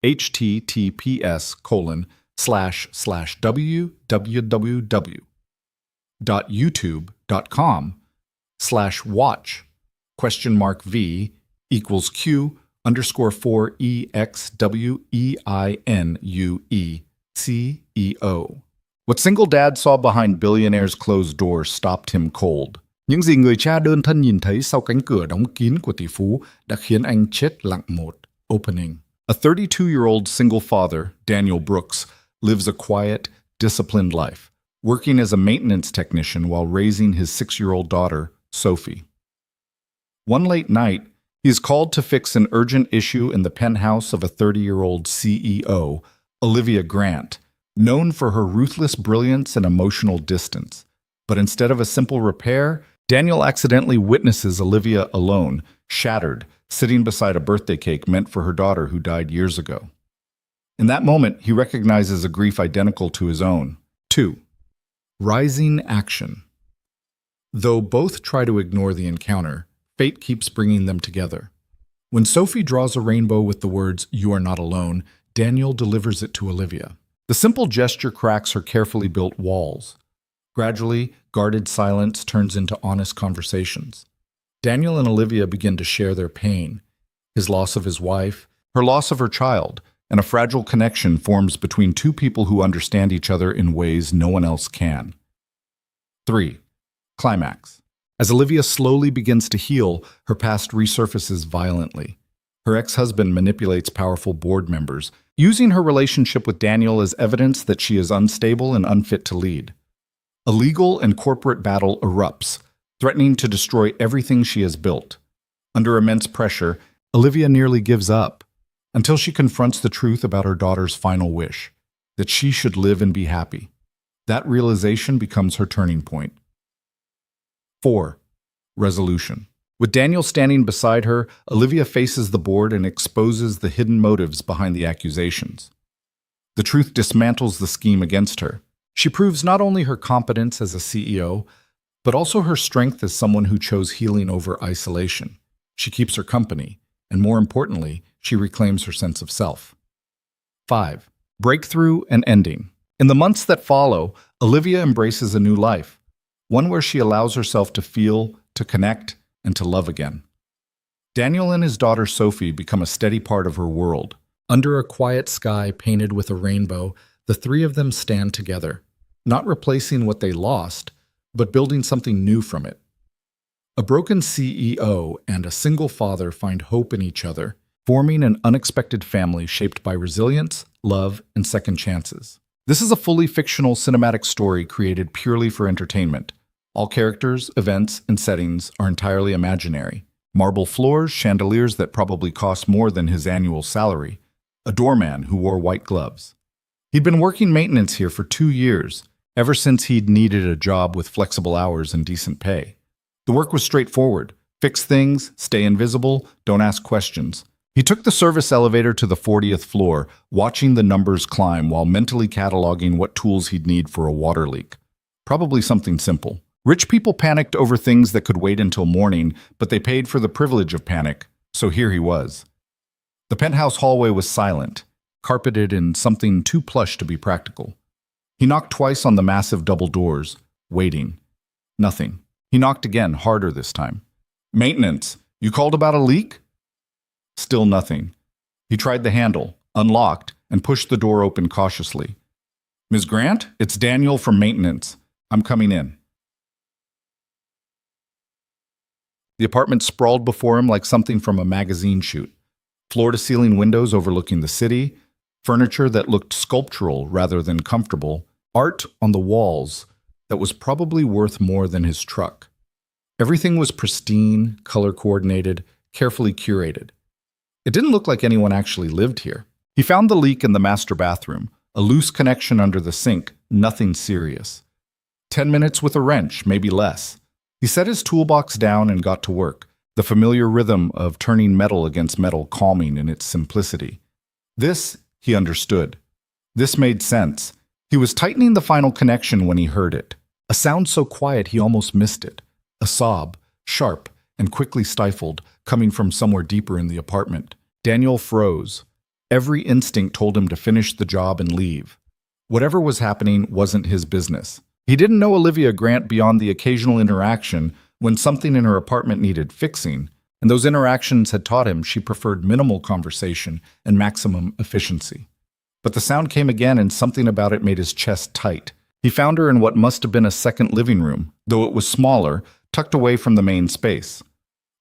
https://www.youtube.com/watch?mark v=underscore 4EXWEINUECEO. What single dad saw behind billionaire's closed door stopped him cold. Những gì người cha đơn thân nhìn thấy sau cánh cửa đóng kín của tỷ phú đã khiến anh chết lặng một. Opening. A 32-year-old single father, Daniel Brooks, lives a quiet, disciplined life, working as a maintenance technician while raising his 6-year-old daughter, Sophie. One late night, he is called to fix an urgent issue in the penthouse of a 30-year-old CEO, Olivia Grant, known for her ruthless brilliance and emotional distance. But instead of a simple repair, Daniel accidentally witnesses Olivia alone, shattered, sitting beside a birthday cake meant for her daughter who died years ago. In that moment, he recognizes a grief identical to his own. 2. Rising action. Though both try to ignore the encounter, fate keeps bringing them together. When Sophie draws a rainbow with the words, "You are not alone," Daniel delivers it to Olivia. The simple gesture cracks her carefully built walls. Gradually, guarded silence turns into honest conversations. Daniel and Olivia begin to share their pain. His loss of his wife, her loss of her child, and a fragile connection forms between two people who understand each other in ways no one else can. 3. Climax. As Olivia slowly begins to heal, her past resurfaces violently. Her ex-husband manipulates powerful board members, using her relationship with Daniel as evidence that she is unstable and unfit to lead. A legal and corporate battle erupts, threatening to destroy everything she has built. Under immense pressure, Olivia nearly gives up, until she confronts the truth about her daughter's final wish, that she should live and be happy. That realization becomes her turning point. 4. Resolution. With Daniel standing beside her, Olivia faces the board and exposes the hidden motives behind the accusations. The truth dismantles the scheme against her. She proves not only her competence as a CEO, but also her strength as someone who chose healing over isolation. She keeps her company, and more importantly, she reclaims her sense of self. 5. Breakthrough and ending. In the months that follow, Olivia embraces a new life, one where she allows herself to feel, to connect, and to love again. Daniel and his daughter Sophie become a steady part of her world. Under a quiet sky painted with a rainbow, the three of them stand together, not replacing what they lost, but building something new from it. A broken CEO and a single father find hope in each other, forming an unexpected family shaped by resilience, love, and second chances. This is a fully fictional cinematic story created purely for entertainment. All characters, events, and settings are entirely imaginary. Marble floors, chandeliers that probably cost more than his annual salary, a doorman who wore white gloves. He'd been working maintenance here for 2 years, ever since he'd needed a job with flexible hours and decent pay. The work was straightforward. Fix things, stay invisible, don't ask questions. He took the service elevator to the 40th floor, watching the numbers climb while mentally cataloging what tools he'd need for a water leak. Probably something simple. Rich people panicked over things that could wait until morning, but they paid for the privilege of panic, so here he was. The penthouse hallway was silent, carpeted in something too plush to be practical. He knocked twice on the massive double doors, waiting. Nothing. He knocked again, harder this time. "Maintenance, you called about a leak?" Still nothing. He tried the handle, unlocked, and pushed the door open cautiously. "Ms. Grant, it's Daniel from maintenance. I'm coming in." The apartment sprawled before him like something from a magazine shoot. Floor-to-ceiling windows overlooking the city, furniture that looked sculptural rather than comfortable, art on the walls that was probably worth more than his truck. Everything was pristine, color-coordinated, carefully curated. It didn't look like anyone actually lived here. He found the leak in the master bathroom, a loose connection under the sink, nothing serious. 10 minutes with a wrench, maybe less. He set his toolbox down and got to work, the familiar rhythm of turning metal against metal calming in its simplicity. This, he understood. This made sense. He was tightening the final connection when he heard it. A sound so quiet he almost missed it. A sob, sharp and quickly stifled, coming from somewhere deeper in the apartment. Daniel froze. Every instinct told him to finish the job and leave. Whatever was happening wasn't his business. He didn't know Olivia Grant beyond the occasional interaction when something in her apartment needed fixing, and those interactions had taught him she preferred minimal conversation and maximum efficiency. But the sound came again, and something about it made his chest tight. He found her in what must have been a second living room, though it was smaller, tucked away from the main space.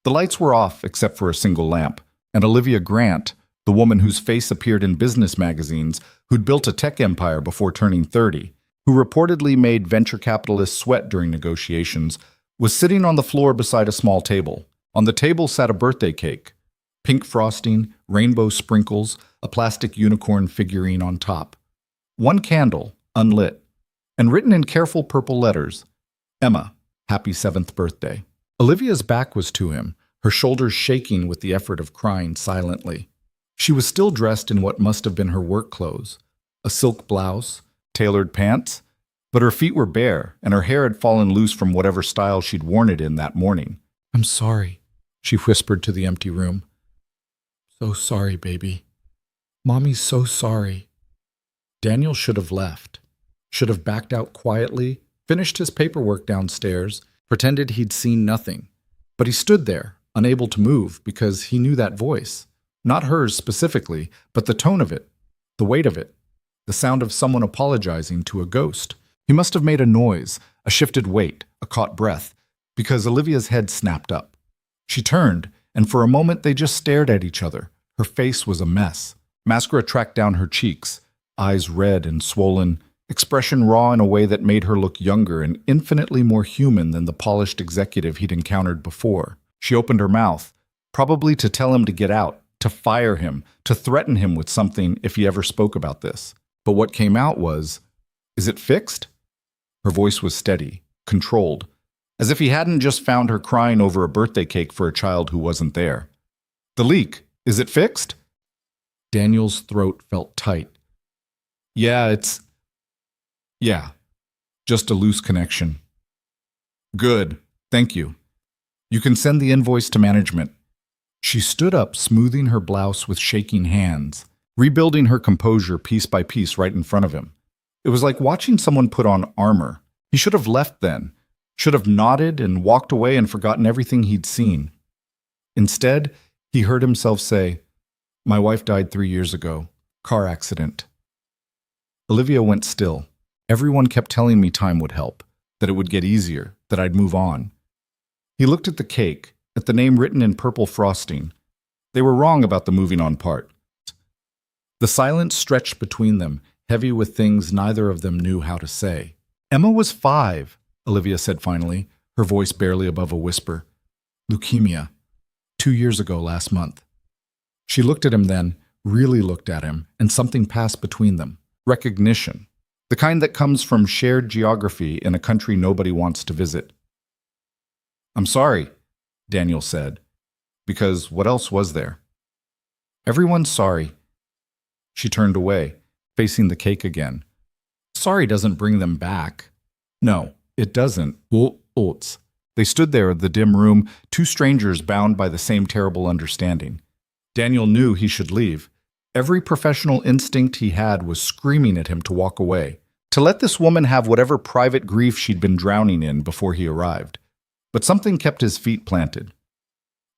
The lights were off except for a single lamp, and Olivia Grant, the woman whose face appeared in business magazines, who'd built a tech empire before turning 30, who reportedly made venture capitalists sweat during negotiations, was sitting on the floor beside a small table. On the table sat a birthday cake, pink frosting, rainbow sprinkles, a plastic unicorn figurine on top. One candle, unlit, and written in careful purple letters, Emma, happy 7th birthday. Olivia's back was to him, her shoulders shaking with the effort of crying silently. She was still dressed in what must have been her work clothes, a silk blouse, tailored pants, but her feet were bare, and her hair had fallen loose from whatever style she'd worn it in that morning. "I'm sorry," she whispered to the empty room. "So sorry, baby. Mommy's so sorry." Daniel should have left, should have backed out quietly, finished his paperwork downstairs, pretended he'd seen nothing. But he stood there, unable to move, because he knew that voice. Not hers specifically, but the tone of it, the weight of it, the sound of someone apologizing to a ghost. He must have made a noise, a shifted weight, a caught breath, because Olivia's head snapped up. She turned, and for a moment they just stared at each other. Her face was a mess. Mascara tracked down her cheeks, eyes red and swollen, expression raw in a way that made her look younger and infinitely more human than the polished executive he'd encountered before. She opened her mouth, probably to tell him to get out, to fire him, to threaten him with something if he ever spoke about this. But what came out was, "Is it fixed?" Her voice was steady, controlled, as if he hadn't just found her crying over a birthday cake for a child who wasn't there. "The leak, is it fixed?" Daniel's throat felt tight. Yeah, just a loose connection." "Good, thank you. You can send the invoice to management." She stood up, smoothing her blouse with shaking hands, rebuilding her composure piece by piece right in front of him. It was like watching someone put on armor. He should have left then, should have nodded and walked away and forgotten everything he'd seen. Instead, he heard himself say, "My wife died 3 years ago. Car accident." Olivia went still. Everyone kept telling me time would help, that it would get easier, that I'd move on. He looked at the cake, at the name written in purple frosting. They were wrong about the moving on part. The silence stretched between them, heavy with things neither of them knew how to say. "Emma was 5, Olivia said finally, her voice barely above a whisper. "Leukemia. 2 years ago last month." She looked at him then, really looked at him, and something passed between them. Recognition. The kind that comes from shared geography in a country nobody wants to visit. "I'm sorry," Daniel said, because what else was there? "Everyone's sorry." She turned away, facing the cake again. Sorry doesn't bring them back. No, it doesn't. Oats. They stood there in the dim room, two strangers bound by the same terrible understanding. Daniel knew he should leave. Every professional instinct he had was screaming at him to walk away, to let this woman have whatever private grief she'd been drowning in before he arrived. But something kept his feet planted.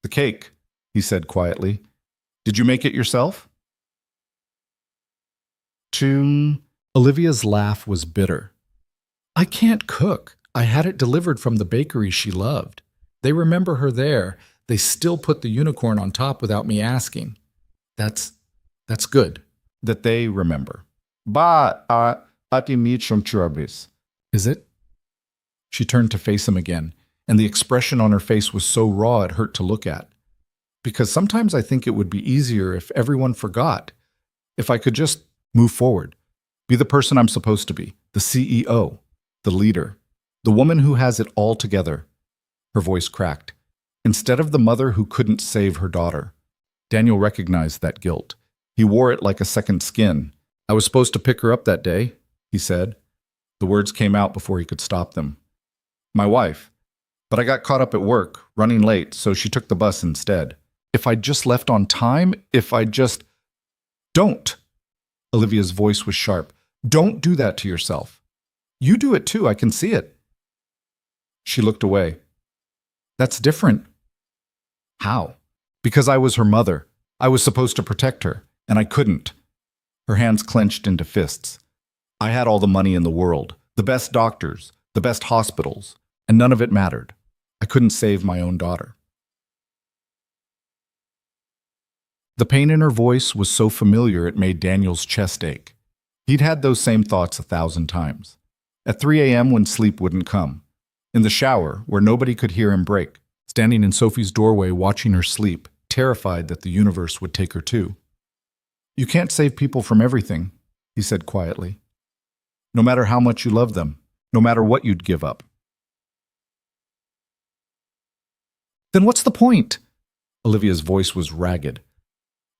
"The cake," he said quietly. "Did you make it yourself?" Olivia's laugh was bitter. "I can't cook. I had it delivered from the bakery she loved. They remember her there. They still put the unicorn on top without me asking. That's good. That they remember." Is it? She turned to face him again, and the expression on her face was so raw it hurt to look at. Because sometimes I think it would be easier if everyone forgot. If I could just move forward. Be the person I'm supposed to be. The CEO. The leader. The woman who has it all together. Her voice cracked. Instead of the mother who couldn't save her daughter. Daniel recognized that guilt. He wore it like a second skin. "I was supposed to pick her up that day," he said. The words came out before he could stop them. "My wife. But I got caught up at work, running late, so she took the bus instead. If I'd just left on time, if I'd just..." Don't! Olivia's voice was sharp. Don't do that to yourself. You do it too, I can see it. She looked away. That's different. How? Because I was her mother. I was supposed to protect her, and I couldn't. Her hands clenched into fists. I had all the money in the world, the best doctors, the best hospitals, and none of it mattered. I couldn't save my own daughter. The pain in her voice was so familiar it made Daniel's chest ache. He'd had those same thoughts 1,000 times. At 3 a.m. when sleep wouldn't come. In the shower, where nobody could hear him break. Standing in Sophie's doorway watching her sleep, terrified that the universe would take her too. You can't save people from everything, he said quietly. No matter how much you love them, no matter what you'd give up. Then what's the point? Olivia's voice was ragged.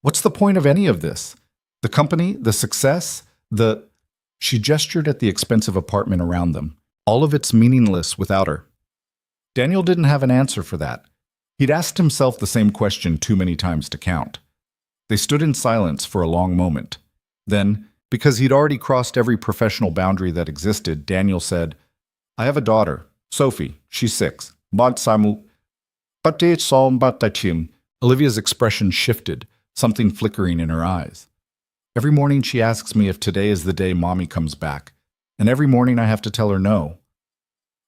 What's the point of any of this? The company, the success, the... She gestured at the expensive apartment around them. All of it's meaningless without her. Daniel didn't have an answer for that. He'd asked himself the same question too many times to count. They stood in silence for a long moment. Then, because he'd already crossed every professional boundary that existed, Daniel said, I have a daughter, Sophie. She's 6. Olivia's expression shifted, something flickering in her eyes. Every morning she asks me if today is the day Mommy comes back, and every morning I have to tell her no.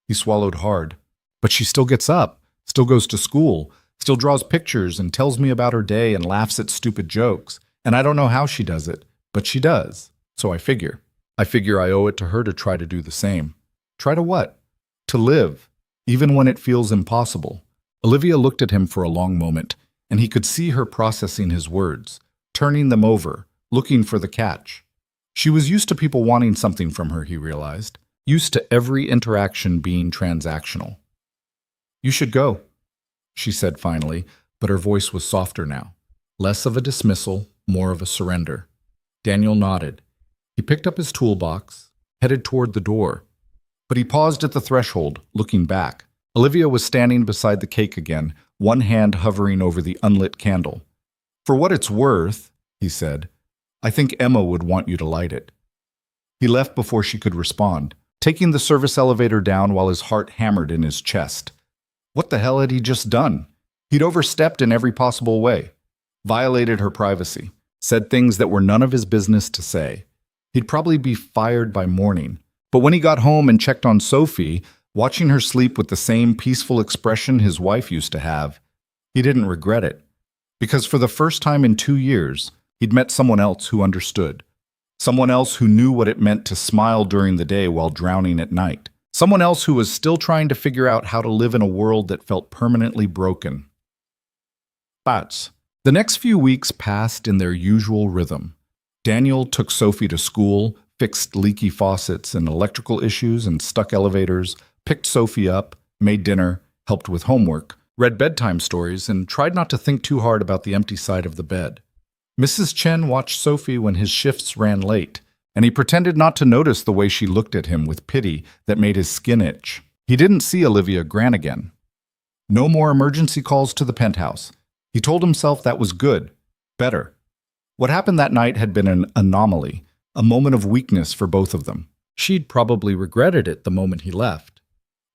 He swallowed hard, but she still gets up, still goes to school, still draws pictures and tells me about her day and laughs at stupid jokes, and I don't know how she does it, but she does, so I figure I owe it to her to try to do the same. Try to what? To live, even when it feels impossible. Olivia looked at him for a long moment, and he could see her processing his words, turning them over, looking for the catch. She was used to people wanting something from her, he realized, used to every interaction being transactional. You should go, she said finally, but her voice was softer now. Less of a dismissal, more of a surrender. Daniel nodded. He picked up his toolbox, headed toward the door. But he paused at the threshold, looking back. Olivia was standing beside the cake again, one hand hovering over the unlit candle. For what it's worth, he said, I think Emma would want you to light it. He left before she could respond, taking the service elevator down while his heart hammered in his chest. What the hell had he just done? He'd overstepped in every possible way, violated her privacy, said things that were none of his business to say. He'd probably be fired by morning. But when he got home and checked on Sophie, watching her sleep with the same peaceful expression his wife used to have, he didn't regret it. Because for the first time in 2 years, he'd met someone else who understood. Someone else who knew what it meant to smile during the day while drowning at night. Someone else who was still trying to figure out how to live in a world that felt permanently broken. But the next few weeks passed in their usual rhythm. Daniel took Sophie to school, fixed leaky faucets and electrical issues and stuck elevators, picked Sophie up, made dinner, helped with homework, read bedtime stories, and tried not to think too hard about the empty side of the bed. Mrs. Chen watched Sophie when his shifts ran late, and he pretended not to notice the way she looked at him with pity that made his skin itch. He didn't see Olivia Grant again. No more emergency calls to the penthouse. He told himself that was good, better. What happened that night had been an anomaly, a moment of weakness for both of them. She'd probably regretted it the moment he left.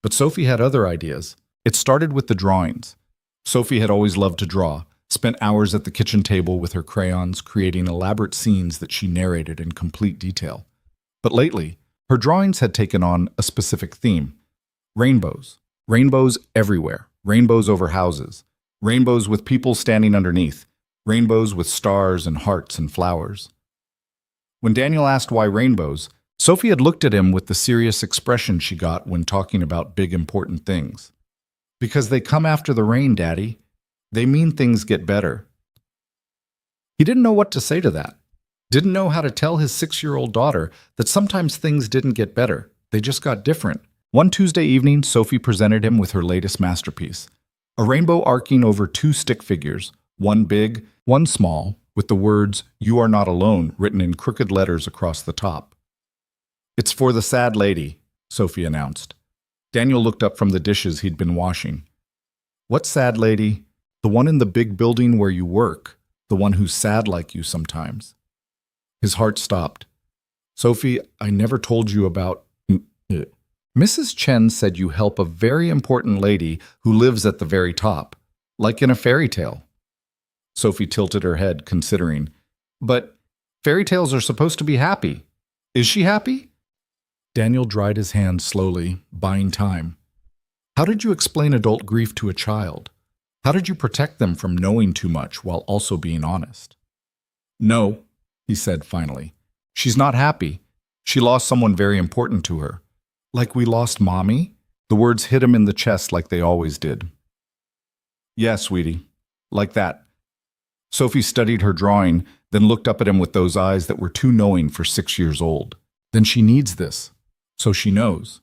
But Sophie had other ideas. It started with the drawings. Sophie had always loved to draw, spent hours at the kitchen table with her crayons, creating elaborate scenes that she narrated in complete detail. But lately, her drawings had taken on a specific theme. Rainbows. Rainbows everywhere. Rainbows over houses. Rainbows with people standing underneath. Rainbows with stars and hearts and flowers. When Daniel asked why rainbows, Sophie had looked at him with the serious expression she got when talking about big important things. Because they come after the rain, Daddy. They mean things get better. He didn't know what to say to that. Didn't know how to tell his 6-year-old daughter that sometimes things didn't get better. They just got different. One Tuesday evening, Sophie presented him with her latest masterpiece. A rainbow arcing over 2 stick figures, one big, one small, with the words, "You are not alone," written in crooked letters across the top. It's for the sad lady, Sophie announced. Daniel looked up from the dishes he'd been washing. What sad lady? The one in the big building where you work, the one who's sad like you sometimes. His heart stopped. Sophie, I never told you about... Mrs. Chen said you help a very important lady who lives at the very top, like in a fairy tale. Sophie tilted her head, considering. But fairy tales are supposed to be happy. Is she happy? Daniel dried his hand slowly, buying time. How did you explain adult grief to a child? How did you protect them from knowing too much while also being honest? No, he said finally. She's not happy. She lost someone very important to her. Like we lost Mommy? The words hit him in the chest like they always did. Yes, sweetie. Like that. Sophie studied her drawing, then looked up at him with those eyes that were too knowing for 6 years old. Then she needs this. So she knows.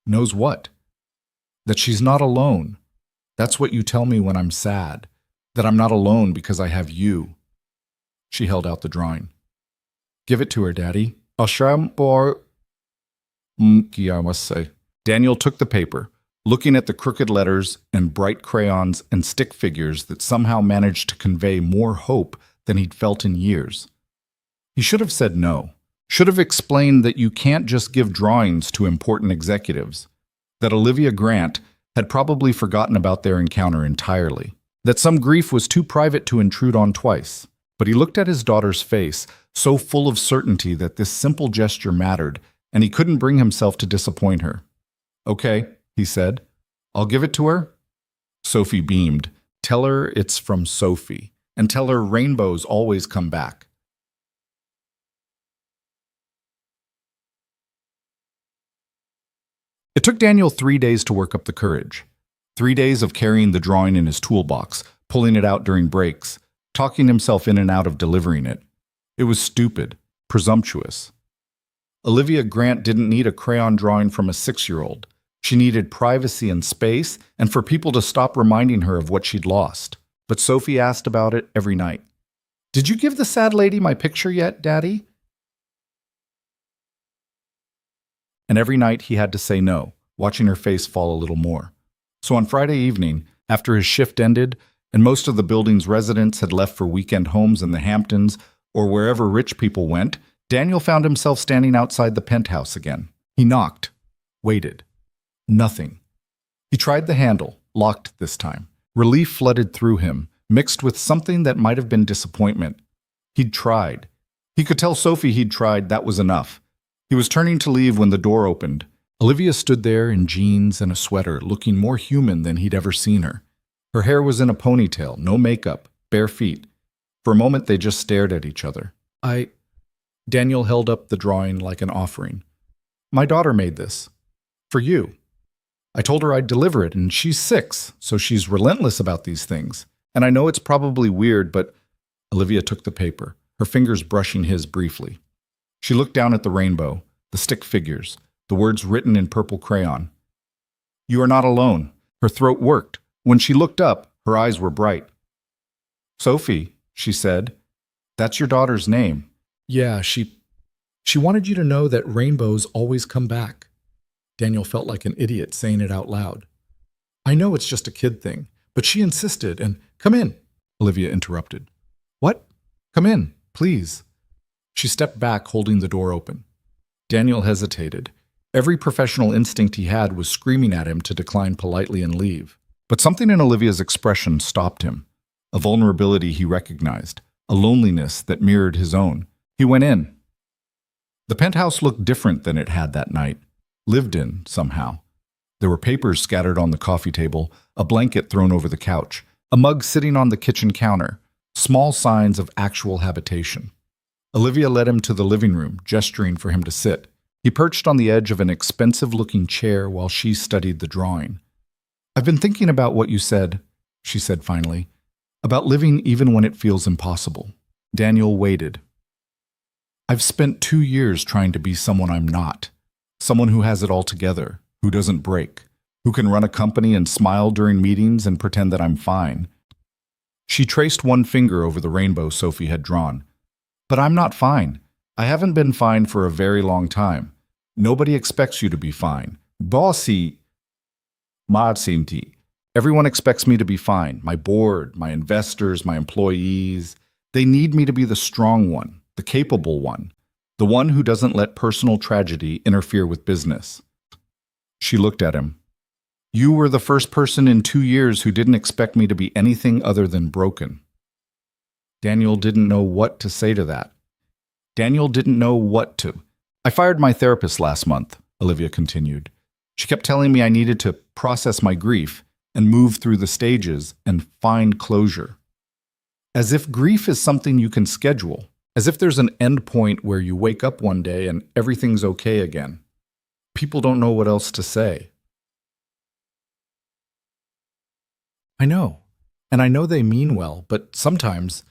Knows what? That she's not alone. That's what you tell me when I'm sad. That I'm not alone because I have you. She held out the drawing. Give it to her, Daddy. Daniel took the paper, looking at the crooked letters and bright crayons and stick figures that somehow managed to convey more hope than he'd felt in years. He should have said no. Should have explained that you can't just give drawings to important executives. That Olivia Grant had probably forgotten about their encounter entirely. That some grief was too private to intrude on twice. But he looked at his daughter's face, so full of certainty that this simple gesture mattered, and he couldn't bring himself to disappoint her. Okay, he said. I'll give it to her. Sophie beamed. Tell her it's from Sophie, and tell her rainbows always come back. It took Daniel 3 days to work up the courage. 3 days of carrying the drawing in his toolbox, pulling it out during breaks, talking himself in and out of delivering it. It was stupid, presumptuous. Olivia Grant didn't need a crayon drawing from a 6-year-old. She needed privacy and space, and for people to stop reminding her of what she'd lost. But Sophie asked about it every night. Did you give the sad lady my picture yet, Daddy? And every night he had to say no, watching her face fall a little more. So on Friday evening, after his shift ended, and most of the building's residents had left for weekend homes in the Hamptons or wherever rich people went, Daniel found himself standing outside the penthouse again. He knocked, waited. Nothing. He tried the handle, locked this time. Relief flooded through him, mixed with something that might have been disappointment. He'd tried. He could tell Sophie he'd tried, that was enough. He was turning to leave when the door opened. Olivia stood there in jeans and a sweater, looking more human than he'd ever seen her. Her hair was in a ponytail, no makeup, bare feet. For a moment they just stared at each other. Daniel held up the drawing like an offering. My daughter made this. For you. I told her I'd deliver it, and she's 6, so she's relentless about these things. And I know it's probably weird, but... Olivia took the paper, her fingers brushing his briefly. She looked down at the rainbow, the stick figures, the words written in purple crayon. You are not alone. Her throat worked. When she looked up, her eyes were bright. Sophie, she said, that's your daughter's name. Yeah, she wanted you to know that rainbows always come back. Daniel felt like an idiot saying it out loud. I know it's just a kid thing, but she insisted, and come in, Olivia interrupted. What? Come in, please. She stepped back, holding the door open. Daniel hesitated. Every professional instinct he had was screaming at him to decline politely and leave. But something in Olivia's expression stopped him. A vulnerability he recognized, a loneliness that mirrored his own. He went in. The penthouse looked different than it had that night, lived in somehow. There were papers scattered on the coffee table, a blanket thrown over the couch, a mug sitting on the kitchen counter, small signs of actual habitation. Olivia led him to the living room, gesturing for him to sit. He perched on the edge of an expensive-looking chair while she studied the drawing. I've been thinking about what you said, she said finally, about living even when it feels impossible. Daniel waited. I've spent 2 years trying to be someone I'm not, someone who has it all together, who doesn't break, who can run a company and smile during meetings and pretend that I'm fine. She traced one finger over the rainbow Sophie had drawn. But I'm not fine. I haven't been fine for a very long time. Nobody expects you to be fine. Bossy. Madsinti. Everyone expects me to be fine. My board, my investors, my employees. They need me to be the strong one, the capable one, the one who doesn't let personal tragedy interfere with business. She looked at him. You were the first person in 2 years who didn't expect me to be anything other than broken. Daniel didn't know what to say to that. Daniel didn't know what to. I fired my therapist last month, Olivia continued. She kept telling me I needed to process my grief and move through the stages and find closure. As if grief is something you can schedule, as if there's an end point where you wake up one day and everything's okay again. People don't know what else to say. I know, and I know they mean well, but sometimes,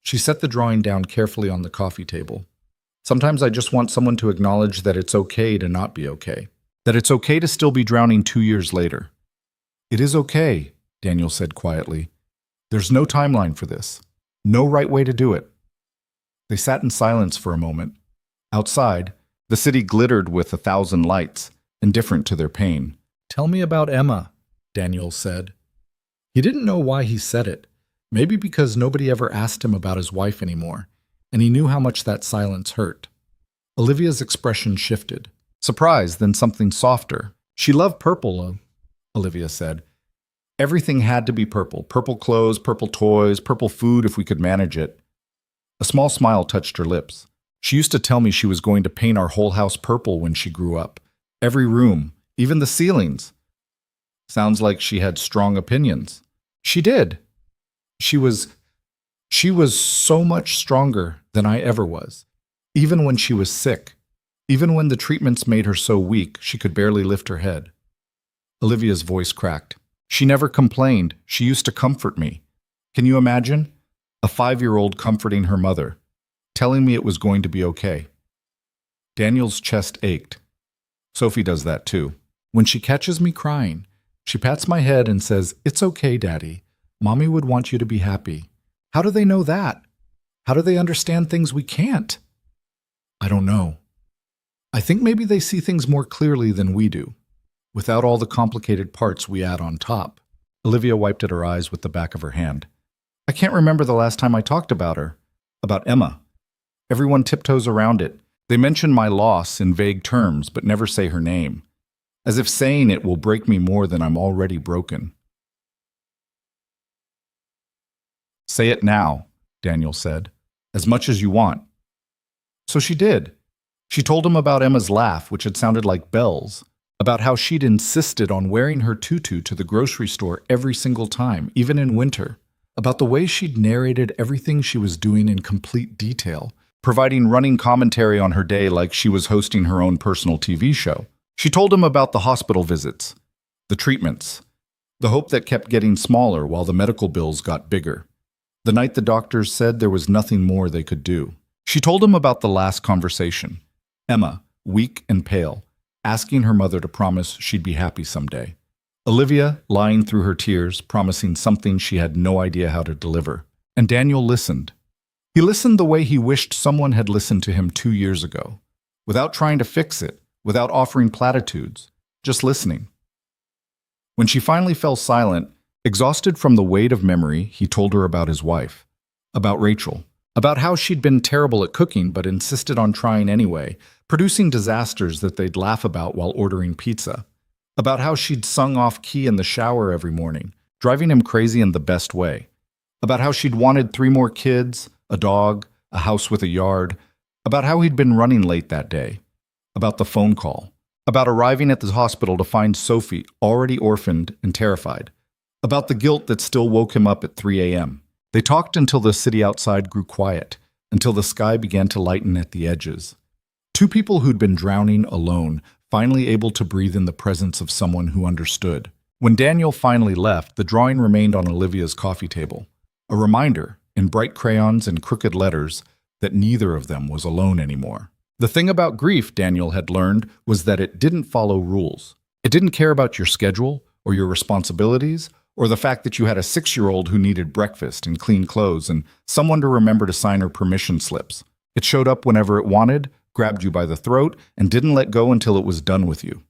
she set the drawing down carefully on the coffee table. Sometimes I just want someone to acknowledge that it's okay to not be okay, that it's okay to still be drowning 2 years later. It is okay, Daniel said quietly. There's no timeline for this, no right way to do it. They sat in silence for a moment. Outside, the city glittered with 1,000 lights, indifferent to their pain. Tell me about Emma, Daniel said. He didn't know why he said it, maybe because nobody ever asked him about his wife anymore, and he knew how much that silence hurt. Olivia's expression shifted. Surprise, then something softer. She loved purple, Olivia said. Everything had to be purple. Purple clothes, purple toys, purple food if we could manage it. A small smile touched her lips. She used to tell me she was going to paint our whole house purple when she grew up. Every room, even the ceilings. Sounds like she had strong opinions. She did. She was so much stronger than I ever was. Even when she was sick. Even when the treatments made her so weak she could barely lift her head. Olivia's voice cracked. She never complained. She used to comfort me. Can you imagine? A 5-year-old comforting her mother, telling me it was going to be okay. Daniel's chest ached. Sophie does that too. When she catches me crying, she pats my head and says, "It's okay, Daddy. Mommy would want you to be happy." How do they know that? How do they understand things we can't? I don't know. I think maybe they see things more clearly than we do, without all the complicated parts we add on top. Olivia wiped at her eyes with the back of her hand. I can't remember the last time I talked about her, about Emma. Everyone tiptoes around it. They mention my loss in vague terms, but never say her name, as if saying it will break me more than I'm already broken. Say it now, Daniel said, as much as you want. So she did. She told him about Emma's laugh, which had sounded like bells, about how she'd insisted on wearing her tutu to the grocery store every single time, even in winter, about the way she'd narrated everything she was doing in complete detail, providing running commentary on her day like she was hosting her own personal TV show. She told him about the hospital visits, the treatments, the hope that kept getting smaller while the medical bills got bigger. The night the doctors said there was nothing more they could do. She told him about the last conversation. Emma, weak and pale, asking her mother to promise she'd be happy someday. Olivia, lying through her tears, promising something she had no idea how to deliver. And Daniel listened. He listened the way he wished someone had listened to him 2 years ago, without trying to fix it, without offering platitudes, just listening. When she finally fell silent, exhausted from the weight of memory, he told her about his wife, about Rachel, about how she'd been terrible at cooking but insisted on trying anyway, producing disasters that they'd laugh about while ordering pizza, about how she'd sung off key in the shower every morning, driving him crazy in the best way, about how she'd wanted 3 more kids, a dog, a house with a yard, about how he'd been running late that day, about the phone call, about arriving at the hospital to find Sophie already orphaned and terrified, about the guilt that still woke him up at 3 a.m. They talked until the city outside grew quiet, until the sky began to lighten at the edges. 2 people who'd been drowning alone, finally able to breathe in the presence of someone who understood. When Daniel finally left, the drawing remained on Olivia's coffee table, a reminder, in bright crayons and crooked letters, that neither of them was alone anymore. The thing about grief, Daniel had learned, was that it didn't follow rules. It didn't care about your schedule or your responsibilities or the fact that you had a 6-year-old who needed breakfast and clean clothes and someone to remember to sign her permission slips. It showed up whenever it wanted, grabbed you by the throat, and didn't let go until it was done with you.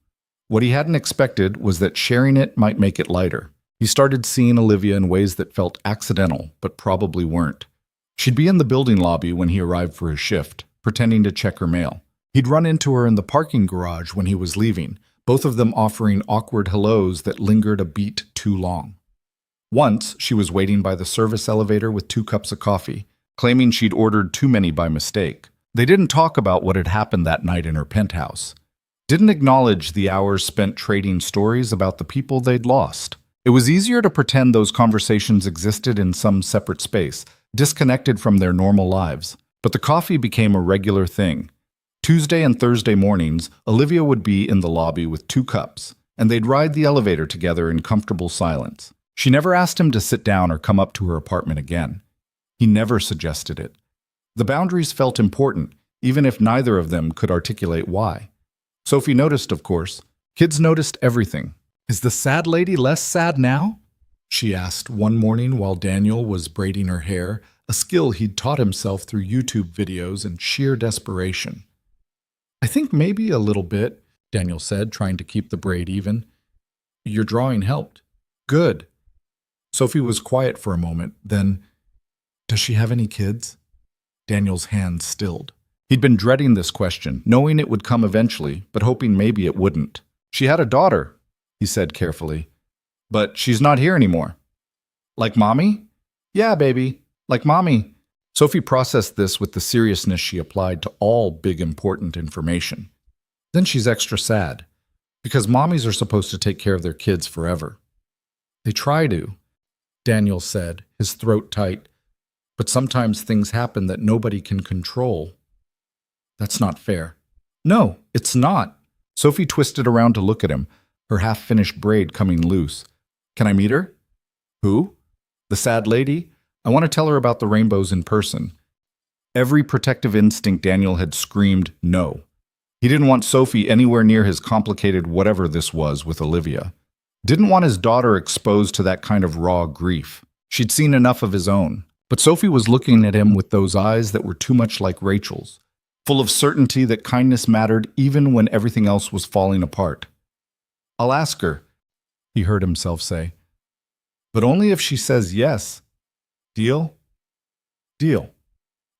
What he hadn't expected was that sharing it might make it lighter. He started seeing Olivia in ways that felt accidental, but probably weren't. She'd be in the building lobby when he arrived for his shift, pretending to check her mail. He'd run into her in the parking garage when he was leaving, both of them offering awkward hellos that lingered a beat too long. Once, she was waiting by the service elevator with 2 cups of coffee, claiming she'd ordered too many by mistake. They didn't talk about what had happened that night in her penthouse. Didn't acknowledge the hours spent trading stories about the people they'd lost. It was easier to pretend those conversations existed in some separate space, disconnected from their normal lives. But the coffee became a regular thing. Tuesday and Thursday mornings, Olivia would be in the lobby with 2 cups, and they'd ride the elevator together in comfortable silence. She never asked him to sit down or come up to her apartment again. He never suggested it. The boundaries felt important, even if neither of them could articulate why. Sophie noticed, of course. Kids noticed everything. "Is the sad lady less sad now?" she asked one morning while Daniel was braiding her hair, a skill he'd taught himself through YouTube videos in sheer desperation. "I think maybe a little bit," Daniel said, trying to keep the braid even. "Your drawing helped." "Good." Sophie was quiet for a moment, then, "Does she have any kids?" Daniel's hand stilled. He'd been dreading this question, knowing it would come eventually, but hoping maybe it wouldn't. "She had a daughter," he said carefully. "But she's not here anymore." "Like Mommy?" "Yeah, baby. Like Mommy." Sophie processed this with the seriousness she applied to all big important information. "Then she's extra sad, because mommies are supposed to take care of their kids forever." "They try to," Daniel said, his throat tight. "But sometimes things happen that nobody can control." "That's not fair." "No, it's not." Sophie twisted around to look at him, her half-finished braid coming loose. "Can I meet her?" "Who?" "The sad lady. I want to tell her about the rainbows in person." Every protective instinct Daniel had screamed no. He didn't want Sophie anywhere near his complicated whatever this was with Olivia. Didn't want his daughter exposed to that kind of raw grief. She'd seen enough of his own. But Sophie was looking at him with those eyes that were too much like Rachel's, full of certainty that kindness mattered even when everything else was falling apart. "I'll ask her," he heard himself say. "But only if she says yes. Deal?" "Deal."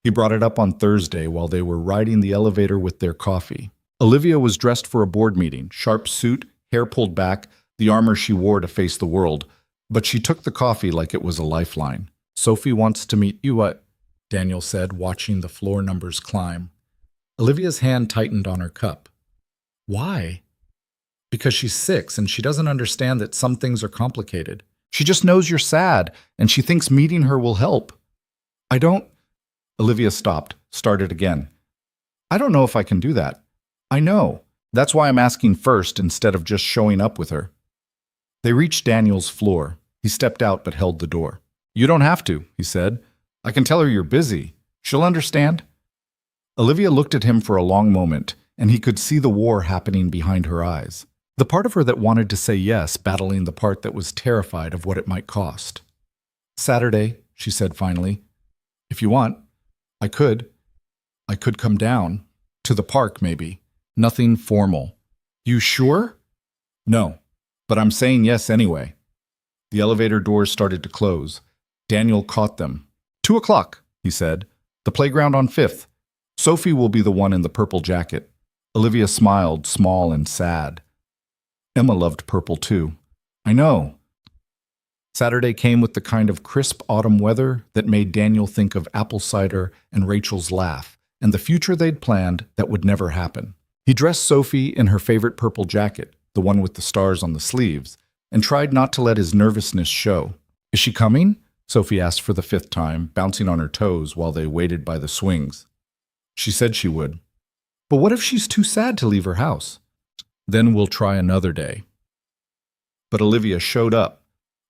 He brought it up on Thursday while they were riding the elevator with their coffee. Olivia was dressed for a board meeting, sharp suit, hair pulled back, the armor she wore to face the world, but she took the coffee like it was a lifeline. "Sophie wants to meet you at," Daniel said, watching the floor numbers climb. Olivia's hand tightened on her cup. "Why?" "Because she's 6 and she doesn't understand that some things are complicated. She just knows you're sad, and she thinks meeting her will help." "I don't—" Olivia stopped, started again. "I don't know if I can do that." "I know. That's why I'm asking first instead of just showing up with her." They reached Daniel's floor. He stepped out but held the door. "You don't have to," he said. "I can tell her you're busy. She'll understand." Olivia looked at him for a long moment, and he could see the war happening behind her eyes. The part of her that wanted to say yes battling the part that was terrified of what it might cost. "Saturday," she said finally. "If you want, I could come down. To the park, maybe. Nothing formal." "You sure?" "No, but I'm saying yes anyway." The elevator doors started to close. Daniel caught them. 2 o'clock, he said. "The playground on 5th. Sophie will be the one in the purple jacket." Olivia smiled, small and sad. Emma loved purple too. "I know." Saturday came with the kind of crisp autumn weather that made Daniel think of apple cider and Rachel's laugh, and the future they'd planned that would never happen. He dressed Sophie in her favorite purple jacket, the one with the stars on the sleeves, and tried not to let his nervousness show. "Is she coming?" Sophie asked for the 5th time, bouncing on her toes while they waited by the swings. "She said she would." "But what if she's too sad to leave her house?" "Then we'll try another day." But Olivia showed up.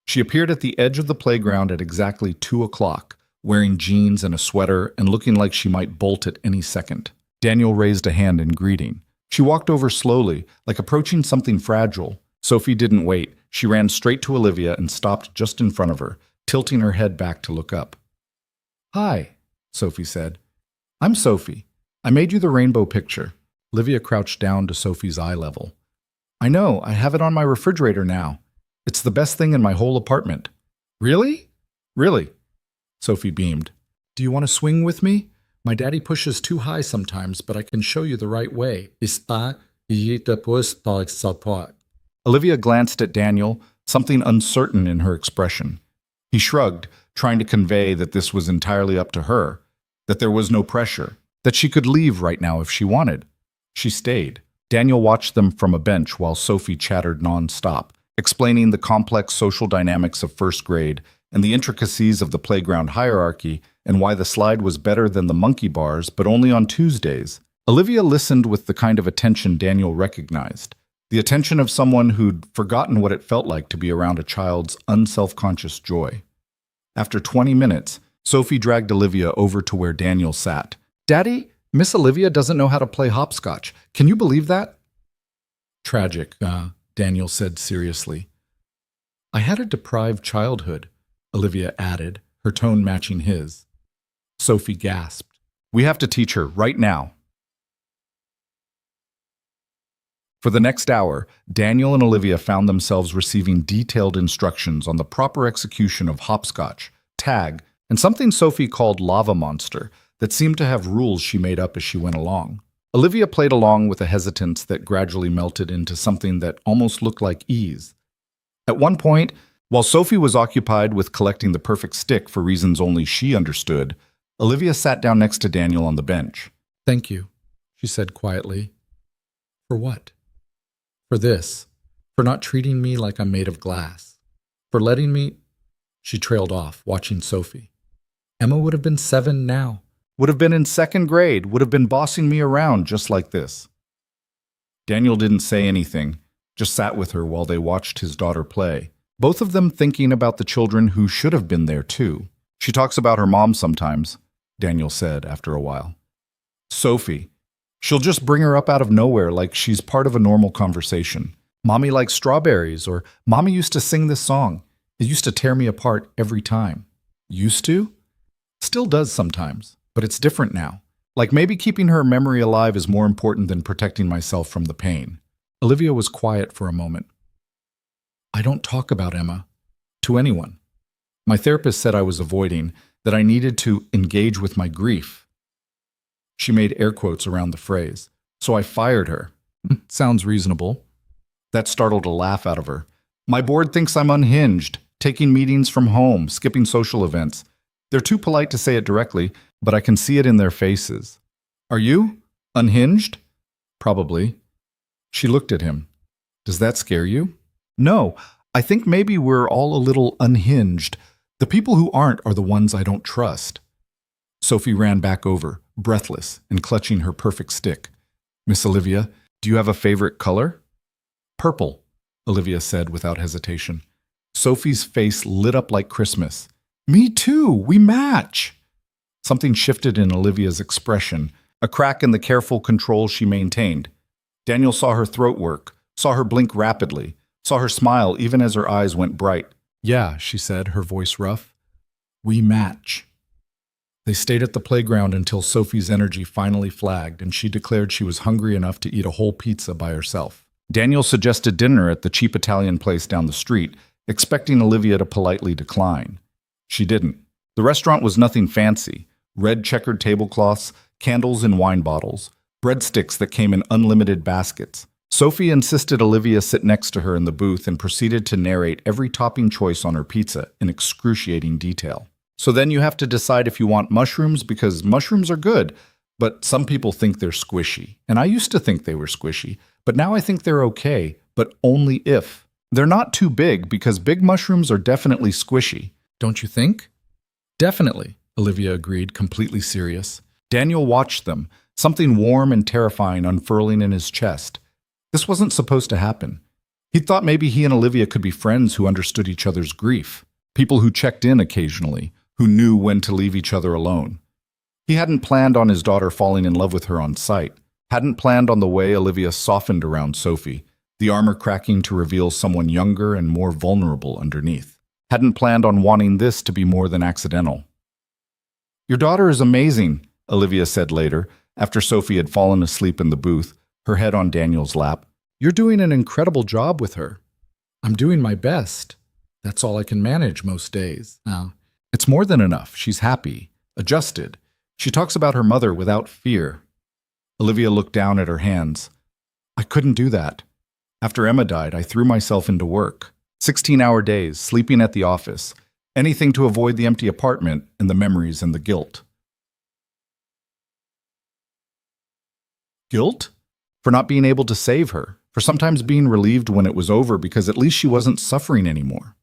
She appeared at the edge of the playground at exactly 2 o'clock, wearing jeans and a sweater and looking like she might bolt at any second. Daniel raised a hand in greeting. She walked over slowly, like approaching something fragile. Sophie didn't wait. She ran straight to Olivia and stopped just in front of her, tilting her head back to look up. "Hi," Sophie said. "I'm Sophie. I made you the rainbow picture." Olivia crouched down to Sophie's eye level. "I know. I have it on my refrigerator now. It's the best thing in my whole apartment." "Really?" "Really." Sophie beamed. Do you want to swing with me? My daddy pushes too high sometimes, but I can show you the right way. Olivia glanced at Daniel, something uncertain in her expression. He shrugged, trying to convey that this was entirely up to her, that there was no pressure, that she could leave right now if she wanted. She stayed. Daniel watched them from a bench while Sophie chattered non-stop, explaining the complex social dynamics of first grade and the intricacies of the playground hierarchy and why the slide was better than the monkey bars, but only on Tuesdays. Olivia listened with the kind of attention Daniel recognized, the attention of someone who'd forgotten what it felt like to be around a child's unselfconscious joy. After 20 minutes, Sophie dragged Olivia over to where Daniel sat. Daddy, Miss Olivia doesn't know how to play hopscotch. Can you believe that? Tragic, Daniel said seriously. I had a deprived childhood, Olivia added, her tone matching his. Sophie gasped. We have to teach her right now. For the next hour, Daniel and Olivia found themselves receiving detailed instructions on the proper execution of hopscotch, tag, and something Sophie called lava monster that seemed to have rules she made up as she went along. Olivia played along with a hesitance that gradually melted into something that almost looked like ease. At one point, while Sophie was occupied with collecting the perfect stick for reasons only she understood, Olivia sat down next to Daniel on the bench. Thank you, she said quietly. For what? For this. For not treating me like I'm made of glass. For letting me... She trailed off, watching Sophie. Emma would have been 7 now. Would have been in 2nd grade, would have been bossing me around just like this. Daniel didn't say anything, just sat with her while they watched his daughter play, both of them thinking about the children who should have been there too. She talks about her mom sometimes, Daniel said after a while. Sophie. She'll just bring her up out of nowhere like she's part of a normal conversation. Mommy likes strawberries, or Mommy used to sing this song. It used to tear me apart every time. Used to? Still does sometimes, but it's different now. Like maybe keeping her memory alive is more important than protecting myself from the pain. Olivia was quiet for a moment. I don't talk about Emma. To anyone. My therapist said I was avoiding, that I needed to engage with my grief. She made air quotes around the phrase. So I fired her. Sounds reasonable. That startled a laugh out of her. My board thinks I'm unhinged, taking meetings from home, skipping social events. They're too polite to say it directly, but I can see it in their faces. Are you? Unhinged? Probably. She looked at him. Does that scare you? No, I think maybe we're all a little unhinged. The people who aren't are the ones I don't trust. Sophie ran back over, breathless and clutching her perfect stick. Miss Olivia, do you have a favorite color? Purple, Olivia said without hesitation. Sophie's face lit up like Christmas. Me too, we match. Something shifted in Olivia's expression, a crack in the careful control she maintained. Daniel saw her throat work, saw her blink rapidly, saw her smile even as her eyes went bright. Yeah, she said, her voice rough. We match. They stayed at the playground until Sophie's energy finally flagged and she declared she was hungry enough to eat a whole pizza by herself. Daniel suggested dinner at the cheap Italian place down the street, expecting Olivia to politely decline. She didn't. The restaurant was nothing fancy. Red checkered tablecloths, candles in wine bottles, breadsticks that came in unlimited baskets. Sophie insisted Olivia sit next to her in the booth and proceeded to narrate every topping choice on her pizza in excruciating detail. So then you have to decide if you want mushrooms because mushrooms are good, but some people think they're squishy. And I used to think they were squishy, but now I think they're okay, but only if. They're not too big because big mushrooms are definitely squishy. Don't you think? Definitely, Olivia agreed, completely serious. Daniel watched them, something warm and terrifying unfurling in his chest. This wasn't supposed to happen. He thought maybe he and Olivia could be friends who understood each other's grief, people who checked in occasionally, who knew when to leave each other alone. He hadn't planned on his daughter falling in love with her on sight, hadn't planned on the way Olivia softened around Sophie, the armor cracking to reveal someone younger and more vulnerable underneath. Hadn't planned on wanting this to be more than accidental. Your daughter is amazing, Olivia said later, after Sophie had fallen asleep in the booth, her head on Daniel's lap. You're doing an incredible job with her. I'm doing my best. That's all I can manage most days. Now, it's more than enough. She's happy. adjusted. She talks about her mother without fear. Olivia looked down at her hands. I couldn't do that. After Emma died, I threw myself into work. 16-hour days, sleeping at the office. Anything to avoid the empty apartment and the memories and the guilt. Guilt? For not being able to save her. For sometimes being relieved when it was over because at least she wasn't suffering anymore.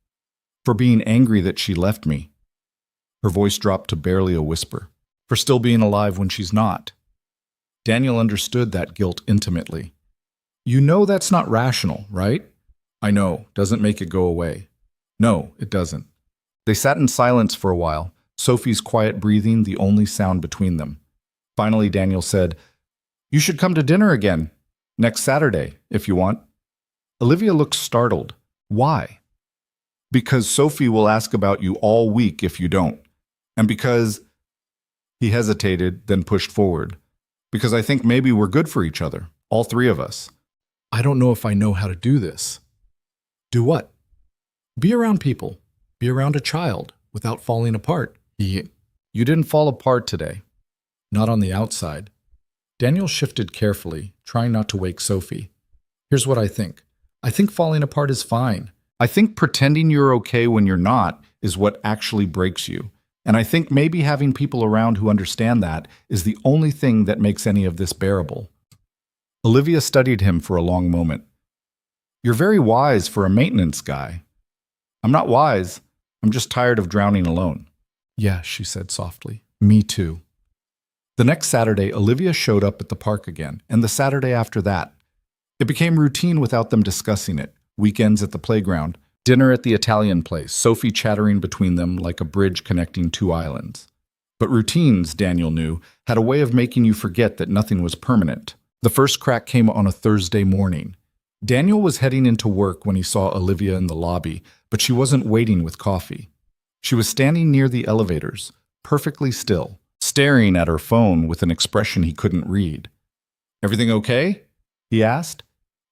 For being angry that she left me. Her voice dropped to barely a whisper. For still being alive when she's not. Daniel understood that guilt intimately. You know that's not rational, right? I know, doesn't make it go away. No, it doesn't. They sat in silence for a while, Sophie's quiet breathing the only sound between them. Finally, Daniel said, You should come to dinner again, next Saturday, if you want. Olivia looked startled. Why? Because Sophie will ask about you all week if you don't. And because... He hesitated, then pushed forward. Because I think maybe we're good for each other, all three of us. I don't know if I know how to do this. Do what? Be around people. Be around a child without falling apart. You didn't fall apart today. Not on the outside. Daniel shifted carefully, trying not to wake Sophie. Here's what I think. I think falling apart is fine. I think pretending you're okay when you're not is what actually breaks you. And I think maybe having people around who understand that is the only thing that makes any of this bearable. Olivia studied him for a long moment. You're very wise for a maintenance guy. I'm not wise. I'm just tired of drowning alone. Yeah, she said softly. Me too. The next Saturday, Olivia showed up at the park again, and the Saturday after that. It became routine without them discussing it. Weekends at the playground, dinner at the Italian place, Sophie chattering between them like a bridge connecting two islands. But routines, Daniel knew, had a way of making you forget that nothing was permanent. The first crack came on a Thursday morning. Daniel was heading into work when he saw Olivia in the lobby, but she wasn't waiting with coffee. She was standing near the elevators, perfectly still, staring at her phone with an expression he couldn't read. Everything okay? He asked.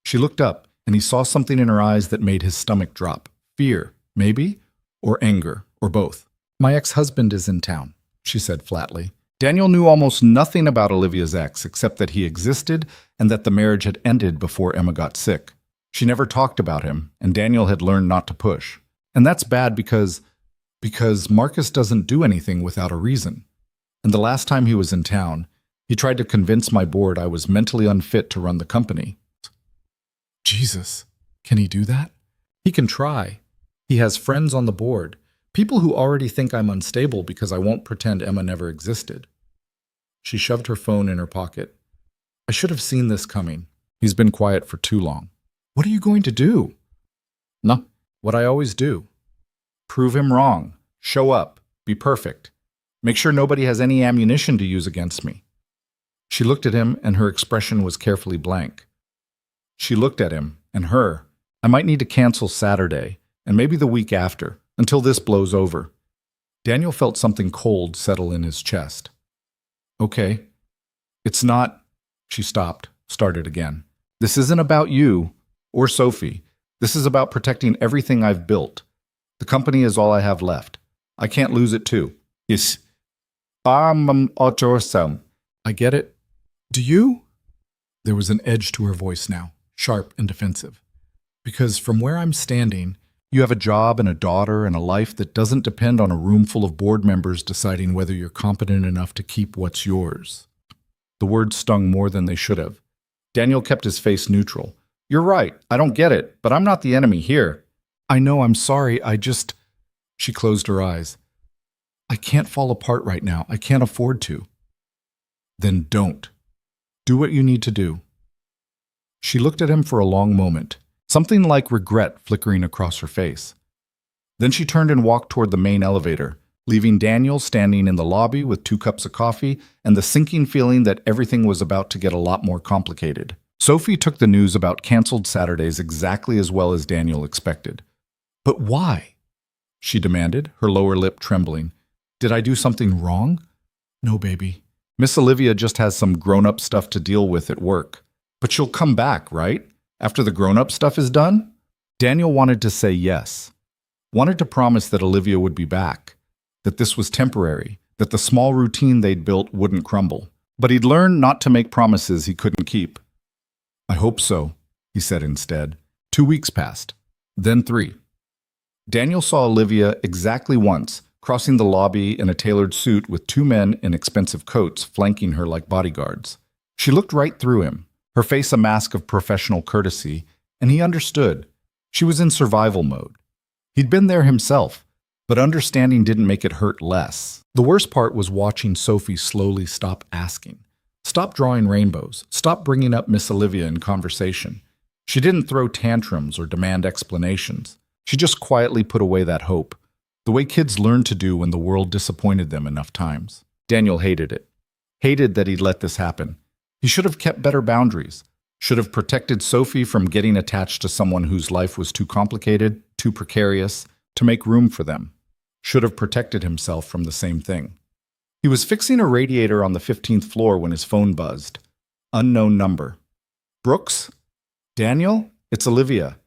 She looked up, and he saw something in her eyes that made his stomach drop. Fear, maybe? Or anger, or both. My ex-husband is in town, she said flatly. Daniel knew almost nothing about Olivia's ex except that he existed and that the marriage had ended before Emma got sick. She never talked about him, and Daniel had learned not to push. And that's bad because Marcus doesn't do anything without a reason. And the last time he was in town, he tried to convince my board I was mentally unfit to run the company. Jesus, can he do that? He can try. He has friends on the board, people who already think I'm unstable because I won't pretend Emma never existed. She shoved her phone in her pocket. I should have seen this coming. He's been quiet for too long. What are you going to do? No, what I always do. Prove him wrong. Show up. Be perfect. Make sure nobody has any ammunition to use against me. She looked at him, and her expression was carefully blank. She looked at him, and her. I might need to cancel Saturday, and maybe the week after, until this blows over. Daniel felt something cold settle in his chest. Okay. It's not... She stopped, started again. This isn't about you, or Sophie. This is about protecting everything I've built. The company is all I have left. I can't lose it too. Yes. Awesome. I get it. Do you? There was an edge to her voice now, sharp and defensive. Because from where I'm standing, you have a job and a daughter and a life that doesn't depend on a room full of board members deciding whether you're competent enough to keep what's yours. The words stung more than they should have. Daniel kept his face neutral. You're right. I don't get it, but I'm not the enemy here. I know, I'm sorry. She closed her eyes. I can't fall apart right now. I can't afford to. Then don't. Do what you need to do. She looked at him for a long moment, something like regret flickering across her face. Then she turned and walked toward the main elevator, leaving Daniel standing in the lobby with 2 cups of coffee and the sinking feeling that everything was about to get a lot more complicated. Sophie took the news about canceled Saturdays exactly as well as Daniel expected. But why? She demanded, her lower lip trembling. Did I do something wrong? No, baby. Miss Olivia just has some grown-up stuff to deal with at work. But she'll come back, right? After the grown-up stuff is done? Daniel wanted to say yes. Wanted to promise that Olivia would be back. That this was temporary. that the small routine they'd built wouldn't crumble. But he'd learned not to make promises he couldn't keep. I hope so, he said instead. 2 weeks passed. Then 3. Daniel saw Olivia exactly once, crossing the lobby in a tailored suit with 2 men in expensive coats flanking her like bodyguards. She looked right through him, her face a mask of professional courtesy, and he understood. She was in survival mode. He'd been there himself, but understanding didn't make it hurt less. The worst part was watching Sophie slowly stop asking. Stop drawing rainbows. Stop bringing up Miss Olivia in conversation. She didn't throw tantrums or demand explanations. She just quietly put away that hope, the way kids learn to do when the world disappointed them enough times. Daniel hated it. Hated that he'd let this happen. He should have kept better boundaries. Should have protected Sophie from getting attached to someone whose life was too complicated, too precarious, to make room for them. Should have protected himself from the same thing. He was fixing a radiator on the 15th floor when his phone buzzed. Unknown number. Brooks? Daniel? It's Olivia.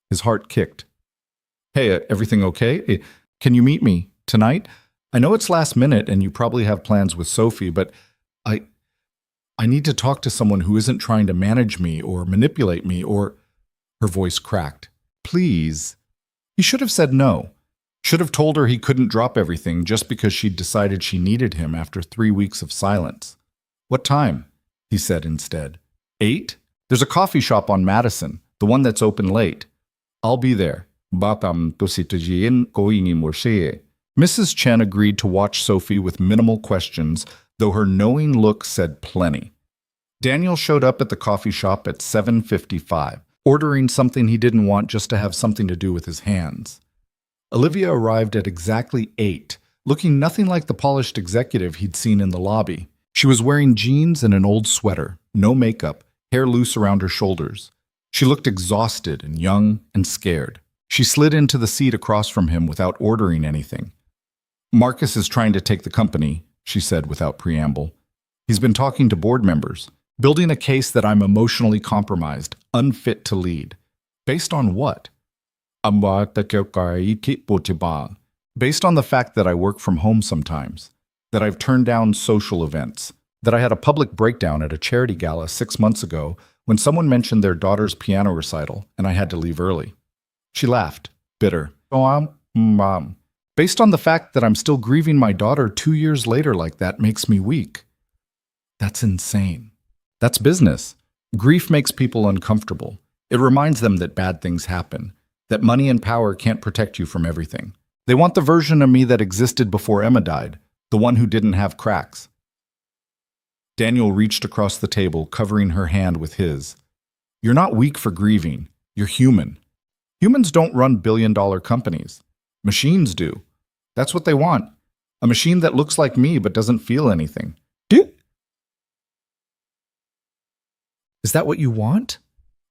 His heart kicked. Hey, everything okay? Can you meet me tonight? I know it's last minute and you probably have plans with Sophie, but I need to talk to someone who isn't trying to manage me or manipulate me or... Her voice cracked. Please. He should have said no. Should have told her he couldn't drop everything just because she'd decided she needed him after 3 weeks of silence. What time? He said instead. 8? There's a coffee shop on Madison, the one that's open late. I'll be there. Mrs. Chen agreed to watch Sophie with minimal questions, though her knowing look said plenty. Daniel showed up at the coffee shop at 7:55, ordering something he didn't want just to have something to do with his hands. Olivia arrived at exactly 8, looking nothing like the polished executive he'd seen in the lobby. She was wearing jeans and an old sweater, no makeup, hair loose around her shoulders. She looked exhausted and young and scared. She slid into the seat across from him without ordering anything. Marcus is trying to take the company, she said without preamble. He's been talking to board members, building a case that I'm emotionally compromised, unfit to lead. Based on what? Based on the fact that I work from home sometimes, that I've turned down social events, that I had a public breakdown at a charity gala 6 months ago when someone mentioned their daughter's piano recital and I had to leave early. She laughed, bitter. Based on the fact that I'm still grieving my daughter 2 years later like that makes me weak. That's insane. That's business. Grief makes people uncomfortable. It reminds them that bad things happen, that money and power can't protect you from everything. They want the version of me that existed before Emma died, the one who didn't have cracks. Daniel reached across the table, covering her hand with his. You're not weak for grieving. You're human. Humans don't run billion-dollar companies. Machines do. That's what they want. A machine that looks like me but doesn't feel anything. Is that what you want?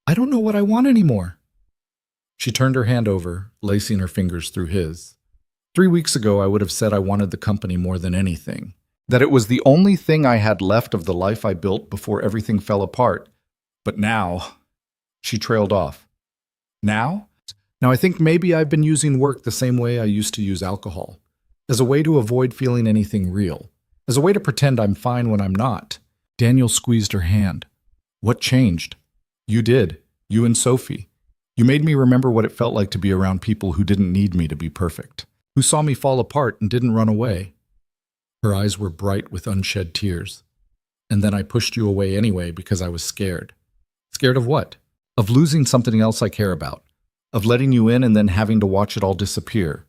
I don't know what I want anymore. She turned her hand over, lacing her fingers through his. 3 weeks ago, I would have said I wanted the company more than anything. That it was the only thing I had left of the life I built before everything fell apart. But now... She trailed off. Now? Now I think maybe I've been using work the same way I used to use alcohol. As a way to avoid feeling anything real. As a way to pretend I'm fine when I'm not. Daniel squeezed her hand. What changed? You did. You and Sophie. You made me remember what it felt like to be around people who didn't need me to be perfect. Who saw me fall apart and didn't run away. Her eyes were bright with unshed tears. And then I pushed you away anyway because I was scared. Scared of what? Of losing something else I care about. Of letting you in and then having to watch it all disappear.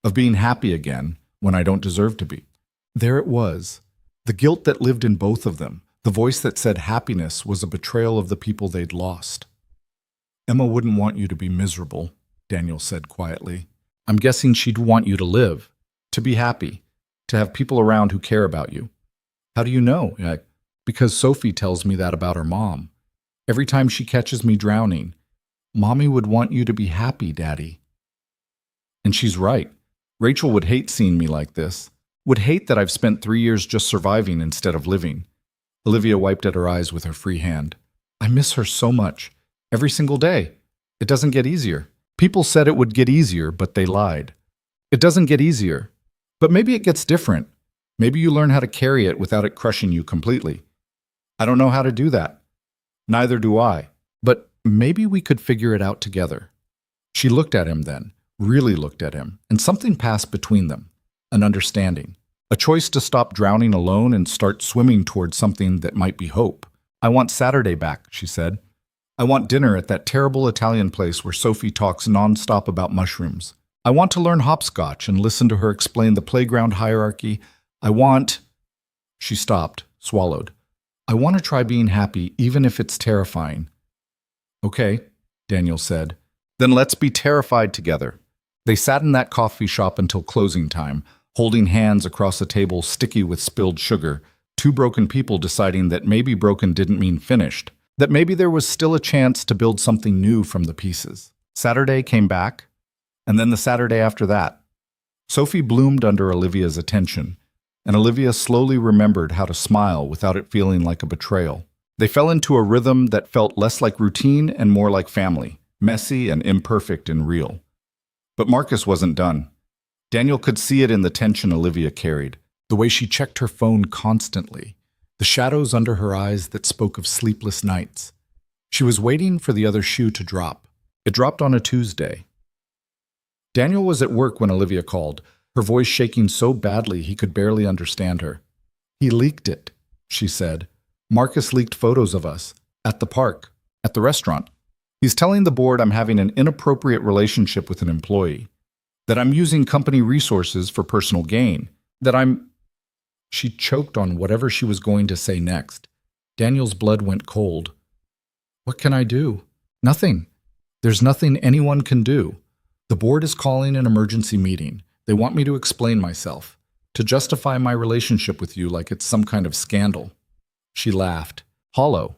Of being happy again when I don't deserve to be. There it was. The guilt that lived in both of them. The voice that said happiness was a betrayal of the people they'd lost. Emma wouldn't want you to be miserable, Daniel said quietly. I'm guessing she'd want you to live. To be happy. To have people around who care about you. How do you know? Because Sophie tells me that about her mom. Every time she catches me drowning, Mommy would want you to be happy, Daddy. And she's right. Rachel would hate seeing me like this. Would hate that I've spent 3 years just surviving instead of living. Olivia wiped at her eyes with her free hand. I miss her so much. Every single day. It doesn't get easier. People said it would get easier, but they lied. It doesn't get easier. But maybe it gets different. Maybe you learn how to carry it without it crushing you completely. I don't know how to do that. Neither do I. But maybe we could figure it out together. She looked at him then, really looked at him, and something passed between them. An understanding. A choice to stop drowning alone and start swimming towards something that might be hope. I want Saturday back, she said. I want dinner at that terrible Italian place where Sophie talks nonstop about mushrooms. I want to learn hopscotch and listen to her explain the playground hierarchy. I want... She stopped, swallowed. I want to try being happy, even if it's terrifying. Okay, Daniel said. Then let's be terrified together. They sat in that coffee shop until closing time, holding hands across a table sticky with spilled sugar, two broken people deciding that maybe broken didn't mean finished, that maybe there was still a chance to build something new from the pieces. Saturday came back, and then the Saturday after that. Sophie bloomed under Olivia's attention, and Olivia slowly remembered how to smile without it feeling like a betrayal. They fell into a rhythm that felt less like routine and more like family, messy and imperfect and real. But Marcus wasn't done. Daniel could see it in the tension Olivia carried, the way she checked her phone constantly, the shadows under her eyes that spoke of sleepless nights. She was waiting for the other shoe to drop. It dropped on a Tuesday. Daniel was at work when Olivia called, her voice shaking so badly he could barely understand her. He leaked it, she said. Marcus leaked photos of us, at the park, at the restaurant. He's telling the board I'm having an inappropriate relationship with an employee, that I'm using company resources for personal gain, that I'm... She choked on whatever she was going to say next. Daniel's blood went cold. What can I do? Nothing. There's nothing anyone can do. The board is calling an emergency meeting. They want me to explain myself, to justify my relationship with you like it's some kind of scandal. She laughed, hollow.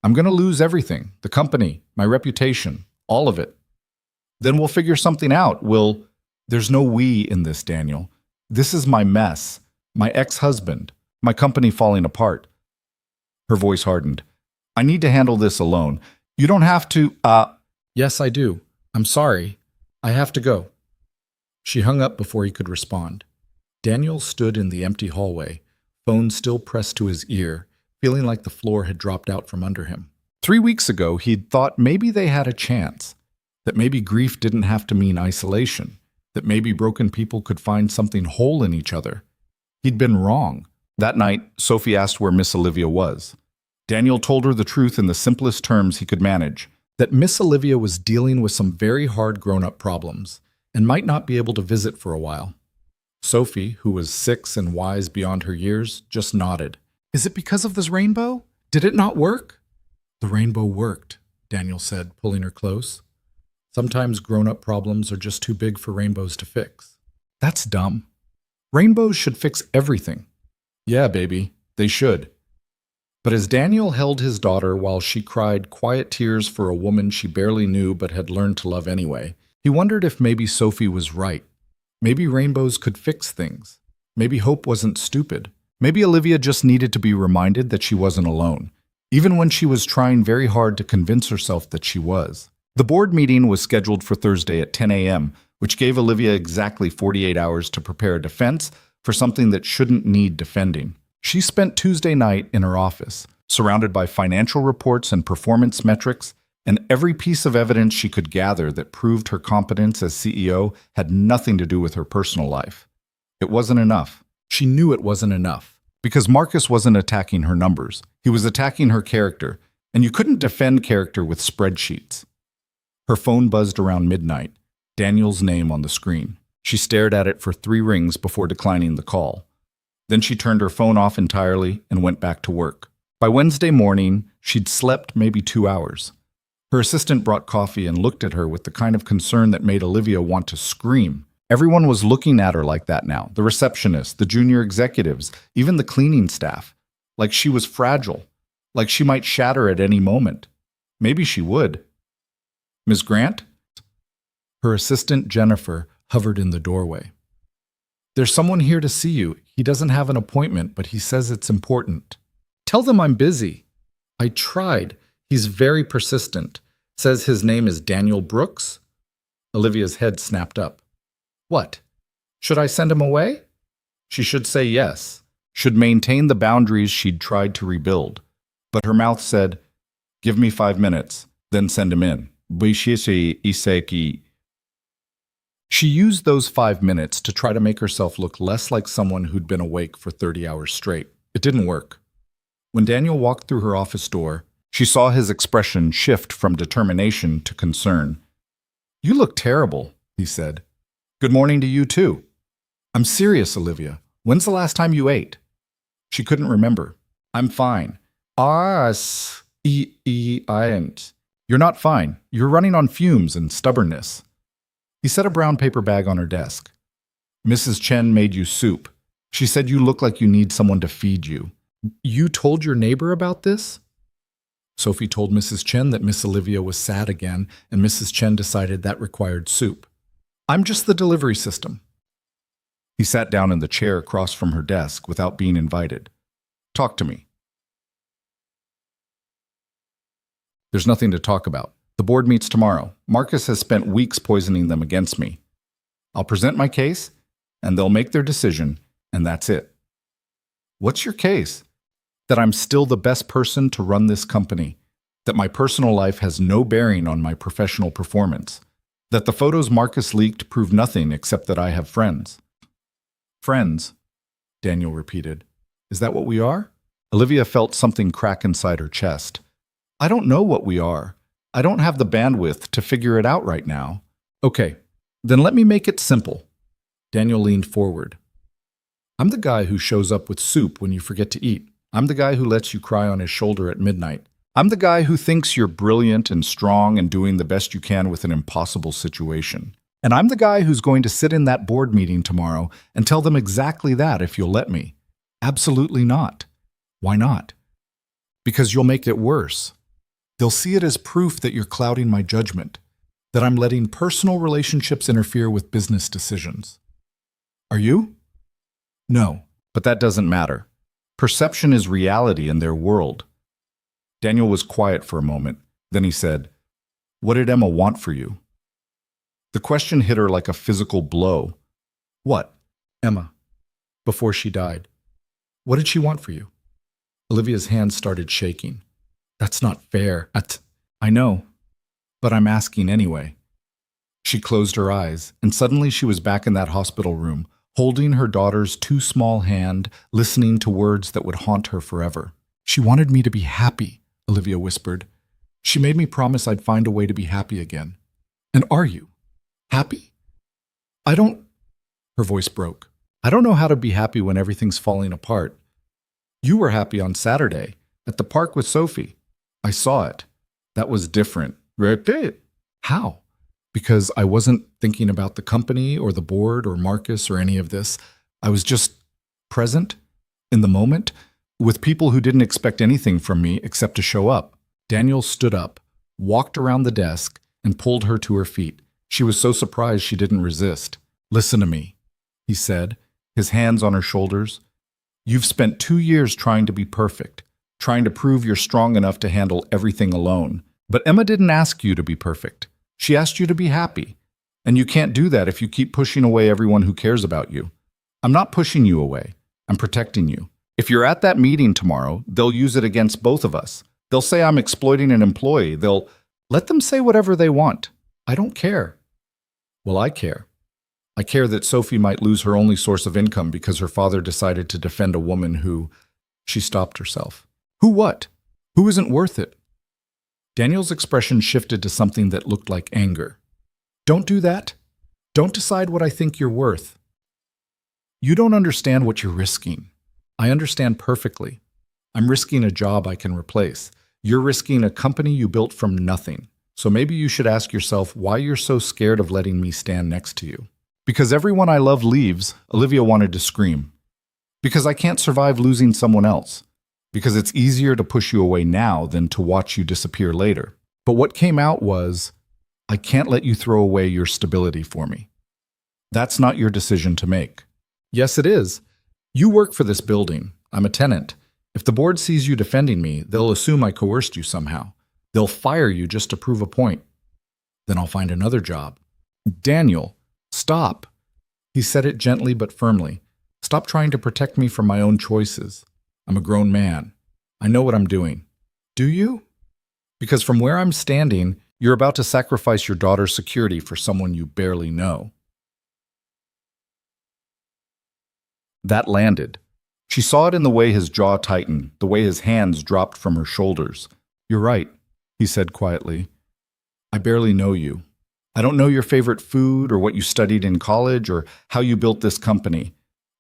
I'm going to lose everything, the company, my reputation, all of it. Then we'll figure something out. There's no we in this, Daniel. This is my mess, my ex-husband, my company falling apart. Her voice hardened. I need to handle this alone. You don't have to, Yes, I do. I'm sorry. I have to go. She hung up before he could respond. Daniel stood in the empty hallway, phone still pressed to his ear, feeling like the floor had dropped out from under him. 3 weeks ago, he'd thought maybe they had a chance, that maybe grief didn't have to mean isolation, that maybe broken people could find something whole in each other. He'd been wrong. That night, Sophie asked where Miss Olivia was. Daniel told her the truth in the simplest terms he could manage, that Miss Olivia was dealing with some very hard grown-up problems and might not be able to visit for a while. Sophie, who was 6 and wise beyond her years, just nodded. Is it because of this rainbow? Did it not work? The rainbow worked, Daniel said, pulling her close. Sometimes grown-up problems are just too big for rainbows to fix. That's dumb. Rainbows should fix everything. Yeah, baby, they should. But as Daniel held his daughter while she cried quiet tears for a woman she barely knew but had learned to love anyway, he wondered if maybe Sophie was right. Maybe rainbows could fix things. Maybe hope wasn't stupid. Maybe Olivia just needed to be reminded that she wasn't alone, even when she was trying very hard to convince herself that she was. The board meeting was scheduled for Thursday at 10 a.m., which gave Olivia exactly 48 hours to prepare a defense for something that shouldn't need defending. She spent Tuesday night in her office, surrounded by financial reports and performance metrics, and every piece of evidence she could gather that proved her competence as CEO had nothing to do with her personal life. It wasn't enough. She knew it wasn't enough, because Marcus wasn't attacking her numbers. He was attacking her character, and you couldn't defend character with spreadsheets. Her phone buzzed around midnight, Daniel's name on the screen. She stared at it for 3 rings before declining the call. Then she turned her phone off entirely and went back to work. By Wednesday morning, she'd slept maybe 2 hours. Her assistant brought coffee and looked at her with the kind of concern that made Olivia want to scream. Everyone was looking at her like that now, the receptionist, the junior executives, even the cleaning staff, like she was fragile, like she might shatter at any moment. Maybe she would. Ms. Grant? Her assistant, Jennifer, hovered in the doorway. There's someone here to see you. He doesn't have an appointment, but he says it's important. Tell them I'm busy. I tried. He's very persistent. Says his name is Daniel Brooks. Olivia's head snapped up. What? Should I send him away? She should say yes, should maintain the boundaries she'd tried to rebuild. But her mouth said, "Give me 5 minutes, then send him in." She used those 5 minutes to try to make herself look less like someone who'd been awake for 30 hours straight. It didn't work. When Daniel walked through her office door, she saw his expression shift from determination to concern. "You look terrible," he said. "Good morning to you, too." "I'm serious, Olivia. When's the last time you ate?" She couldn't remember. "I'm fine." "I ain't." "You're not fine. You're running on fumes and stubbornness." He set a brown paper bag on her desk. "Mrs. Chen made you soup. She said you look like you need someone to feed you." "You told your neighbor about this?" Sophie told Mrs. Chen that Miss Olivia was sad again, and Mrs. Chen decided that required soup. "I'm just the delivery system." He sat down in the chair across from her desk without being invited. "Talk to me." "There's nothing to talk about. The board meets tomorrow. Marcus has spent weeks poisoning them against me. I'll present my case, and they'll make their decision, and that's it." "What's your case?" "That I'm still the best person to run this company. That my personal life has no bearing on my professional performance. That the photos Marcus leaked prove nothing except that I have friends." "Friends," Daniel repeated. "Is that what we are?" Olivia felt something crack inside her chest. "I don't know what we are. I don't have the bandwidth to figure it out right now." "Okay, then let me make it simple." Daniel leaned forward. "I'm the guy who shows up with soup when you forget to eat. I'm the guy who lets you cry on his shoulder at midnight. I'm the guy who thinks you're brilliant and strong and doing the best you can with an impossible situation. And I'm the guy who's going to sit in that board meeting tomorrow and tell them exactly that if you'll let me. Absolutely not. Why not? Because you'll make it worse. They'll see it as proof that you're clouding my judgment, that I'm letting personal relationships interfere with business decisions. Are you? No, but that doesn't matter. Perception is reality in their world." Daniel was quiet for a moment. Then he said, "What did Emma want for you?" The question hit her like a physical blow. "What?" "Emma, before she died. What did she want for you?" Olivia's hands started shaking. "That's not fair." I know, but I'm asking anyway." She closed her eyes, and suddenly she was back in that hospital room, holding her daughter's too small hand, listening to words that would haunt her forever. "She wanted me to be happy," Olivia whispered. "She made me promise I'd find a way to be happy again." "And are you? Happy?" "I don't—" Her voice broke. "I don't know how to be happy when everything's falling apart. You were happy on Saturday, at the park with Sophie. I saw it. That was different." "How?" "Because I wasn't thinking about the company or the board or Marcus or any of this. I was just present, in the moment, with people who didn't expect anything from me except to show up." Daniel stood up, walked around the desk, and pulled her to her feet. She was so surprised she didn't resist. "Listen to me," he said, his hands on her shoulders. "You've spent 2 years trying to be perfect, trying to prove you're strong enough to handle everything alone. But Emma didn't ask you to be perfect. She asked you to be happy. And you can't do that if you keep pushing away everyone who cares about you. I'm not pushing you away. I'm protecting you. If you're at that meeting tomorrow, they'll use it against both of us. They'll say I'm exploiting an employee. They'll let them say whatever they want. I don't care." "Well, I care. I care that Sophie might lose her only source of income because her father decided to defend a woman who—" She stopped herself. "Who what? Who isn't worth it?" Daniel's expression shifted to something that looked like anger. "Don't do that. Don't decide what I think you're worth. You don't understand what you're risking. I understand perfectly. I'm risking a job I can replace. You're risking a company you built from nothing. So maybe you should ask yourself why you're so scared of letting me stand next to you." "Because everyone I love leaves," Olivia wanted to scream. "Because I can't survive losing someone else. Because it's easier to push you away now than to watch you disappear later. But what came out was, I can't let you throw away your stability for me. That's not your decision to make." "Yes, it is. You work for this building. I'm a tenant. If the board sees you defending me, they'll assume I coerced you somehow. They'll fire you just to prove a point. Then I'll find another job." "Daniel, stop." He said it gently but firmly. Stop trying to protect me from my own choices. I'm a grown man. I know what I'm doing. Do you? Because from where I'm standing, you're about to sacrifice your daughter's security for someone you barely know. That landed. She saw it in the way his jaw tightened, the way his hands dropped from her shoulders. You're right, he said quietly. I barely know you. I don't know your favorite food or what you studied in college or how you built this company.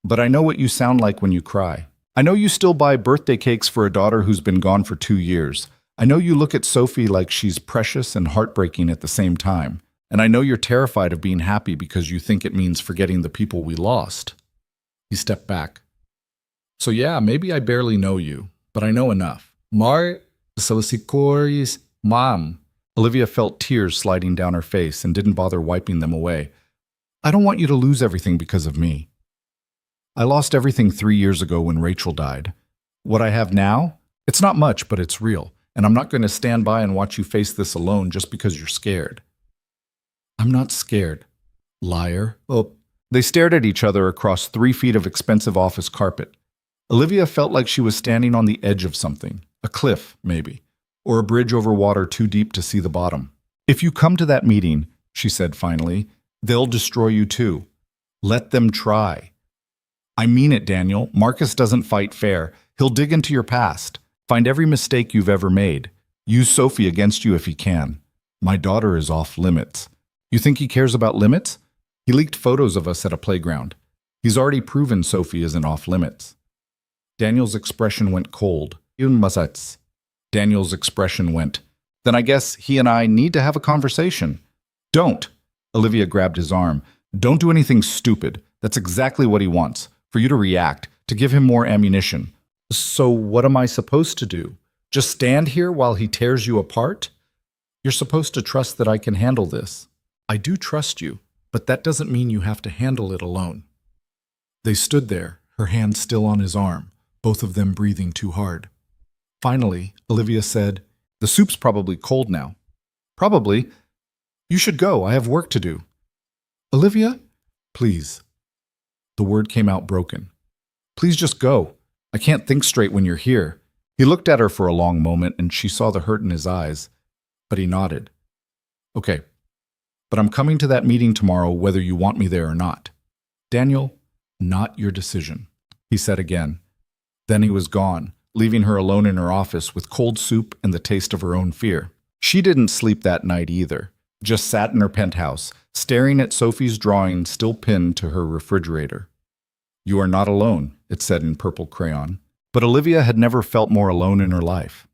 But I know what you sound like when you cry. I know you still buy birthday cakes for a daughter who's been gone for 2 years. I know you look at Sophie like she's precious and heartbreaking at the same time. And I know you're terrified of being happy because you think it means forgetting the people we lost. He stepped back. So yeah, maybe I barely know you, but I know enough. Mom. Olivia felt tears sliding down her face and didn't bother wiping them away. I don't want you to lose everything because of me. I lost everything 3 years ago when Rachel died. What I have now? It's not much, but it's real. And I'm not going to stand by and watch you face this alone just because you're scared. I'm not scared. Liar. Oh. They stared at each other across 3 feet of expensive office carpet. Olivia felt like she was standing on the edge of something. A cliff, maybe. Or a bridge over water too deep to see the bottom. If you come to that meeting, she said finally, they'll destroy you too. Let them try. I mean it, Daniel. Marcus doesn't fight fair. He'll dig into your past. Find every mistake you've ever made. Use Sophie against you if he can. My daughter is off limits. You think he cares about limits? He leaked photos of us at a playground. He's already proven Sophie isn't off limits. Daniel's expression went cold. Daniel's expression went, then I guess he and I need to have a conversation. Don't. Olivia grabbed his arm. Don't do anything stupid. That's exactly what he wants. For you to react, to give him more ammunition. So what am I supposed to do? Just stand here while he tears you apart? You're supposed to trust that I can handle this. I do trust you, but that doesn't mean you have to handle it alone. They stood there, her hand still on his arm, both of them breathing too hard. Finally, Olivia said, the soup's probably cold now. Probably. You should go. I have work to do. Olivia? Please. The word came out broken. Please just go. I can't think straight when you're here. He looked at her for a long moment and she saw the hurt in his eyes, but he nodded. Okay, but I'm coming to that meeting tomorrow whether you want me there or not. Daniel, not your decision, he said again. Then he was gone, leaving her alone in her office with cold soup and the taste of her own fear. She didn't sleep that night either, just sat in her penthouse, staring at Sophie's drawing still pinned to her refrigerator. You are not alone, it said in purple crayon. But Olivia had never felt more alone in her life.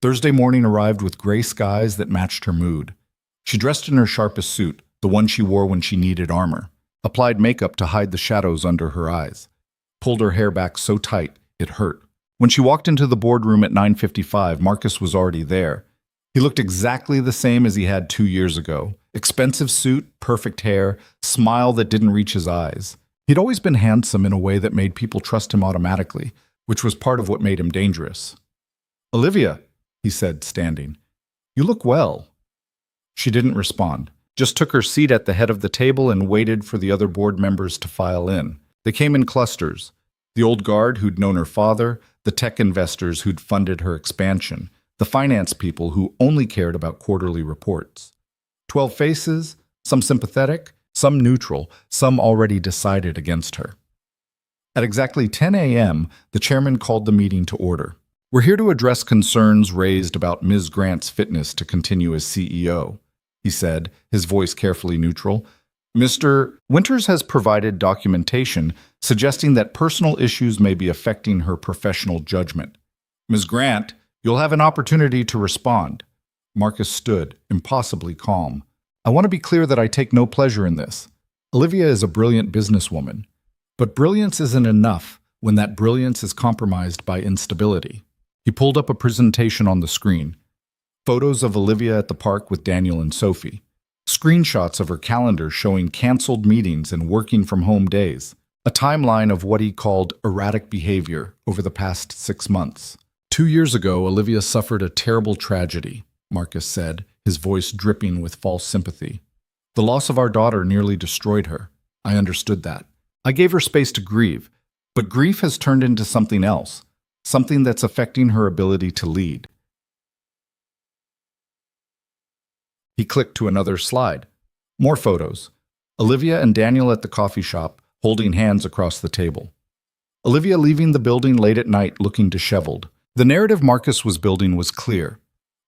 Thursday morning arrived with gray skies that matched her mood. She dressed in her sharpest suit, the one she wore when she needed armor, applied makeup to hide the shadows under her eyes, pulled her hair back so tight it hurt. When she walked into the boardroom at 9:55, Marcus was already there. He looked exactly the same as he had 2 years ago. Expensive suit, perfect hair, smile that didn't reach his eyes. He'd always been handsome in a way that made people trust him automatically, which was part of what made him dangerous. Olivia, he said, standing. You look well. She didn't respond, just took her seat at the head of the table and waited for the other board members to file in. They came in clusters. The old guard who'd known her father, the tech investors who'd funded her expansion, the finance people who only cared about quarterly reports. 12 faces, some sympathetic, some neutral, some already decided against her. At exactly 10 a.m., the chairman called the meeting to order. We're here to address concerns raised about Ms. Grant's fitness to continue as CEO, he said, his voice carefully neutral. Mr. Winters has provided documentation suggesting that personal issues may be affecting her professional judgment. Ms. Grant, you'll have an opportunity to respond. Marcus stood, impossibly calm. I want to be clear that I take no pleasure in this. Olivia is a brilliant businesswoman. But brilliance isn't enough when that brilliance is compromised by instability. He pulled up a presentation on the screen. Photos of Olivia at the park with Daniel and Sophie. Screenshots of her calendar showing canceled meetings and working from home days. A timeline of what he called erratic behavior over the past 6 months. 2 years ago, Olivia suffered a terrible tragedy, Marcus said, his voice dripping with false sympathy. The loss of our daughter nearly destroyed her. I understood that. I gave her space to grieve, but grief has turned into something else, something that's affecting her ability to lead. He clicked to another slide. More photos. Olivia and Daniel at the coffee shop, holding hands across the table. Olivia leaving the building late at night looking disheveled. The narrative Marcus was building was clear.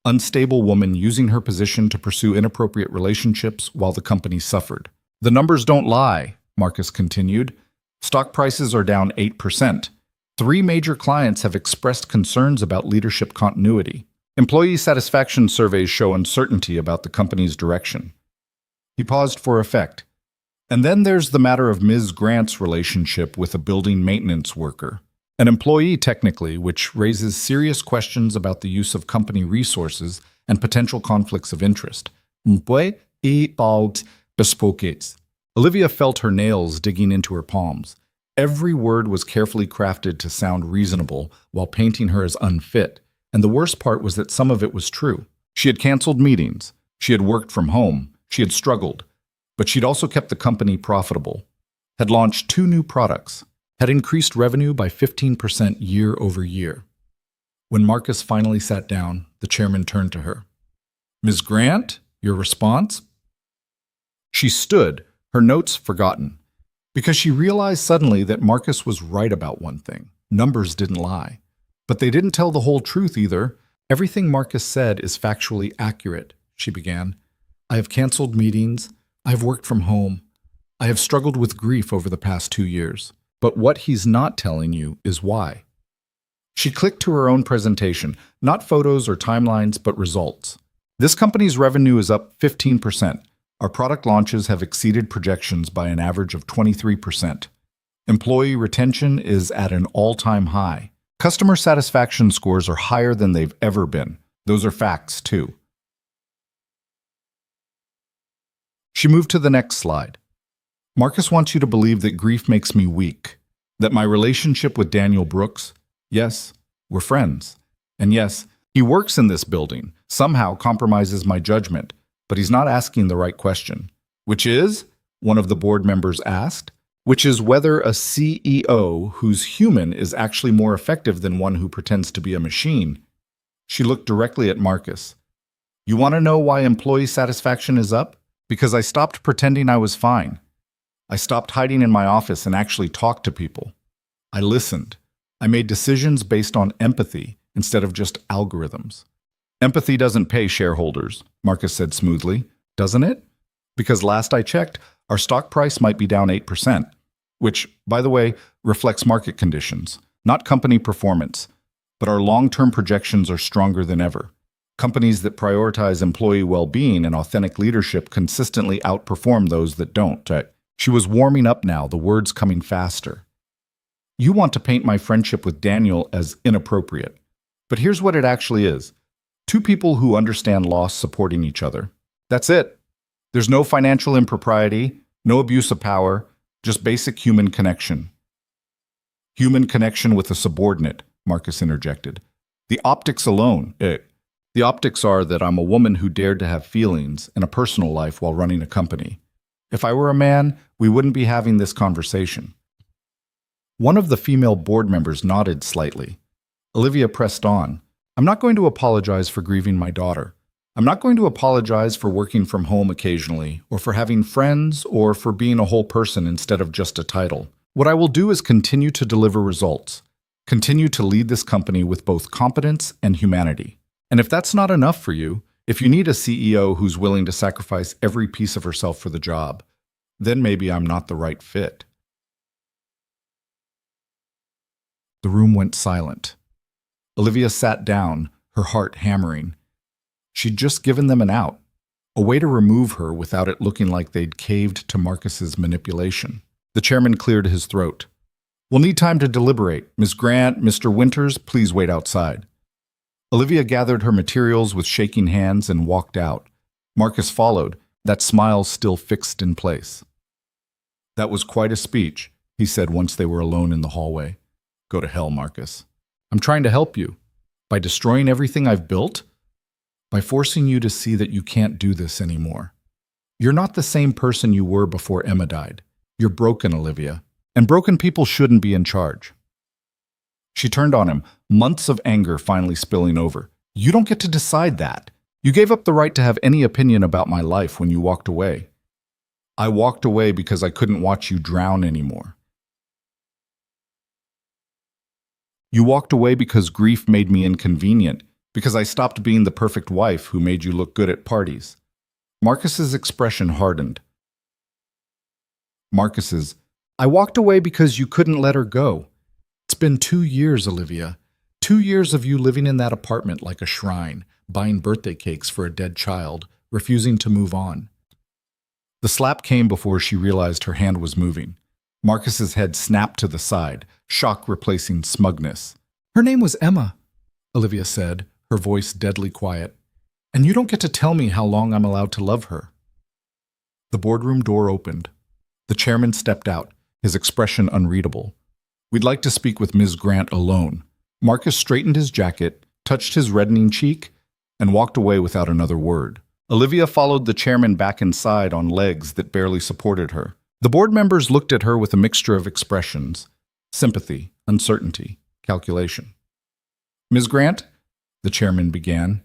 Unstable woman using her position to pursue inappropriate relationships while the company suffered. The numbers don't lie, Marcus continued. Stock prices are down 8%. 3 major clients have expressed concerns about leadership continuity. Employee satisfaction surveys show uncertainty about the company's direction. He paused for effect. And then there's the matter of Ms. Grant's relationship with a building maintenance worker. An employee, technically, which raises serious questions about the use of company resources and potential conflicts of interest. Olivia felt her nails digging into her palms. Every word was carefully crafted to sound reasonable while painting her as unfit, and the worst part was that some of it was true. She had canceled meetings, she had worked from home, she had struggled, but she'd also kept the company profitable, had launched 2 new products, had increased revenue by 15% year over year. When Marcus finally sat down, the chairman turned to her. "Ms. Grant, your response?" She stood, her notes forgotten, because she realized suddenly that Marcus was right about one thing. Numbers didn't lie. But they didn't tell the whole truth either. "Everything Marcus said is factually accurate," she began. "I have canceled meetings. I have worked from home. I have struggled with grief over the past 2 years. But what he's not telling you is why." She clicked to her own presentation, not photos or timelines, but results. "This company's revenue is up 15%. Our product launches have exceeded projections by an average of 23%. Employee retention is at an all-time high. Customer satisfaction scores are higher than they've ever been. Those are facts, too." She moved to the next slide. "Marcus wants you to believe that grief makes me weak, that my relationship with Daniel Brooks, yes, we're friends, and yes, he works in this building, somehow compromises my judgment, but he's not asking the right question, which is," one of the board members asked, "which is whether a CEO who's human is actually more effective than one who pretends to be a machine." She looked directly at Marcus. "You want to know why employee satisfaction is up? Because I stopped pretending I was fine. I stopped hiding in my office and actually talked to people. I listened. I made decisions based on empathy instead of just algorithms." "Empathy doesn't pay shareholders," Marcus said smoothly. "Doesn't it? Because last I checked, our stock price might be down 8%, which, by the way, reflects market conditions, not company performance. But our long-term projections are stronger than ever. Companies that prioritize employee well-being and authentic leadership consistently outperform those that don't." She was warming up now, the words coming faster. "You want to paint my friendship with Daniel as inappropriate. But here's what it actually is. 2 people who understand loss supporting each other. That's it. There's no financial impropriety, no abuse of power, just basic human connection." "Human connection with a subordinate," Marcus interjected. "The optics alone, The optics are that I'm a woman who dared to have feelings and a personal life while running a company. If I were a man, we wouldn't be having this conversation." One of the female board members nodded slightly. Olivia pressed on. "I'm not going to apologize for grieving my daughter. I'm not going to apologize for working from home occasionally, or for having friends, or for being a whole person instead of just a title. What I will do is continue to deliver results, continue to lead this company with both competence and humanity. And if that's not enough for you, if you need a CEO who's willing to sacrifice every piece of herself for the job, then maybe I'm not the right fit." The room went silent. Olivia sat down, her heart hammering. She'd just given them an out, a way to remove her without it looking like they'd caved to Marcus's manipulation. The chairman cleared his throat. "We'll need time to deliberate. Ms. Grant, Mr. Winters, please wait outside." Olivia gathered her materials with shaking hands and walked out. Marcus followed, that smile still fixed in place. "That was quite a speech," he said once they were alone in the hallway. "Go to hell, Marcus. I'm trying to help you. By destroying everything I've built? By forcing you to see that you can't do this anymore. You're not the same person you were before Emma died. You're broken, Olivia. And broken people shouldn't be in charge. She turned on him, months of anger finally spilling over. You don't get to decide that. You gave up the right to have any opinion about my life when you walked away. I walked away because I couldn't watch you drown anymore. You walked away because grief made me inconvenient, because I stopped being the perfect wife who made you look good at parties. Marcus's expression hardened. Marcus's, I walked away because you couldn't let her go. It's been 2 years, Olivia. 2 years of you living in that apartment like a shrine, buying birthday cakes for a dead child, refusing to move on. The slap came before she realized her hand was moving. Marcus's head snapped to the side, shock replacing smugness. Her name was Emma, Olivia said, her voice deadly quiet. And you don't get to tell me how long I'm allowed to love her. The boardroom door opened. The chairman stepped out, his expression unreadable. We'd like to speak with Ms. Grant alone. Marcus straightened his jacket, touched his reddening cheek, and walked away without another word. Olivia followed the chairman back inside on legs that barely supported her. The board members looked at her with a mixture of expressions: sympathy, uncertainty, calculation. Ms. Grant, the chairman began,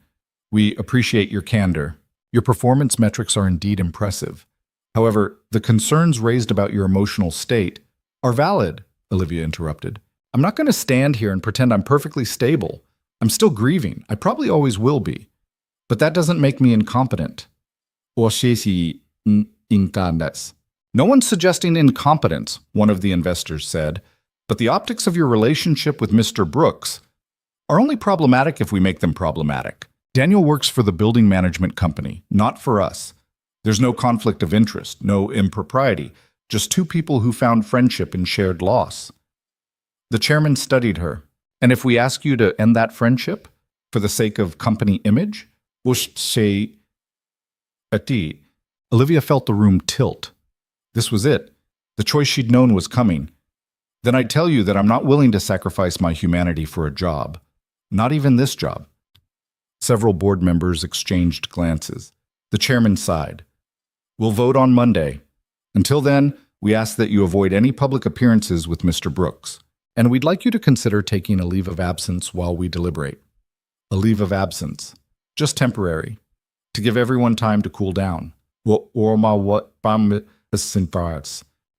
we appreciate your candor. Your performance metrics are indeed impressive. However, the concerns raised about your emotional state are valid, Olivia interrupted. I'm not going to stand here and pretend I'm perfectly stable. I'm still grieving. I probably always will be. But that doesn't make me incompetent. Or incandas. No one's suggesting incompetence, one of the investors said, but the optics of your relationship with Mr. Brooks are only problematic if we make them problematic. Daniel works for the building management company, not for us. There's no conflict of interest, no impropriety, just two people who found friendship in shared loss. The chairman studied her. And if we ask you to end that friendship for the sake of company image, Olivia felt the room tilt. This was it. The choice she'd known was coming. Then I'd tell you that I'm not willing to sacrifice my humanity for a job. Not even this job. Several board members exchanged glances. The chairman sighed. We'll vote on Monday. Until then, we ask that you avoid any public appearances with Mr. Brooks. And we'd like you to consider taking a leave of absence while we deliberate. A leave of absence. Just temporary. To give everyone time to cool down. It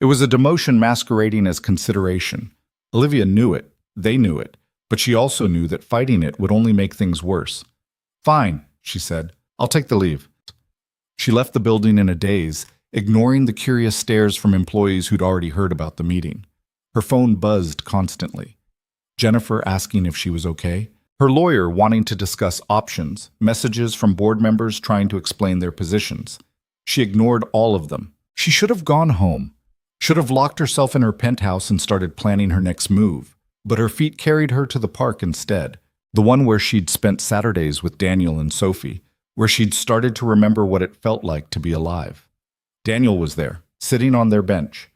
was a demotion masquerading as consideration. Olivia knew it. They knew it. But she also knew that fighting it would only make things worse. Fine, she said. I'll take the leave. She left the building in a daze, ignoring the curious stares from employees who'd already heard about the meeting. Her phone buzzed constantly. Jennifer asking if she was okay. Her lawyer wanting to discuss options, messages from board members trying to explain their positions. She ignored all of them. She should have gone home. Should have locked herself in her penthouse and started planning her next move. But her feet carried her to the park instead. The one where she'd spent Saturdays with Daniel and Sophie, where she'd started to remember what it felt like to be alive. Daniel was there, sitting on their bench.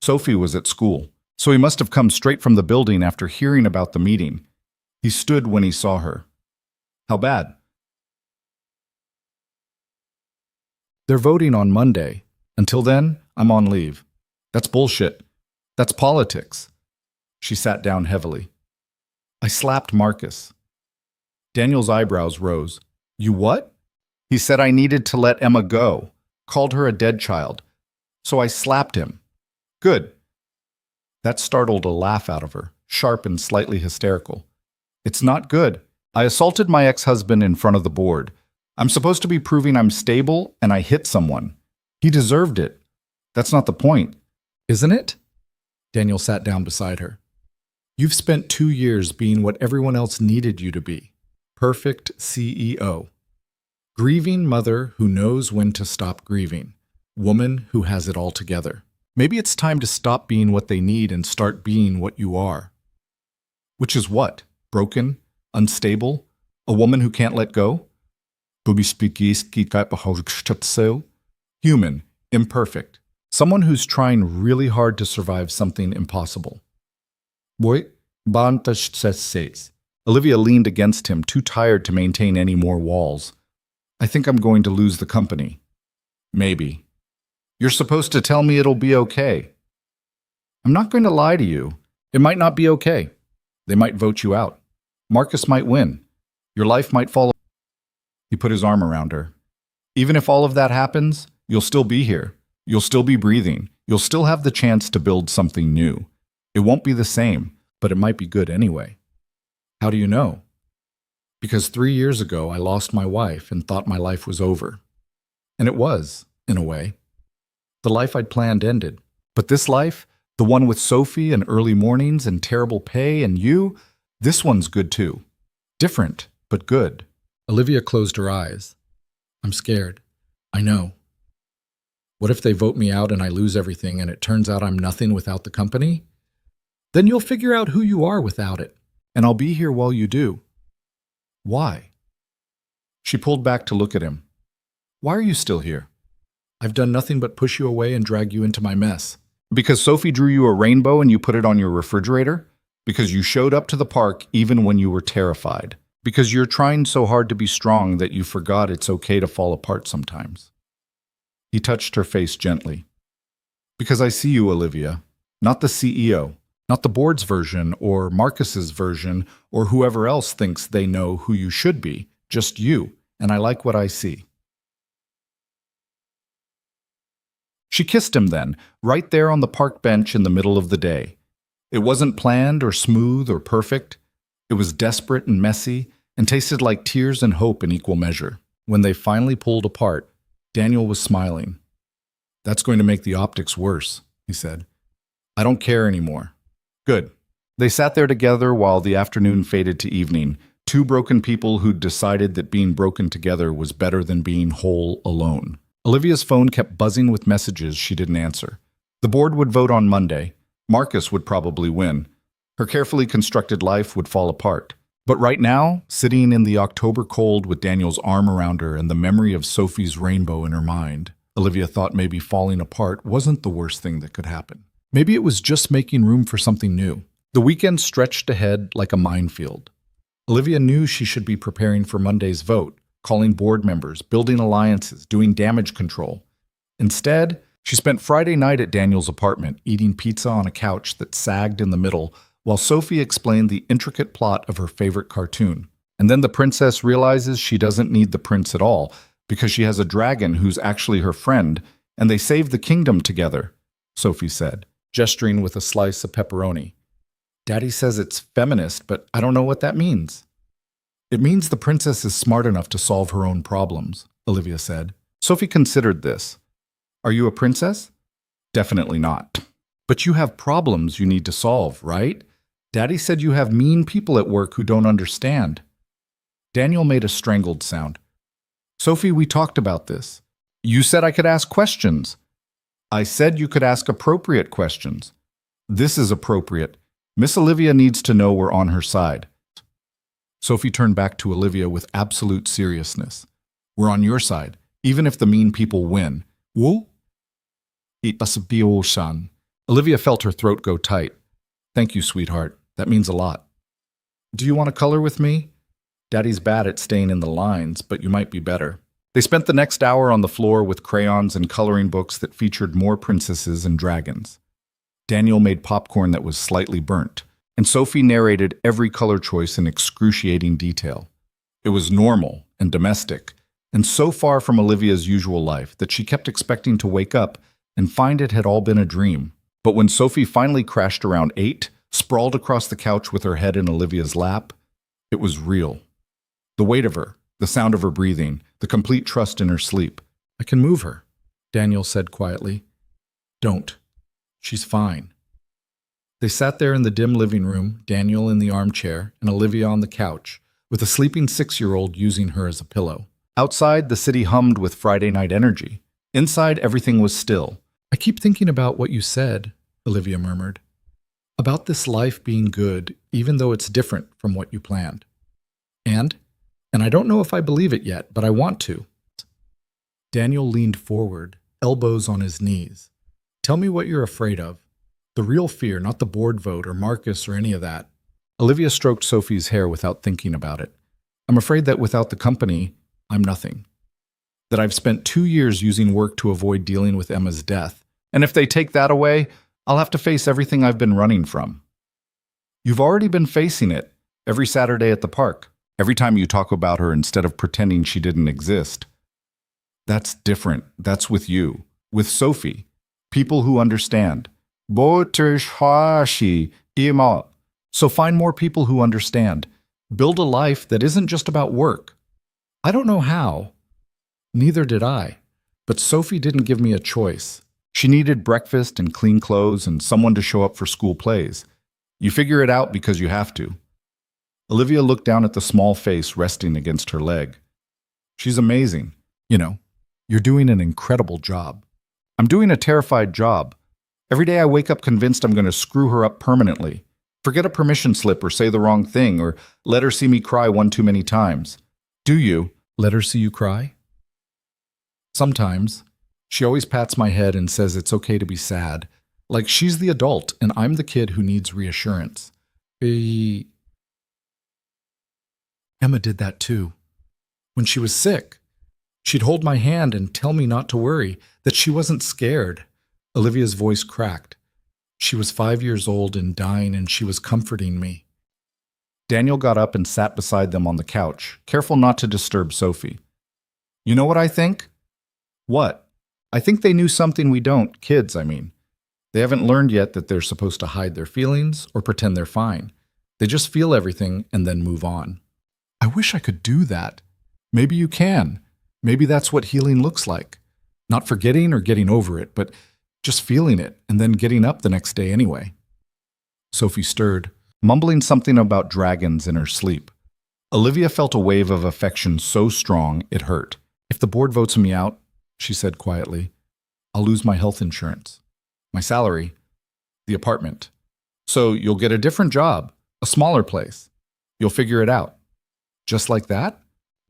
Sophie was at school, so he must have come straight from the building after hearing about the meeting. He stood when he saw her. How bad? They're voting on Monday. Until then, I'm on leave. That's bullshit. That's politics. She sat down heavily. I slapped Marcus. Daniel's eyebrows rose. You what? He said I needed to let Emma go. Called her a dead child. So I slapped him. Good. That startled a laugh out of her, sharp and slightly hysterical. It's not good. I assaulted my ex-husband in front of the board. I'm supposed to be proving I'm stable, and I hit someone. He deserved it. That's not the point, isn't it? Daniel sat down beside her. You've spent 2 years being what everyone else needed you to be. Perfect CEO. Grieving mother who knows when to stop grieving. Woman who has it all together. Maybe it's time to stop being what they need and start being what you are. Which is what? Broken? Unstable? A woman who can't let go? Human. Imperfect. Someone who's trying really hard to survive something impossible. Olivia leaned against him, too tired to maintain any more walls. I think I'm going to lose the company. Maybe. You're supposed to tell me it'll be okay. I'm not going to lie to you. It might not be okay. They might vote you out. Marcus might win. Your life might fall. He put his arm around her. Even if all of that happens, you'll still be here. You'll still be breathing. You'll still have the chance to build something new. It won't be the same, but it might be good anyway. How do you know? Because 3 years ago, I lost my wife and thought my life was over. And it was, in a way. The life I'd planned ended. But this life, the one with Sophie and early mornings and terrible pay and you, this one's good too. Different, but good. Olivia closed her eyes. I'm scared. I know. What if they vote me out and I lose everything and it turns out I'm nothing without the company? Then you'll figure out who you are without it, and I'll be here while you do. Why? She pulled back to look at him. Why are you still here? I've done nothing but push you away and drag you into my mess. Because Sophie drew you a rainbow and you put it on your refrigerator? Because you showed up to the park even when you were terrified? Because you're trying so hard to be strong that you forgot it's okay to fall apart sometimes? He touched her face gently. Because I see you, Olivia, not the CEO, not the board's version or Marcus's version or whoever else thinks they know who you should be, just you, and I like what I see. She kissed him then, right there on the park bench in the middle of the day. It wasn't planned or smooth or perfect. It was desperate and messy and tasted like tears and hope in equal measure. When they finally pulled apart, Daniel was smiling. That's going to make the optics worse, he said. I don't care anymore. Good. They sat there together while the afternoon faded to evening, two broken people who'd decided that being broken together was better than being whole alone. Olivia's phone kept buzzing with messages she didn't answer. The board would vote on Monday. Marcus would probably win. Her carefully constructed life would fall apart. But right now, sitting in the October cold with Daniel's arm around her and the memory of Sophie's rainbow in her mind, Olivia thought maybe falling apart wasn't the worst thing that could happen. Maybe it was just making room for something new. The weekend stretched ahead like a minefield. Olivia knew she should be preparing for Monday's vote, calling board members, building alliances, doing damage control. Instead, she spent Friday night at Daniel's apartment, eating pizza on a couch that sagged in the middle, while Sophie explained the intricate plot of her favorite cartoon. And then the princess realizes she doesn't need the prince at all, because she has a dragon who's actually her friend, and they saved the kingdom together, Sophie said, gesturing with a slice of pepperoni. Daddy says it's feminist, but I don't know what that means. It means the princess is smart enough to solve her own problems, Olivia said. Sophie considered this. Are you a princess? Definitely not. But you have problems you need to solve, right? Daddy said you have mean people at work who don't understand. Daniel made a strangled sound. Sophie, we talked about this. You said I could ask questions. I said you could ask appropriate questions. This is appropriate. Miss Olivia needs to know we're on her side. Sophie turned back to Olivia with absolute seriousness. We're on your side, even if the mean people win. Woo? It-as-a-bio-san. Olivia felt her throat go tight. Thank you, sweetheart. That means a lot. Do you want to color with me? Daddy's bad at staying in the lines, but you might be better. They spent the next hour on the floor with crayons and coloring books that featured more princesses and dragons. Daniel made popcorn that was slightly burnt, and Sophie narrated every color choice in excruciating detail. It was normal and domestic, and so far from Olivia's usual life that she kept expecting to wake up and find it had all been a dream. But when Sophie finally crashed around 8, sprawled across the couch with her head in Olivia's lap, it was real. The weight of her, the sound of her breathing, the complete trust in her sleep. I can move her, Daniel said quietly. Don't. She's fine. They sat there in the dim living room, Daniel in the armchair and Olivia on the couch, with a sleeping 6-year-old using her as a pillow. Outside, the city hummed with Friday night energy. Inside, everything was still. I keep thinking about what you said, Olivia murmured. About this life being good, even though it's different from what you planned. And I don't know if I believe it yet, but I want to. Daniel leaned forward, elbows on his knees. Tell me what you're afraid of. The real fear, not the board vote or Marcus or any of that. Olivia stroked Sophie's hair without thinking about it. I'm afraid that without the company, I'm nothing. That I've spent 2 years using work to avoid dealing with Emma's death. And if they take that away, I'll have to face everything I've been running from. You've already been facing it every Saturday at the park, every time you talk about her instead of pretending she didn't exist. That's different. That's with you, with Sophie. People who understand. So find more people who understand. Build a life that isn't just about work. I don't know how. Neither did I. But Sophie didn't give me a choice. She needed breakfast and clean clothes and someone to show up for school plays. You figure it out because you have to. Olivia looked down at the small face resting against her leg. She's amazing. You know, you're doing an incredible job. I'm doing a terrified job. Every day I wake up convinced I'm going to screw her up permanently. Forget a permission slip or say the wrong thing or let her see me cry one too many times. Do you let her see you cry? Sometimes. She always pats my head and says it's okay to be sad. Like she's the adult and I'm the kid who needs reassurance. Emma did that too. When she was sick, she'd hold my hand and tell me not to worry, that she wasn't scared. Olivia's voice cracked. She was 5 years old and dying and she was comforting me. Daniel got up and sat beside them on the couch, careful not to disturb Sophie. You know what I think? What? I think they knew something we don't, kids, I mean. They haven't learned yet that they're supposed to hide their feelings or pretend they're fine. They just feel everything and then move on. I wish I could do that. Maybe you can. Maybe that's what healing looks like. Not forgetting or getting over it, but just feeling it and then getting up the next day anyway. Sophie stirred, mumbling something about dragons in her sleep. Olivia felt a wave of affection so strong it hurt. If the board votes me out, she said quietly, I'll lose my health insurance, my salary, the apartment. So you'll get a different job, a smaller place. You'll figure it out. Just like that?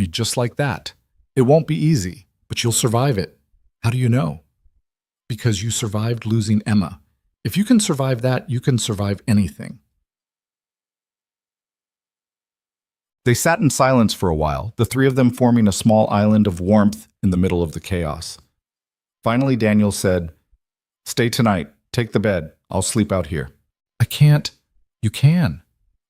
Just like that. It won't be easy, but you'll survive it. How do you know? Because you survived losing Emma. If you can survive that, you can survive anything. They sat in silence for a while, the three of them forming a small island of warmth in the middle of the chaos. Finally, Daniel said, Stay tonight. Take the bed. I'll sleep out here. I can't. You can.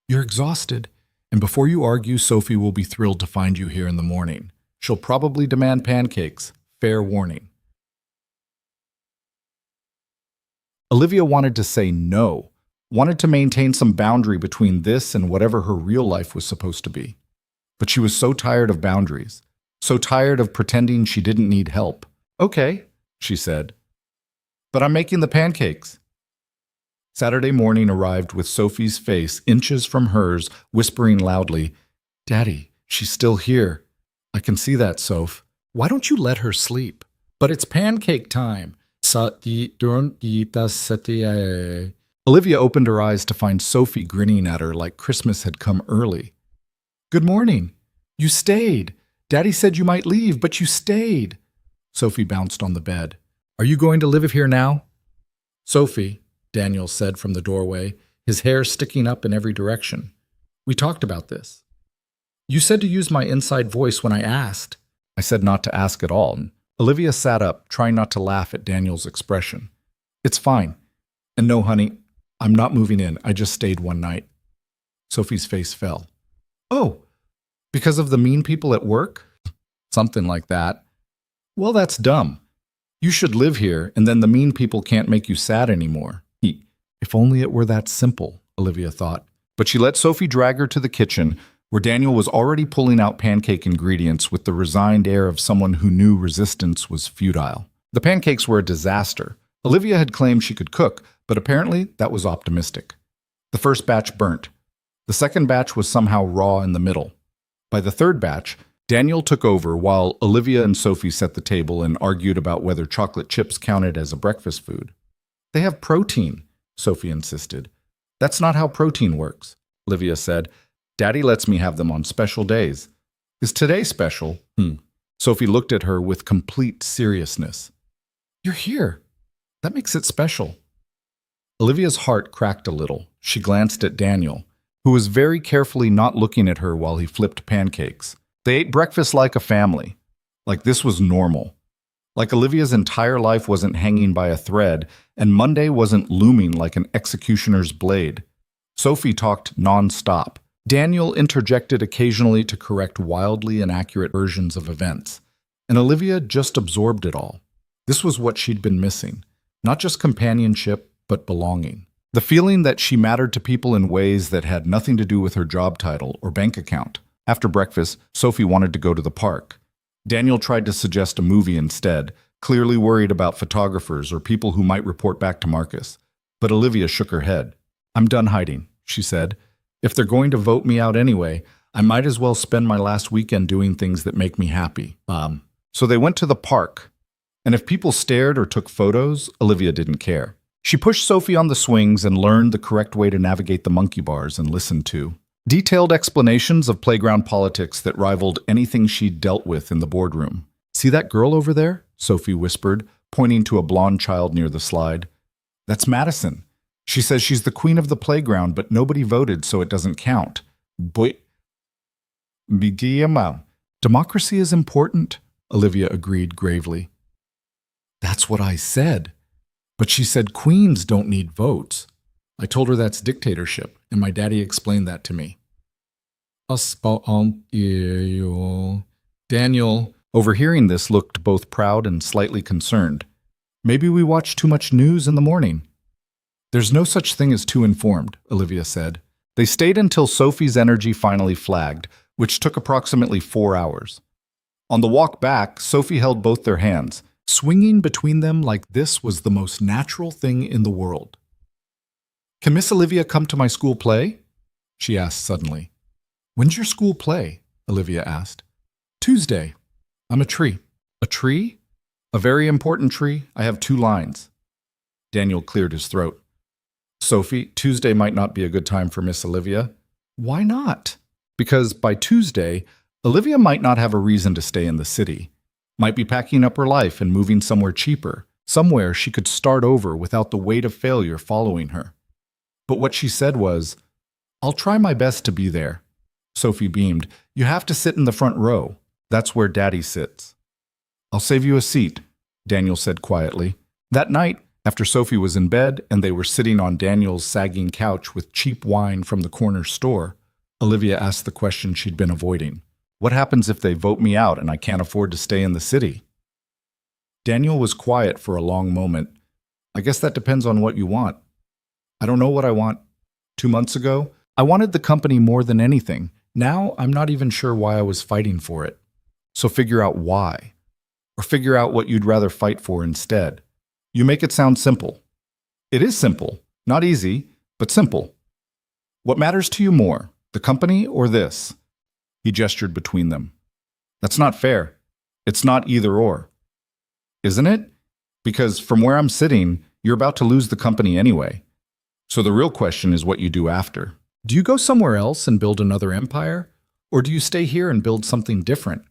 You're exhausted. And before you argue, Sophie will be thrilled to find you here in the morning. She'll probably demand pancakes. Fair warning. Olivia wanted to say no, wanted to maintain some boundary between this and whatever her real life was supposed to be. But she was so tired of boundaries, so tired of pretending she didn't need help. Okay, she said. But I'm making the pancakes. Saturday morning arrived with Sophie's face inches from hers, whispering loudly, Daddy, she's still here. I can see that, Soph. Why don't you let her sleep? But it's pancake time. Olivia opened her eyes to find Sophie grinning at her like Christmas had come early. Good morning. You stayed. Daddy said you might leave, but you stayed. Sophie bounced on the bed. Are you going to live here now? Sophie, Daniel said from the doorway, his hair sticking up in every direction. We talked about this. You said to use my inside voice when I asked. I said not to ask at all. Olivia sat up, trying not to laugh at Daniel's expression. It's fine. And no, honey, I'm not moving in. I just stayed one night. Sophie's face fell. Oh, because of the mean people at work? Something like that. Well, that's dumb. You should live here, and then the mean people can't make you sad anymore. If only it were that simple, Olivia thought. But she let Sophie drag her to the kitchen, where Daniel was already pulling out pancake ingredients with the resigned air of someone who knew resistance was futile. The pancakes were a disaster. Olivia had claimed she could cook, but apparently that was optimistic. The first batch burnt. The second batch was somehow raw in the middle. By the third batch, Daniel took over while Olivia and Sophie set the table and argued about whether chocolate chips counted as a breakfast food. They have protein, Sophie insisted. That's not how protein works, Olivia said. Daddy lets me have them on special days. Is today special? Sophie looked at her with complete seriousness. You're here. That makes it special. Olivia's heart cracked a little. She glanced at Daniel, who was very carefully not looking at her while he flipped pancakes. They ate breakfast like a family, like this was normal. Like Olivia's entire life wasn't hanging by a thread, and Monday wasn't looming like an executioner's blade. Sophie talked non-stop. Daniel interjected occasionally to correct wildly inaccurate versions of events, and Olivia just absorbed it all. This was what she'd been missing. Not just companionship, but belonging. The feeling that she mattered to people in ways that had nothing to do with her job title or bank account. After breakfast, Sophie wanted to go to the park. Daniel tried to suggest a movie instead, clearly worried about photographers or people who might report back to Marcus. But Olivia shook her head. "I'm done hiding," she said. "If they're going to vote me out anyway, I might as well spend my last weekend doing things that make me happy." So they went to the park. And if people stared or took photos, Olivia didn't care. She pushed Sophie on the swings and learned the correct way to navigate the monkey bars and listened to detailed explanations of playground politics that rivaled anything she'd dealt with in the boardroom. "See that girl over there?" Sophie whispered, pointing to a blonde child near the slide. "That's Madison. She says she's the queen of the playground, but nobody voted, so it doesn't count." Boy, democracy is important, Olivia agreed gravely. "That's what I said. But she said queens don't need votes. I told her that's dictatorship, and my daddy explained that to me." Daniel, overhearing this, looked both proud and slightly concerned. "Maybe we watch too much news in the morning." "There's no such thing as too informed," Olivia said. They stayed until Sophie's energy finally flagged, which took approximately 4 hours. On the walk back, Sophie held both their hands. Swinging between them like this was the most natural thing in the world. "Can Miss Olivia come to my school play?" she asked suddenly. "When's your school play?" Olivia asked. "Tuesday. I'm a tree." "A tree?" "A very important tree. I have 2 lines." Daniel cleared his throat. "Sophie, Tuesday might not be a good time for Miss Olivia." "Why not?" "Because by Tuesday, Olivia might not have a reason to stay in the city. Might be packing up her life and moving somewhere cheaper, somewhere she could start over without the weight of failure following her." But what she said was, "I'll try my best to be there." Sophie beamed. "You have to sit in the front row. That's where Daddy sits." "I'll save you a seat," Daniel said quietly. That night, after Sophie was in bed and they were sitting on Daniel's sagging couch with cheap wine from the corner store, Olivia asked the question she'd been avoiding. "What happens if they vote me out and I can't afford to stay in the city?" Daniel was quiet for a long moment. "I guess that depends on what you want." "I don't know what I want. 2 months ago, I wanted the company more than anything. Now, I'm not even sure why I was fighting for it. So figure out why. Or figure out what you'd rather fight for instead. You make it sound simple. It is simple. Not easy, but simple. What matters to you more, the company or this?" He gestured between them. "That's not fair. It's not either or. Isn't it? Because from where I'm sitting, you're about to lose the company anyway. So the real question is what you do after. Do you go somewhere else and build another empire? Or do you stay here and build something different?"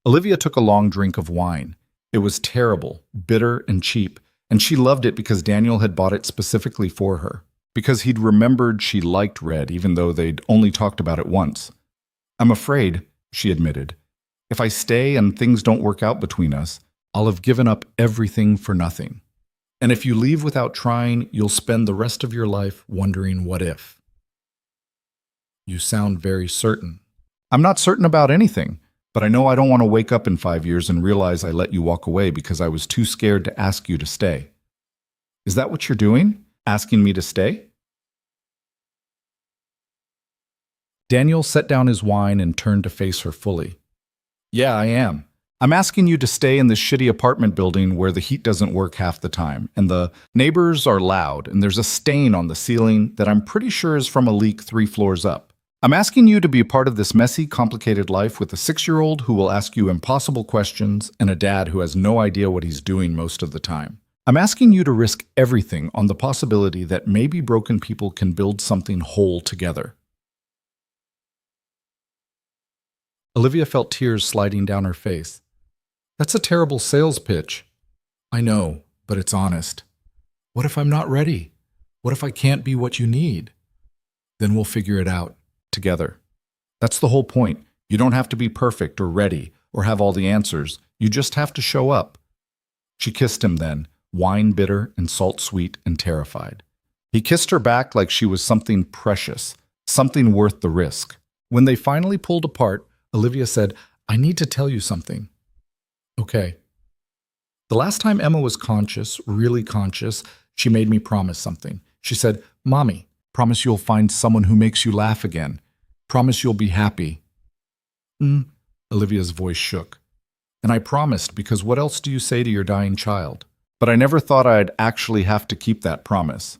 Olivia took a long drink of wine. It was terrible, bitter, and cheap, and she loved it because Daniel had bought it specifically for her. Because he'd remembered she liked red even though they'd only talked about it once. "I'm afraid," she admitted, "if I stay and things don't work out between us, I'll have given up everything for nothing. And if you leave without trying, you'll spend the rest of your life wondering what if." "You sound very certain." "I'm not certain about anything, but I know I don't want to wake up in 5 years and realize I let you walk away because I was too scared to ask you to stay." "Is that what you're doing? Asking me to stay?" Daniel set down his wine and turned to face her fully. "Yeah, I am. I'm asking you to stay in this shitty apartment building where the heat doesn't work half the time, and the neighbors are loud, and there's a stain on the ceiling that I'm pretty sure is from a leak 3 floors up. I'm asking you to be a part of this messy, complicated life with a 6-year-old who will ask you impossible questions and a dad who has no idea what he's doing most of the time. I'm asking you to risk everything on the possibility that maybe broken people can build something whole together." Olivia felt tears sliding down her face. "That's a terrible sales pitch." "I know, but it's honest. What if I'm not ready? What if I can't be what you need?" "Then we'll figure it out, together. That's the whole point. You don't have to be perfect or ready. or have all the answers. You just have to show up. She kissed him then, wine bitter and salt sweet and terrified. He kissed her back like she was something precious, something worth the risk. When they finally pulled apart, Olivia said, "I need to tell you something." "Okay." "The last time Emma was conscious, really conscious, she made me promise something. She said, 'Mommy, promise you'll find someone who makes you laugh again. Promise you'll be happy.'" Olivia's voice shook. "And I promised, because what else do you say to your dying child? But I never thought I'd actually have to keep that promise.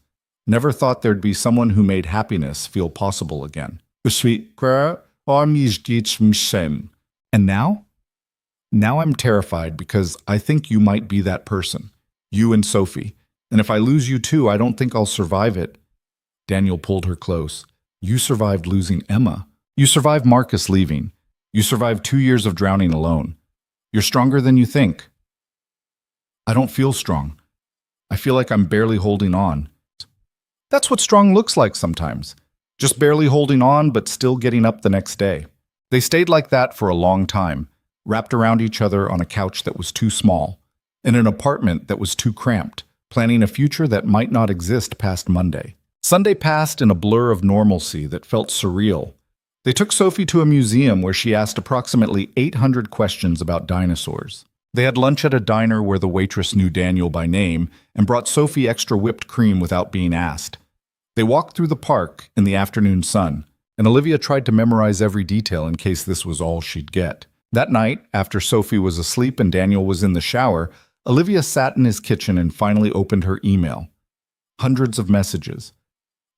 Never thought there'd be someone who made happiness feel possible again." "And now? Now I'm terrified because I think you might be that person. You and Sophie. And if I lose you too, I don't think I'll survive it." Daniel pulled her close. "You survived losing Emma. You survived Marcus leaving. You survived 2 years of drowning alone. You're stronger than you think." "I don't feel strong. I feel like I'm barely holding on." "That's what strong looks like sometimes. Just barely holding on, but still getting up the next day." They stayed like that for a long time, wrapped around each other on a couch that was too small, in an apartment that was too cramped, planning a future that might not exist past Monday. Sunday passed in a blur of normalcy that felt surreal. They took Sophie to a museum where she asked approximately 800 questions about dinosaurs. They had lunch at a diner where the waitress knew Daniel by name and brought Sophie extra whipped cream without being asked. They walked through the park in the afternoon sun, and Olivia tried to memorize every detail in case this was all she'd get. That night, after Sophie was asleep and Daniel was in the shower, Olivia sat in his kitchen and finally opened her email. Hundreds of messages.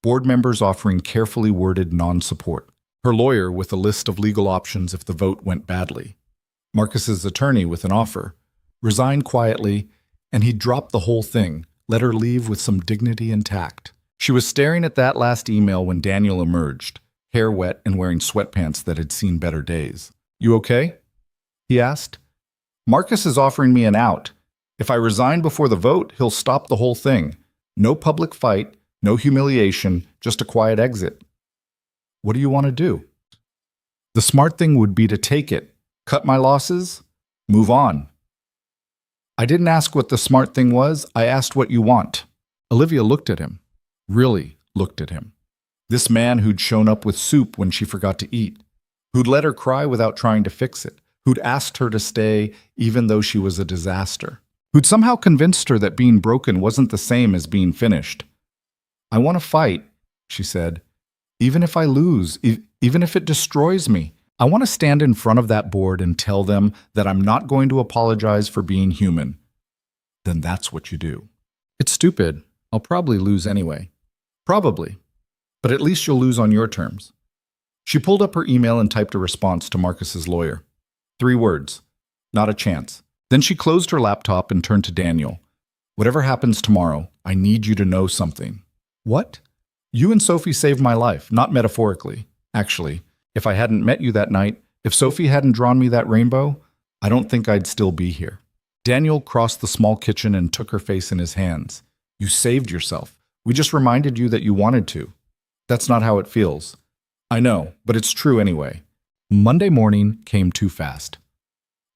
Board members offering carefully worded non-support. Her lawyer with a list of legal options if the vote went badly. Marcus's attorney with an offer. Resign quietly, and he'd drop the whole thing, let her leave with some dignity and tact. She was staring at that last email when Daniel emerged, hair wet and wearing sweatpants that had seen better days. "You okay?" he asked. "Marcus is offering me an out. If I resign before the vote, he'll stop the whole thing. No public fight, no humiliation, just a quiet exit." "What do you want to do?" "The smart thing would be to take it, cut my losses, move on." "I didn't ask what the smart thing was, I asked what you want." Olivia looked at him, really looked at him. This man who'd shown up with soup when she forgot to eat, who'd let her cry without trying to fix it, who'd asked her to stay even though she was a disaster, who'd somehow convinced her that being broken wasn't the same as being finished. "I want to fight," she said. "Even if I lose, even if it destroys me. I want to stand in front of that board and tell them that I'm not going to apologize for being human." "Then that's what you do." "It's stupid. I'll probably lose anyway." "Probably. But at least you'll lose on your terms." She pulled up her email and typed a response to Marcus's lawyer. 3 words. Not a chance. Then she closed her laptop and turned to Daniel. "Whatever happens tomorrow, I need you to know something." "What?" "You and Sophie saved my life, not metaphorically. Actually, if I hadn't met you that night, if Sophie hadn't drawn me that rainbow, I don't think I'd still be here." Daniel crossed the small kitchen and took her face in his hands. "You saved yourself. We just reminded you that you wanted to. That's not how it feels." "I know, but it's true anyway." Monday morning came too fast.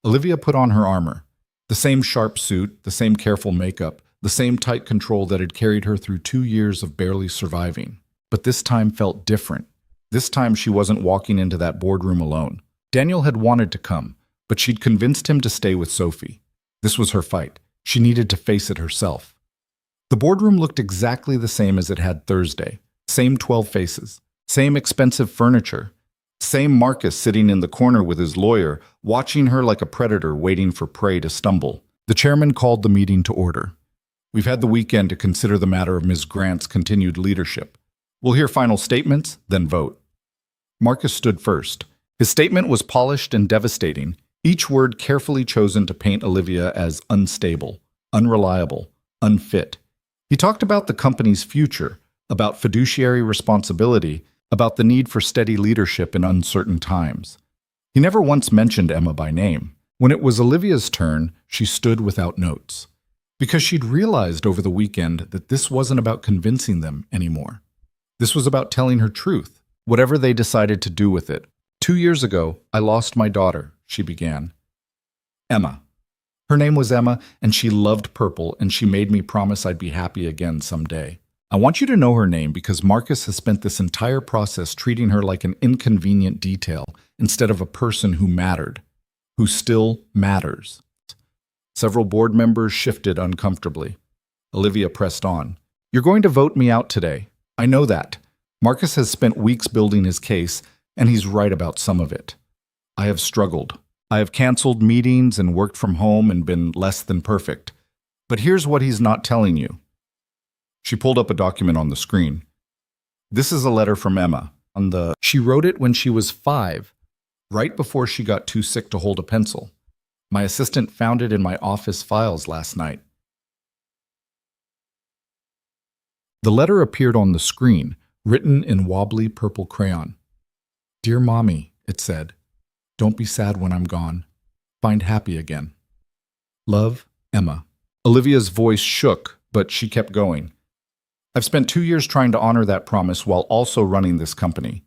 Olivia put on her armor. The same sharp suit, the same careful makeup, the same tight control that had carried her through 2 years of barely surviving. But this time felt different. This time she wasn't walking into that boardroom alone. Daniel had wanted to come, but she'd convinced him to stay with Sophie. This was her fight. She needed to face it herself. The boardroom looked exactly the same as it had Thursday. Same 12 faces. Same expensive furniture. Same Marcus sitting in the corner with his lawyer, watching her like a predator waiting for prey to stumble. The chairman called the meeting to order. "We've had the weekend to consider the matter of Ms. Grant's continued leadership. We'll hear final statements, then vote." Marcus stood first. His statement was polished and devastating, each word carefully chosen to paint Olivia as unstable, unreliable, unfit. He talked about the company's future, about fiduciary responsibility, about the need for steady leadership in uncertain times. He never once mentioned Emma by name. When it was Olivia's turn, she stood without notes. Because she'd realized over the weekend that this wasn't about convincing them anymore. This was about telling her truth, whatever they decided to do with it. 2 years ago, I lost my daughter, she began. Emma. Her name was Emma, and she loved purple, and she made me promise I'd be happy again someday. I want you to know her name because Marcus has spent this entire process treating her like an inconvenient detail instead of a person who mattered, who still matters. Several board members shifted uncomfortably. Olivia pressed on. You're going to vote me out today. I know that. Marcus has spent weeks building his case, and he's right about some of it. I have struggled. I have canceled meetings and worked from home and been less than perfect. But here's what he's not telling you. She pulled up a document on the screen. This is a letter from Emma. She wrote it when she was 5, right before she got too sick to hold a pencil. My assistant found it in my office files last night. The letter appeared on the screen, written in wobbly purple crayon. Dear Mommy, it said, don't be sad when I'm gone. Find happy again. Love, Emma. Olivia's voice shook, but she kept going. I've spent 2 years trying to honor that promise while also running this company.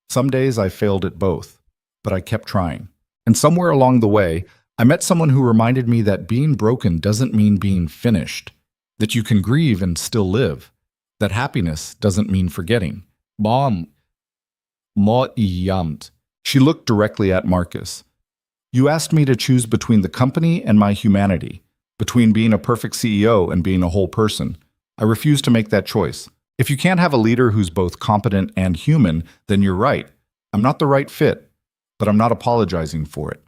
Some days I failed at both, but I kept trying. And somewhere along the way, I met someone who reminded me that being broken doesn't mean being finished, that you can grieve and still live, that happiness doesn't mean forgetting. Mom, Ma yamt. She looked directly at Marcus. You asked me to choose between the company and my humanity, between being a perfect CEO and being a whole person. I refuse to make that choice. If you can't have a leader who's both competent and human, then you're right. I'm not the right fit, but I'm not apologizing for it.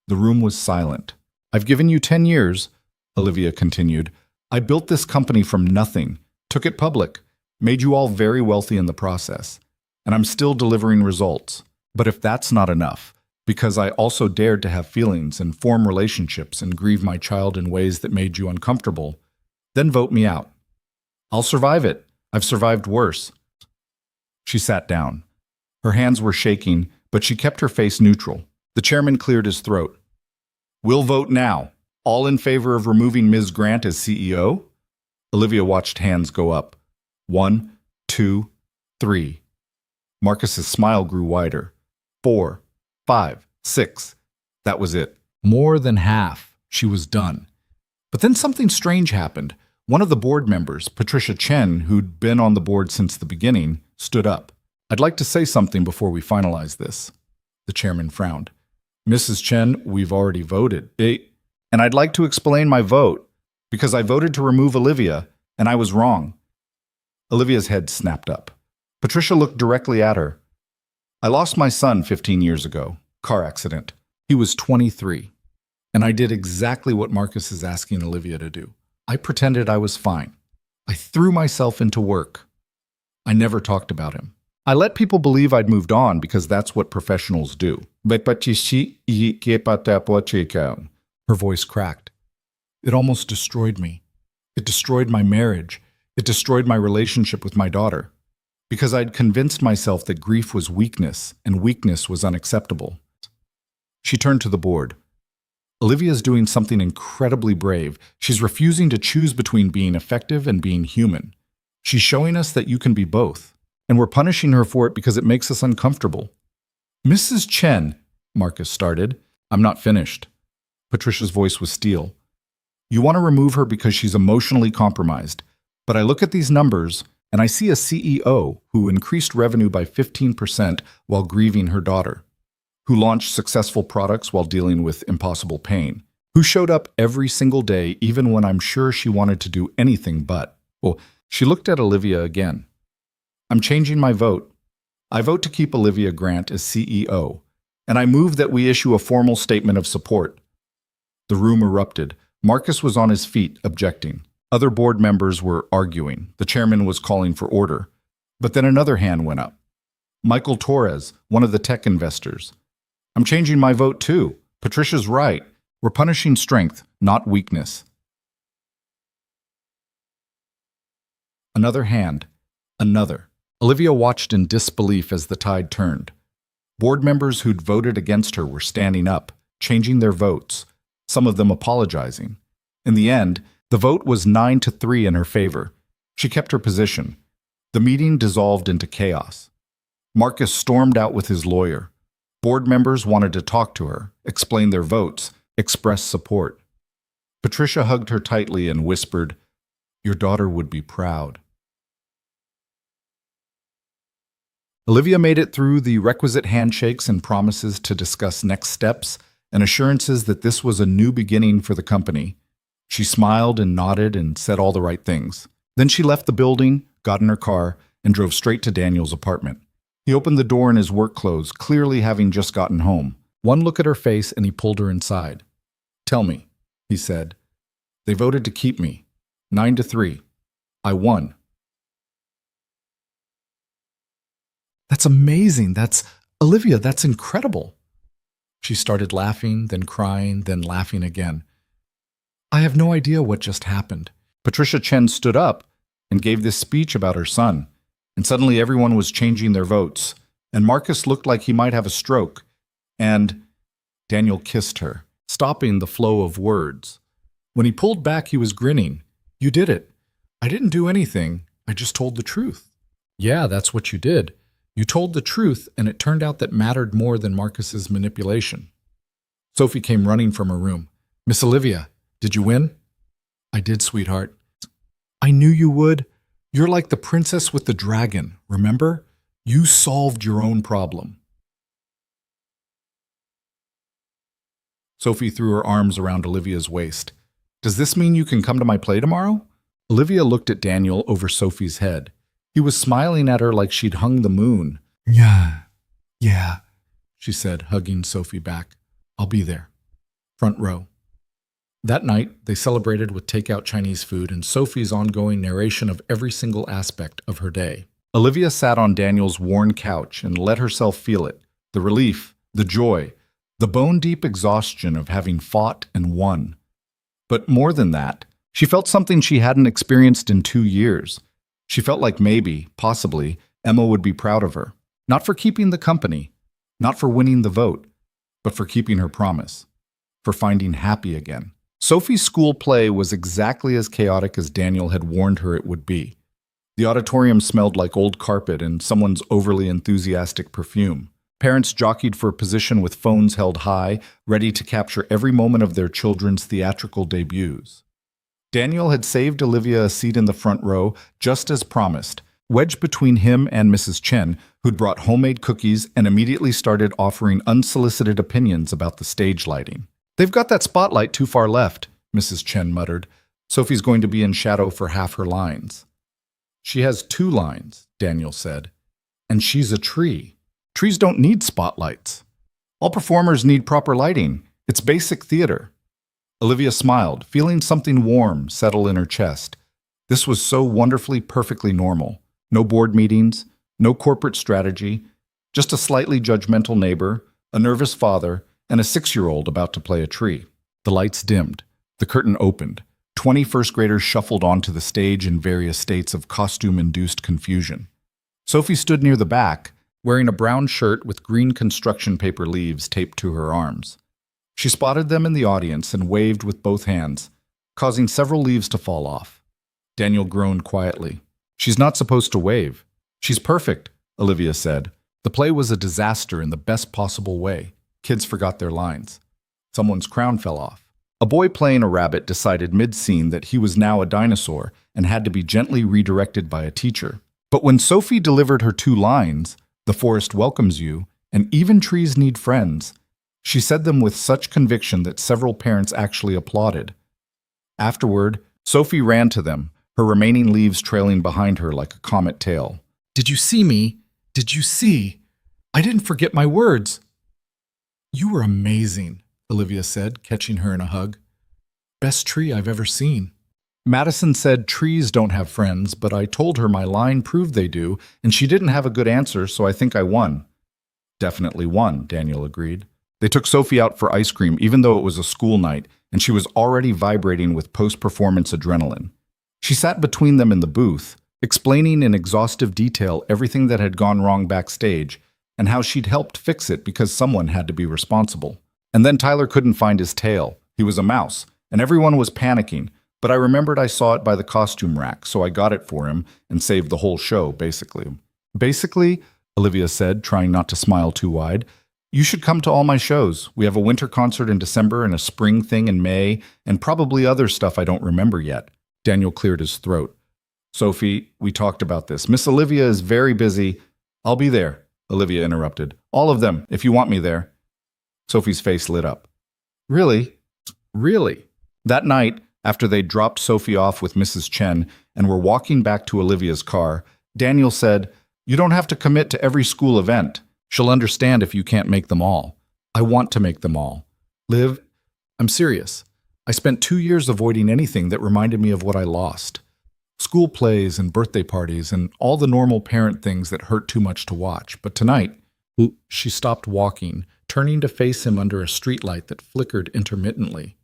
The room was silent. I've given you 10 years, Olivia continued. I built this company from nothing, took it public, made you all very wealthy in the process, and I'm still delivering results. But if that's not enough, because I also dared to have feelings and form relationships and grieve my child in ways that made you uncomfortable, then vote me out. I'll survive it. I've survived worse. She sat down. Her hands were shaking, but she kept her face neutral. The chairman cleared his throat. We'll vote now. All in favor of removing Ms. Grant as CEO? Olivia watched hands go up. 1, 2, 3. Marcus's smile grew wider. 4, 5, 6. That was it. More than half. She was done. But then something strange happened. One of the board members, Patricia Chen, who'd been on the board since the beginning, stood up. I'd like to say something before we finalize this. The chairman frowned. Mrs. Chen, we've already voted. And I'd like to explain my vote, because I voted to remove Olivia, and I was wrong. Olivia's head snapped up. Patricia looked directly at her. I lost my son 15 years ago. Car accident. He was 23. And I did exactly what Marcus is asking Olivia to do. I pretended I was fine. I threw myself into work. I never talked about him. I let people believe I'd moved on because that's what professionals do. Her voice cracked. It almost destroyed me. It destroyed my marriage. It destroyed my relationship with my daughter. Because I'd convinced myself that grief was weakness and weakness was unacceptable. She turned to the board. Olivia's doing something incredibly brave. She's refusing to choose between being effective and being human. She's showing us that you can be both. And we're punishing her for it because it makes us uncomfortable. Mrs. Chen, Marcus started. I'm not finished. Patricia's voice was steel. You want to remove her because she's emotionally compromised. But I look at these numbers, and I see a CEO who increased revenue by 15% while grieving her daughter, who launched successful products while dealing with impossible pain, who showed up every single day even when I'm sure she wanted to do anything but. Well, she looked at Olivia again. I'm changing my vote. I vote to keep Olivia Grant as CEO, and I move that we issue a formal statement of support. The room erupted. Marcus was on his feet, objecting. Other board members were arguing. The chairman was calling for order. But then another hand went up. Michael Torres, one of the tech investors. I'm changing my vote too. Patricia's right. We're punishing strength, not weakness. Another hand. Another. Olivia watched in disbelief as the tide turned. Board members who'd voted against her were standing up, changing their votes, some of them apologizing. In the end, the vote was 9-3 in her favor. She kept her position. The meeting dissolved into chaos. Marcus stormed out with his lawyer. Board members wanted to talk to her, explain their votes, express support. Patricia hugged her tightly and whispered, "Your daughter would be proud." Olivia made it through the requisite handshakes and promises to discuss next steps and assurances that this was a new beginning for the company. She smiled and nodded and said all the right things. Then she left the building, got in her car, and drove straight to Daniel's apartment. He opened the door in his work clothes, clearly having just gotten home. One look at her face and he pulled her inside. "Tell me," he said. "They voted to keep me. 9-3. I won." "That's amazing. Olivia, that's incredible." She started laughing, then crying, then laughing again. "I have no idea what just happened." Patricia Chen stood up and gave this speech about her son, and suddenly everyone was changing their votes, and Marcus looked like he might have a stroke, and Daniel kissed her, stopping the flow of words. When he pulled back, he was grinning. "You did it. I didn't do anything. I just told the truth." "Yeah, that's what you did. You told the truth, and it turned out that mattered more than Marcus's manipulation." Sophie came running from her room. "Miss Olivia, did you win?" "I did, sweetheart." "I knew you would. You're like the princess with the dragon, remember? You solved your own problem." Sophie threw her arms around Olivia's waist. "Does this mean you can come to my play tomorrow?" Olivia looked at Daniel over Sophie's head. He was smiling at her like she'd hung the moon. Yeah, she said, hugging Sophie back. "I'll be there. Front row." That night, they celebrated with takeout Chinese food and Sophie's ongoing narration of every single aspect of her day. Olivia sat on Daniel's worn couch and let herself feel it, the relief, the joy, the bone-deep exhaustion of having fought and won. But more than that, she felt something she hadn't experienced in 2 years. She felt like maybe, possibly, Emma would be proud of her. Not for keeping the company, not for winning the vote, but for keeping her promise, for finding happy again. Sophie's school play was exactly as chaotic as Daniel had warned her it would be. The auditorium smelled like old carpet and someone's overly enthusiastic perfume. Parents jockeyed for position with phones held high, ready to capture every moment of their children's theatrical debuts. Daniel had saved Olivia a seat in the front row, just as promised, wedged between him and Mrs. Chen, who'd brought homemade cookies and immediately started offering unsolicited opinions about the stage lighting. "They've got that spotlight too far left," Mrs. Chen muttered. "Sophie's going to be in shadow for half her lines." "She has 2 lines," Daniel said. "And she's a tree. Trees don't need spotlights. All performers need proper lighting. It's basic theater." Olivia smiled, feeling something warm settle in her chest. This was so wonderfully, perfectly normal. No board meetings, no corporate strategy, just a slightly judgmental neighbor, a nervous father, and a 6-year-old about to play a tree. The lights dimmed. The curtain opened. 20 first graders shuffled onto the stage in various states of costume-induced confusion. Sophie stood near the back, wearing a brown shirt with green construction paper leaves taped to her arms. She spotted them in the audience and waved with both hands, causing several leaves to fall off. Daniel groaned quietly. "She's not supposed to wave." "She's perfect," Olivia said. The play was a disaster in the best possible way. Kids forgot their lines. Someone's crown fell off. A boy playing a rabbit decided mid-scene that he was now a dinosaur and had to be gently redirected by a teacher. But when Sophie delivered her 2 lines, "The forest welcomes you," and "Even trees need friends," she said them with such conviction that several parents actually applauded. Afterward, Sophie ran to them, her remaining leaves trailing behind her like a comet tail. "Did you see me? Did you see? I didn't forget my words." "You were amazing," Olivia said, catching her in a hug. "Best tree I've ever seen." Madison said trees don't have friends, but I told her my line proved they do, and she didn't have a good answer, so I think I won. "Definitely won," Daniel agreed. They took Sophie out for ice cream, even though it was a school night, and she was already vibrating with post-performance adrenaline. She sat between them in the booth, explaining in exhaustive detail everything that had gone wrong backstage, and how she'd helped fix it because someone had to be responsible. And then Tyler couldn't find his tail. He was a mouse, and everyone was panicking, but I remembered I saw it by the costume rack, so I got it for him and saved the whole show, basically. "Basically," Olivia said, trying not to smile too wide, You should come to all my shows. We have a winter concert in December and a spring thing in May, and probably other stuff I don't remember yet. Daniel cleared his throat. Sophie, we talked about this. Miss Olivia is very busy. I'll be there, Olivia interrupted. All of them, if you want me there. Sophie's face lit up. Really? Really? That night, after they dropped Sophie off with Mrs. Chen and were walking back to Olivia's car, Daniel said, "You don't have to commit to every school event. She'll understand if you can't make them all. I want to make them all. Liv, I'm serious. I spent 2 years avoiding anything that reminded me of what I lost. School plays and birthday parties and all the normal parent things that hurt too much to watch. But tonight," she stopped walking, turning to face him under a streetlight that flickered intermittently.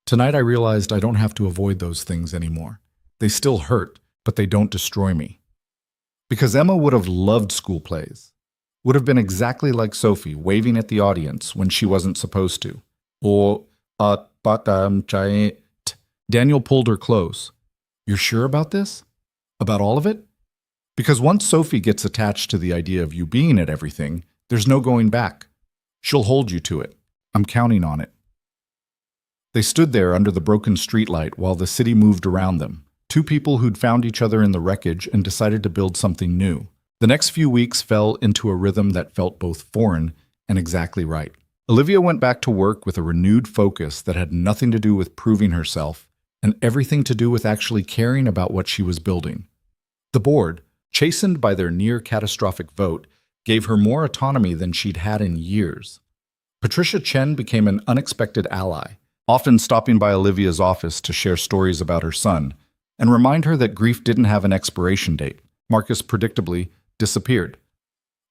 "Tonight I realized I don't have to avoid those things anymore. They still hurt, but they don't destroy me." Because Emma would have loved school plays. Would have been exactly like Sophie, waving at the audience when she wasn't supposed to. Daniel pulled her close. "You're sure about this? About all of it? Because once Sophie gets attached to the idea of you being at everything, there's no going back. She'll hold you to it. I'm counting on it." They stood there under the broken streetlight while the city moved around them. Two people who'd found each other in the wreckage and decided to build something new. The next few weeks fell into a rhythm that felt both foreign and exactly right. Olivia went back to work with a renewed focus that had nothing to do with proving herself and everything to do with actually caring about what she was building. The board, chastened by their near-catastrophic vote, gave her more autonomy than she'd had in years. Patricia Chen became an unexpected ally, often stopping by Olivia's office to share stories about her son and remind her that grief didn't have an expiration date. Marcus predictably disappeared.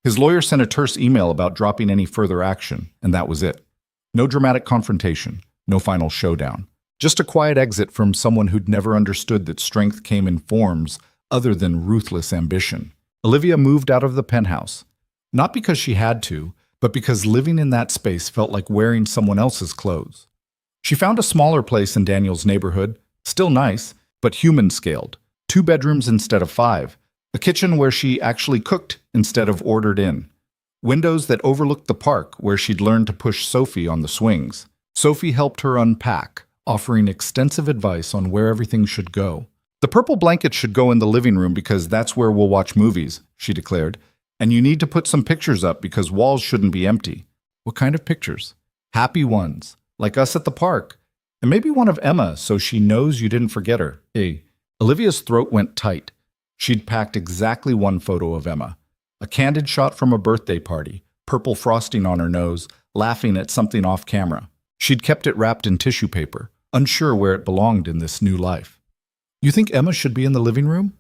His lawyer sent a terse email about dropping any further action, and that was it. No dramatic confrontation, no final showdown. Just a quiet exit from someone who'd never understood that strength came in forms other than ruthless ambition. Olivia moved out of the penthouse, not because she had to, but because living in that space felt like wearing someone else's clothes. She found a smaller place in Daniel's neighborhood, still nice, but human-scaled. 2 bedrooms instead of 5. A kitchen where she actually cooked instead of ordered in. Windows that overlooked the park where she'd learned to push Sophie on the swings. Sophie helped her unpack, offering extensive advice on where everything should go. "The purple blanket should go in the living room because that's where we'll watch movies," she declared. "And you need to put some pictures up because walls shouldn't be empty." "What kind of pictures?" "Happy ones, like us at the park. And maybe one of Emma so she knows you didn't forget her." Olivia's throat went tight. She'd packed exactly one photo of Emma. A candid shot from a birthday party, purple frosting on her nose, laughing at something off camera. She'd kept it wrapped in tissue paper, unsure where it belonged in this new life. "You think Emma should be in the living room?"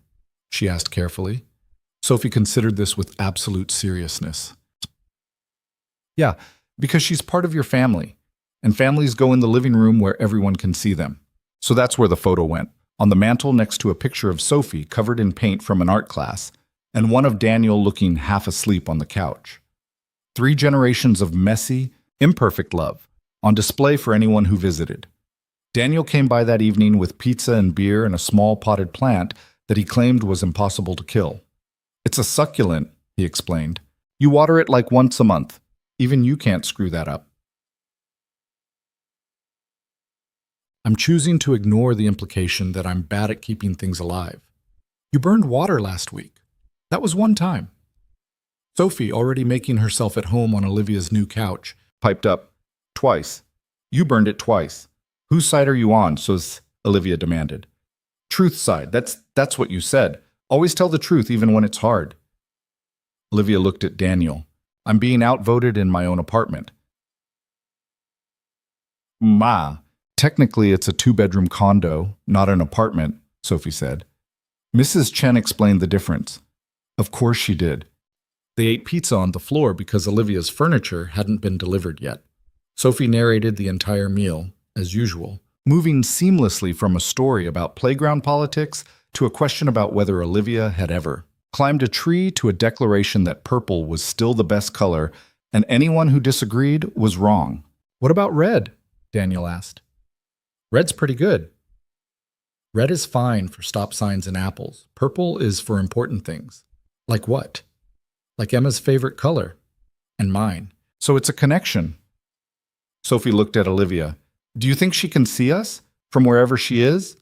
she asked carefully. Sophie considered this with absolute seriousness. "Yeah, because she's part of your family, and families go in the living room where everyone can see them." So that's where the photo went, on the mantel next to a picture of Sophie covered in paint from an art class, and one of Daniel looking half asleep on the couch. 3 generations of messy, imperfect love, on display for anyone who visited. Daniel came by that evening with pizza and beer and a small potted plant that he claimed was impossible to kill. "It's a succulent," he explained. "You water it like once a month. Even you can't screw that up." "I'm choosing to ignore the implication that I'm bad at keeping things alive. You burned water last week. That was one time." Sophie, already making herself at home on Olivia's new couch, piped up, "Twice. You burned it twice. Whose side are you on?" Olivia demanded. "Truth side. That's what you said. Always tell the truth even when it's hard." Olivia looked at Daniel. "I'm being outvoted in my own apartment." "Ma, technically it's a 2-bedroom condo, not an apartment," Sophie said. Mrs. Chen explained the difference. Of course she did. They ate pizza on the floor because Olivia's furniture hadn't been delivered yet. Sophie narrated the entire meal, as usual, moving seamlessly from a story about playground politics to a question about whether Olivia had ever climbed a tree to a declaration that purple was still the best color and anyone who disagreed was wrong. "What about red?" Daniel asked. "Red's pretty good." "Red is fine for stop signs and apples. Purple is for important things." "Like what?" "Like Emma's favorite color. And mine." So it's a connection. Sophie looked at Olivia. Do you think she can see us from wherever she is?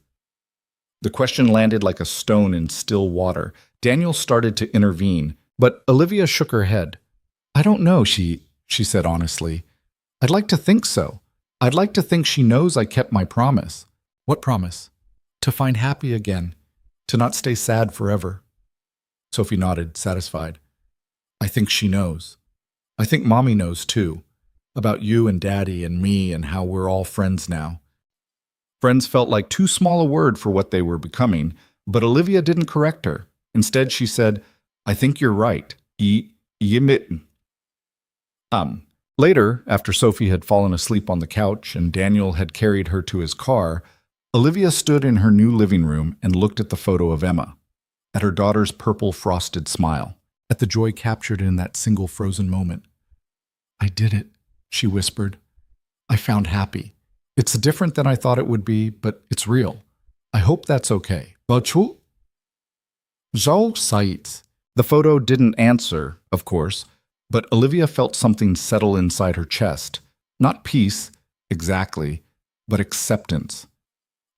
The question landed like a stone in still water. Daniel started to intervene, but Olivia shook her head. I don't know, she said honestly. I'd like to think so. I'd like to think she knows I kept my promise. What promise? To find happy again. To not stay sad forever. Sophie nodded, satisfied. I think she knows. I think Mommy knows too. About you and Daddy and me and how we're all friends now. Friends felt like too small a word for what they were becoming, but Olivia didn't correct her. Instead, she said, I think you're right. Later, after Sophie had fallen asleep on the couch and Daniel had carried her to his car, Olivia stood in her new living room and looked at the photo of Emma, at her daughter's purple frosted smile, at the joy captured in that single frozen moment. I did it, she whispered. I found happy. It's different than I thought it would be, but it's real. I hope that's okay. Zhao Sait. The photo didn't answer, of course, but Olivia felt something settle inside her chest. Not peace, exactly, but acceptance.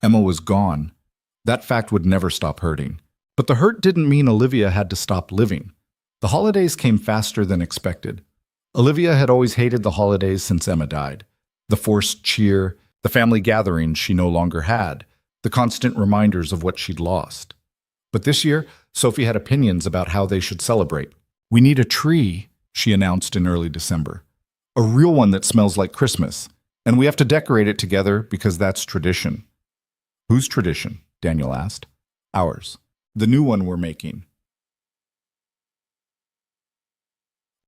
Emma was gone. That fact would never stop hurting. But the hurt didn't mean Olivia had to stop living. The holidays came faster than expected. Olivia had always hated the holidays since Emma died. The forced cheer, the family gatherings she no longer had, the constant reminders of what she'd lost. But this year, Sophie had opinions about how they should celebrate. We need a tree, she announced in early December. A real one that smells like Christmas. And we have to decorate it together because that's tradition. Whose tradition? Daniel asked. Ours. The new one we're making.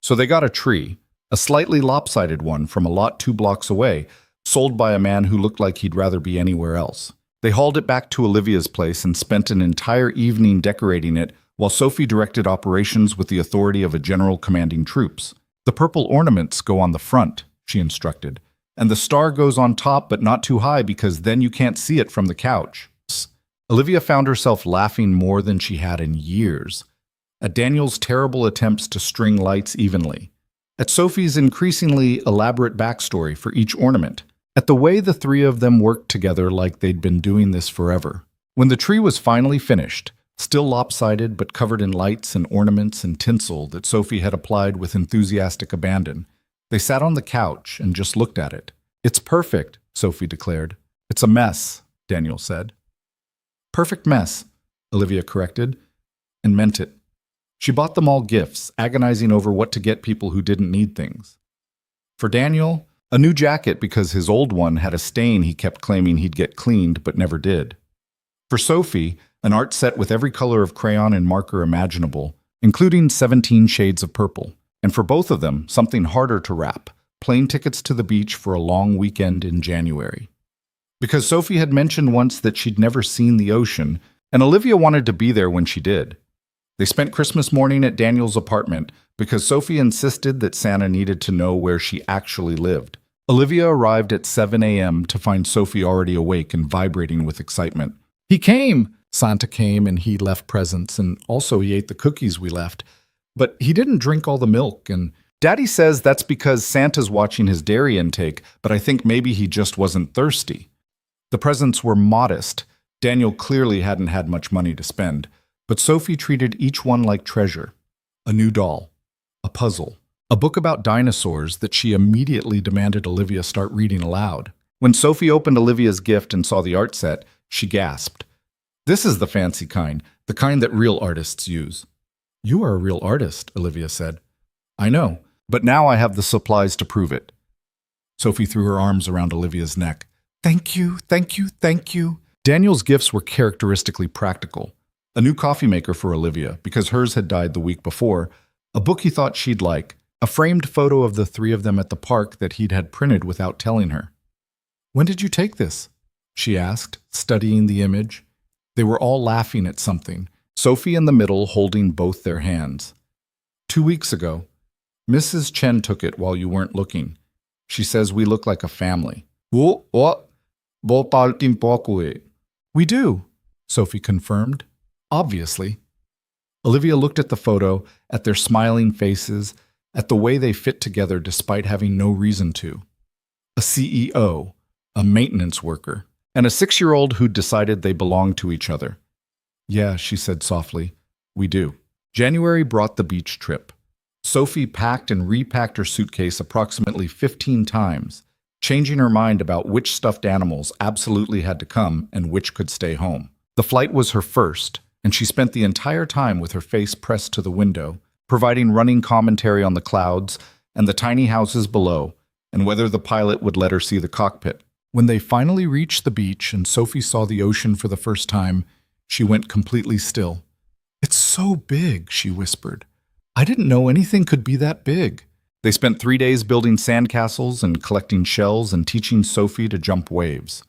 So they got a tree, a slightly lopsided one from a lot 2 blocks away, sold by a man who looked like he'd rather be anywhere else. They hauled it back to Olivia's place and spent an entire evening decorating it while Sophie directed operations with the authority of a general commanding troops. The purple ornaments go on the front, she instructed, and the star goes on top but not too high because then you can't see it from the couch. Olivia found herself laughing more than she had in years, at Daniel's terrible attempts to string lights evenly, at Sophie's increasingly elaborate backstory for each ornament, at the way the 3 of them worked together like they'd been doing this forever. When the tree was finally finished, still lopsided but covered in lights and ornaments and tinsel that Sophie had applied with enthusiastic abandon, they sat on the couch and just looked at it. It's perfect, Sophie declared. It's a mess, Daniel said. Perfect mess, Olivia corrected, and meant it. She bought them all gifts, agonizing over what to get people who didn't need things. For Daniel, a new jacket because his old one had a stain he kept claiming he'd get cleaned but never did. For Sophie, an art set with every color of crayon and marker imaginable, including 17 shades of purple. And for both of them, something harder to wrap, plane tickets to the beach for a long weekend in January. Because Sophie had mentioned once that she'd never seen the ocean, and Olivia wanted to be there when she did. They spent Christmas morning at Daniel's apartment because Sophie insisted that Santa needed to know where she actually lived. Olivia arrived at 7 a.m. to find Sophie already awake and vibrating with excitement. He came! Santa came and he left presents, and also he ate the cookies we left. But he didn't drink all the milk, and Daddy says that's because Santa's watching his dairy intake, but I think maybe he just wasn't thirsty. The presents were modest. Daniel clearly hadn't had much money to spend, but Sophie treated each one like treasure. A new doll, a puzzle, a book about dinosaurs that she immediately demanded Olivia start reading aloud. When Sophie opened Olivia's gift and saw the art set, she gasped. This is the fancy kind, the kind that real artists use. You are a real artist, Olivia said. I know, but now I have the supplies to prove it. Sophie threw her arms around Olivia's neck. Thank you, thank you, thank you. Daniel's gifts were characteristically practical. A new coffee maker for Olivia, because hers had died the week before, a book he thought she'd like, a framed photo of the 3 of them at the park that he'd had printed without telling her. When did you take this? She asked, studying the image. They were all laughing at something, Sophie in the middle holding both their hands. 2 weeks ago. Mrs. Chen took it while you weren't looking. She says we look like a family. We do, Sophie confirmed. Obviously. Olivia looked at the photo, at their smiling faces, at the way they fit together despite having no reason to. A CEO, a maintenance worker, and a 6-year-old who decided they belonged to each other. Yeah, she said softly, we do. January brought the beach trip. Sophie packed and repacked her suitcase approximately 15 times, changing her mind about which stuffed animals absolutely had to come and which could stay home. The flight was her first, and she spent the entire time with her face pressed to the window, providing running commentary on the clouds and the tiny houses below, and whether the pilot would let her see the cockpit. When they finally reached the beach and Sophie saw the ocean for the first time, she went completely still. It's so big, she whispered. I didn't know anything could be that big. They spent 3 days building sandcastles and collecting shells and teaching Sophie to jump waves.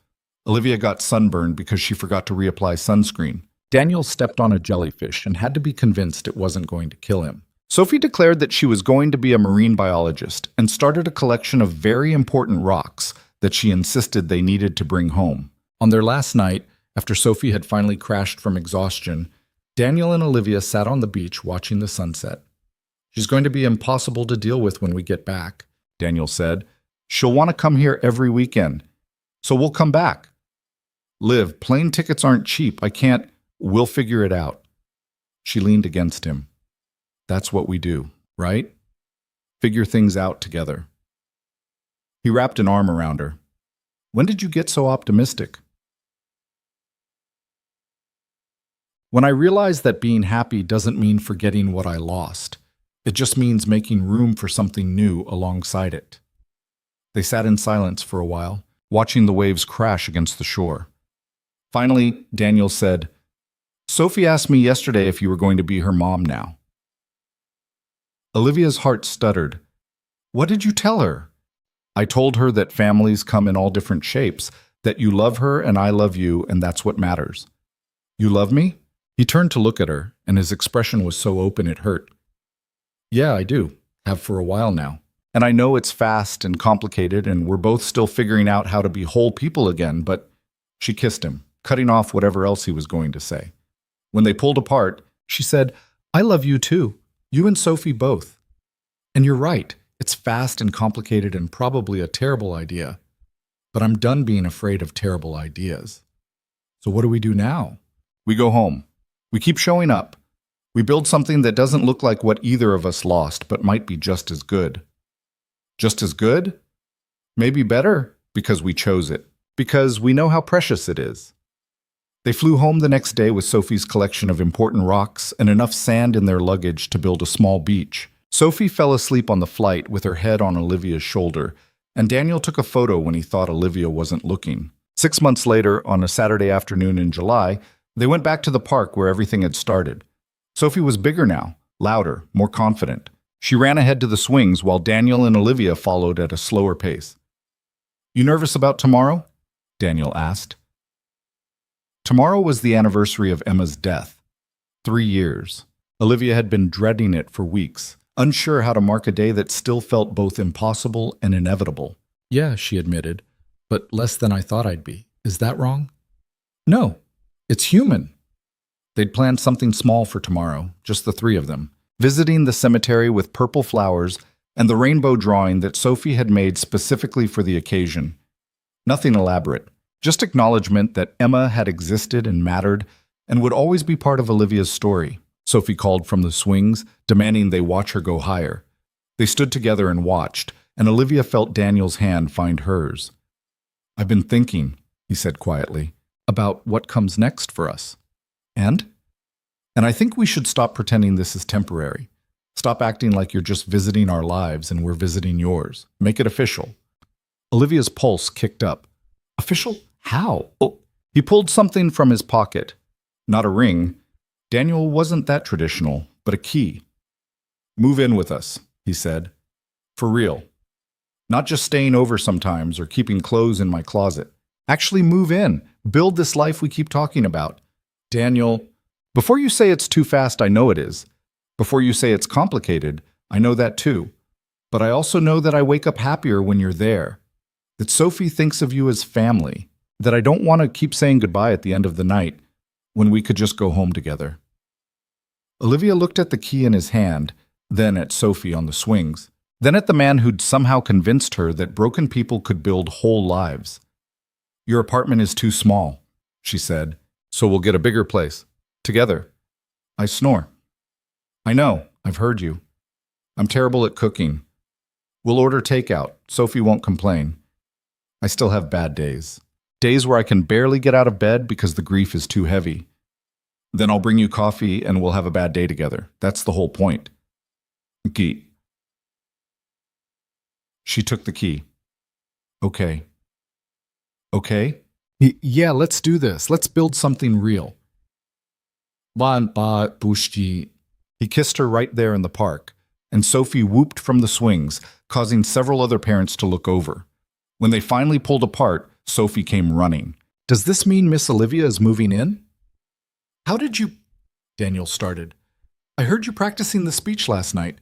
Olivia got sunburned because she forgot to reapply sunscreen. Daniel stepped on a jellyfish and had to be convinced it wasn't going to kill him. Sophie declared that she was going to be a marine biologist and started a collection of very important rocks that she insisted they needed to bring home. On their last night, after Sophie had finally crashed from exhaustion, Daniel and Olivia sat on the beach watching the sunset. She's going to be impossible to deal with when we get back, Daniel said. She'll want to come here every weekend, so we'll come back. Liv, plane tickets aren't cheap. I can't. We'll figure it out. She leaned against him. That's what we do, right? Figure things out together. He wrapped an arm around her. When did you get so optimistic? When I realized that being happy doesn't mean forgetting what I lost. It just means making room for something new alongside it. They sat in silence for a while, watching the waves crash against the shore. Finally, Daniel said, Sophie asked me yesterday if you were going to be her mom now. Olivia's heart stuttered. What did you tell her? I told her that families come in all different shapes, that you love her and I love you, and that's what matters. You love me? He turned to look at her, and his expression was so open it hurt. Yeah, I do. Have for a while now. And I know it's fast and complicated, and we're both still figuring out how to be whole people again, but she kissed him, cutting off whatever else he was going to say. When they pulled apart, she said, I love you too. You and Sophie both. And you're right. It's fast and complicated and probably a terrible idea. But I'm done being afraid of terrible ideas. So what do we do now? We go home. We keep showing up. We build something that doesn't look like what either of us lost, but might be just as good. Just as good? Maybe better, because we chose it. Because we know how precious it is. They flew home the next day with Sophie's collection of important rocks and enough sand in their luggage to build a small beach. Sophie fell asleep on the flight with her head on Olivia's shoulder, and Daniel took a photo when he thought Olivia wasn't looking. 6 months later, on a Saturday afternoon in July, they went back to the park where everything had started. Sophie was bigger now, louder, more confident. She ran ahead to the swings while Daniel and Olivia followed at a slower pace. You nervous about tomorrow? Daniel asked. Tomorrow was the anniversary of Emma's death. 3 years. Olivia had been dreading it for weeks, unsure how to mark a day that still felt both impossible and inevitable. Yeah, she admitted, but less than I thought I'd be. Is that wrong? No, it's human. They'd planned something small for tomorrow, just the 3 of them, visiting the cemetery with purple flowers and the rainbow drawing that Sophie had made specifically for the occasion. Nothing elaborate, just acknowledgement that Emma had existed and mattered and would always be part of Olivia's story. Sophie called from the swings, demanding they watch her go higher. They stood together and watched, and Olivia felt Daniel's hand find hers. I've been thinking, he said quietly, about what comes next for us. And I think we should stop pretending this is temporary. Stop acting like you're just visiting our lives and we're visiting yours. Make it official. Olivia's pulse kicked up. Official? How? Oh, he pulled something from his pocket. Not a ring. Daniel wasn't that traditional, but a key. Move in with us, he said. For real. Not just staying over sometimes or keeping clothes in my closet. Actually move in. Build this life we keep talking about. Daniel, before you say it's too fast, I know it is. Before you say it's complicated, I know that too. But I also know that I wake up happier when you're there. That Sophie thinks of you as family. That I don't want to keep saying goodbye at the end of the night when we could just go home together. Olivia looked at the key in his hand, then at Sophie on the swings, then at the man who'd somehow convinced her that broken people could build whole lives. Your apartment is too small, she said, so we'll get a bigger place. Together. I snore. I know, I've heard you. I'm terrible at cooking. We'll order takeout. Sophie won't complain. I still have bad days. Days where I can barely get out of bed because the grief is too heavy. Then I'll bring you coffee and we'll have a bad day together. That's the whole point. Key. She took the key. Okay. Okay? Yeah, let's do this. Let's build something real. He kissed her right there in the park, and Sophie whooped from the swings, causing several other parents to look over. When they finally pulled apart, Sophie came running. Does this mean Miss Olivia is moving in? How did you... Daniel started. I heard you practicing the speech last night.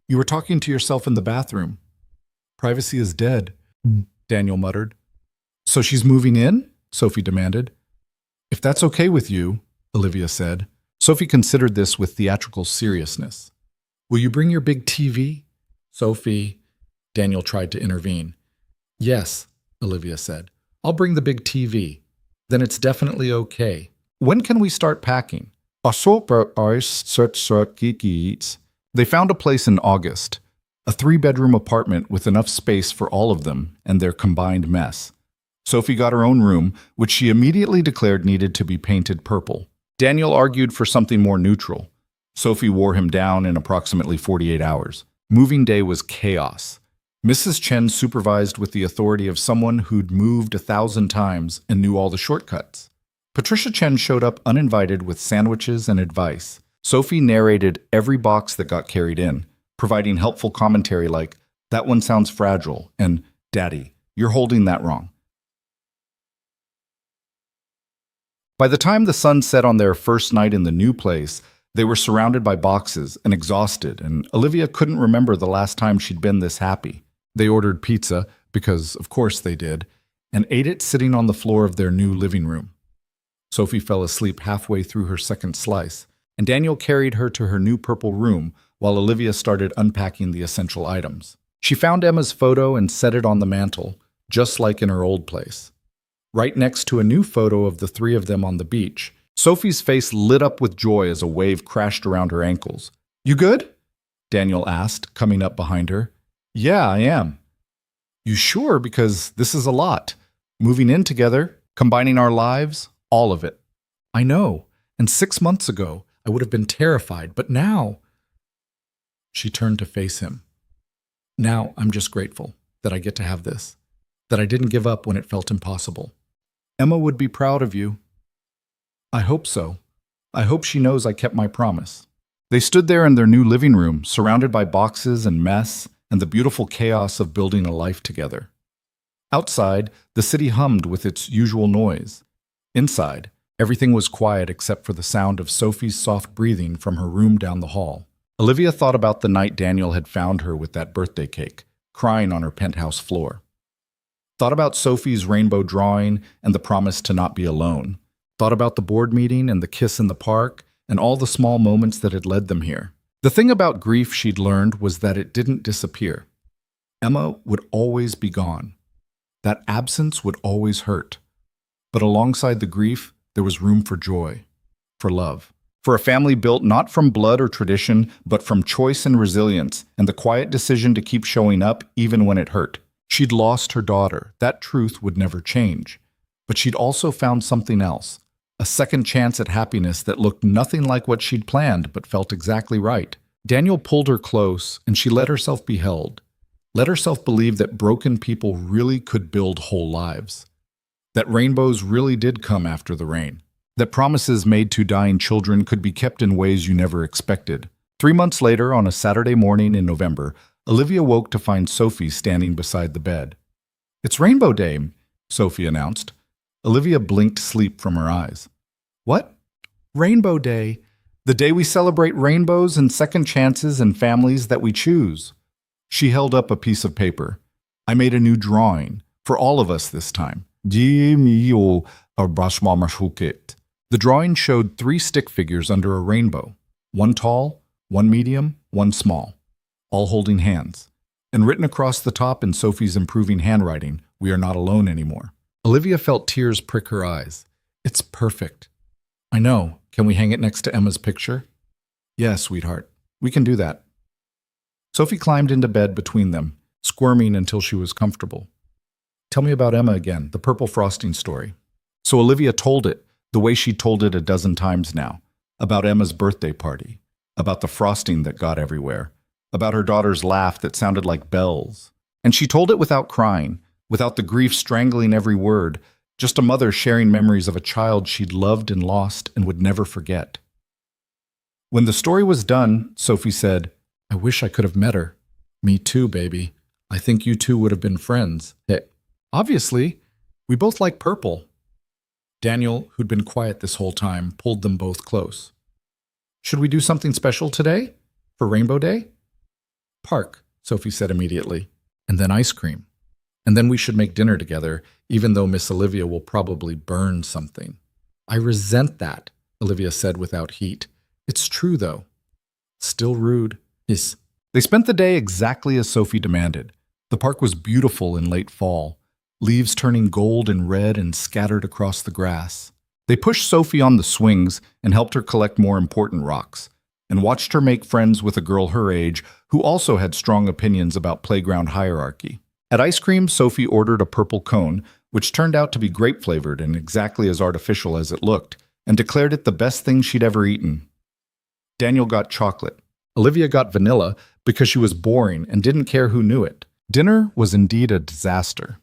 You were talking to yourself in the bathroom. Privacy is dead, Daniel muttered. So she's moving in? Sophie demanded. If that's okay with you, Olivia said. Sophie considered this with theatrical seriousness. Will you bring your big TV? Sophie, Daniel tried to intervene. Yes, Olivia said. I'll bring the big TV. Then it's definitely okay. When can we start packing? They found a place in August, a 3-bedroom apartment with enough space for all of them and their combined mess. Sophie got her own room, which she immediately declared needed to be painted purple. Daniel argued for something more neutral. Sophie wore him down in approximately 48 hours. Moving day was chaos. Mrs. Chen supervised with the authority of someone who'd moved 1,000 times and knew all the shortcuts. Patricia Chen showed up uninvited with sandwiches and advice. Sophie narrated every box that got carried in, providing helpful commentary like, "That one sounds fragile," and "Daddy, you're holding that wrong." By the time the sun set on their first night in the new place, they were surrounded by boxes and exhausted, and Olivia couldn't remember the last time she'd been this happy. They ordered pizza, because of course they did, and ate it sitting on the floor of their new living room. Sophie fell asleep halfway through her second slice, and Daniel carried her to her new purple room while Olivia started unpacking the essential items. She found Emma's photo and set it on the mantel, just like in her old place. Right next to a new photo of the 3 of them on the beach, Sophie's face lit up with joy as a wave crashed around her ankles. You good? Daniel asked, coming up behind her. Yeah, I am. You sure? Because this is a lot. Moving in together, combining our lives, all of it. I know. And 6 months ago, I would have been terrified, but now... She turned to face him. Now I'm just grateful that I get to have this, that I didn't give up when it felt impossible. Emma would be proud of you. I hope so. I hope she knows I kept my promise. They stood there in their new living room, surrounded by boxes and mess and the beautiful chaos of building a life together. Outside, the city hummed with its usual noise. Inside, everything was quiet except for the sound of Sophie's soft breathing from her room down the hall. Olivia thought about the night Daniel had found her with that birthday cake, crying on her penthouse floor. Thought about Sophie's rainbow drawing and the promise to not be alone. Thought about the board meeting and the kiss in the park and all the small moments that had led them here. The thing about grief she'd learned was that it didn't disappear. Emma would always be gone. That absence would always hurt. But alongside the grief, there was room for joy, for love, for a family built not from blood or tradition, but from choice and resilience, and the quiet decision to keep showing up even when it hurt. She'd lost her daughter. That truth would never change. But she'd also found something else, a second chance at happiness that looked nothing like what she'd planned, but felt exactly right. Daniel pulled her close, and she let herself be held. Let herself believe that broken people really could build whole lives. That rainbows really did come after the rain. That promises made to dying children could be kept in ways you never expected. 3 months later, on a Saturday morning in November, Olivia woke to find Sophie standing beside the bed. It's Rainbow Day, Sophie announced. Olivia blinked sleep from her eyes. What? Rainbow Day. The day we celebrate rainbows and second chances and families that we choose. She held up a piece of paper. I made a new drawing, for all of us this time. The drawing showed 3 stick figures under a rainbow. One tall, one medium, one small. all holding hands. And written across the top in Sophie's improving handwriting, "We are not alone anymore." Olivia felt tears prick her eyes. "It's perfect." "I know. Can we hang it next to Emma's picture?" "Yes, sweetheart. We can do that." Sophie climbed into bed between them, squirming until she was comfortable. "Tell me about Emma again, the purple frosting story." So Olivia told it, the way she told it a dozen times now, about Emma's birthday party, about the frosting that got everywhere, about her daughter's laugh that sounded like bells. And she told it without crying, without the grief strangling every word, just a mother sharing memories of a child she'd loved and lost and would never forget. When the story was done, Sophie said, "I wish I could have met her." "Me too, baby. I think you two would have been friends." Obviously, we both like purple." Daniel, who'd been quiet this whole time, pulled them both close. "Should we do something special today? For Rainbow Day?" "Park," Sophie said immediately. "And then ice cream. And then we should make dinner together, even though Miss Olivia will probably burn something." "I resent that," Olivia said without heat. "It's true, though." "Still rude." "Yes." They spent the day exactly as Sophie demanded. The park was beautiful in late fall, leaves turning gold and red and scattered across the grass. They pushed Sophie on the swings and helped her collect more important rocks, and watched her make friends with a girl her age who also had strong opinions about playground hierarchy. At ice cream, Sophie ordered a purple cone, which turned out to be grape-flavored and exactly as artificial as it looked, and declared it the best thing she'd ever eaten. Daniel got chocolate. Olivia got vanilla because she was boring and didn't care who knew it. Dinner was indeed a disaster.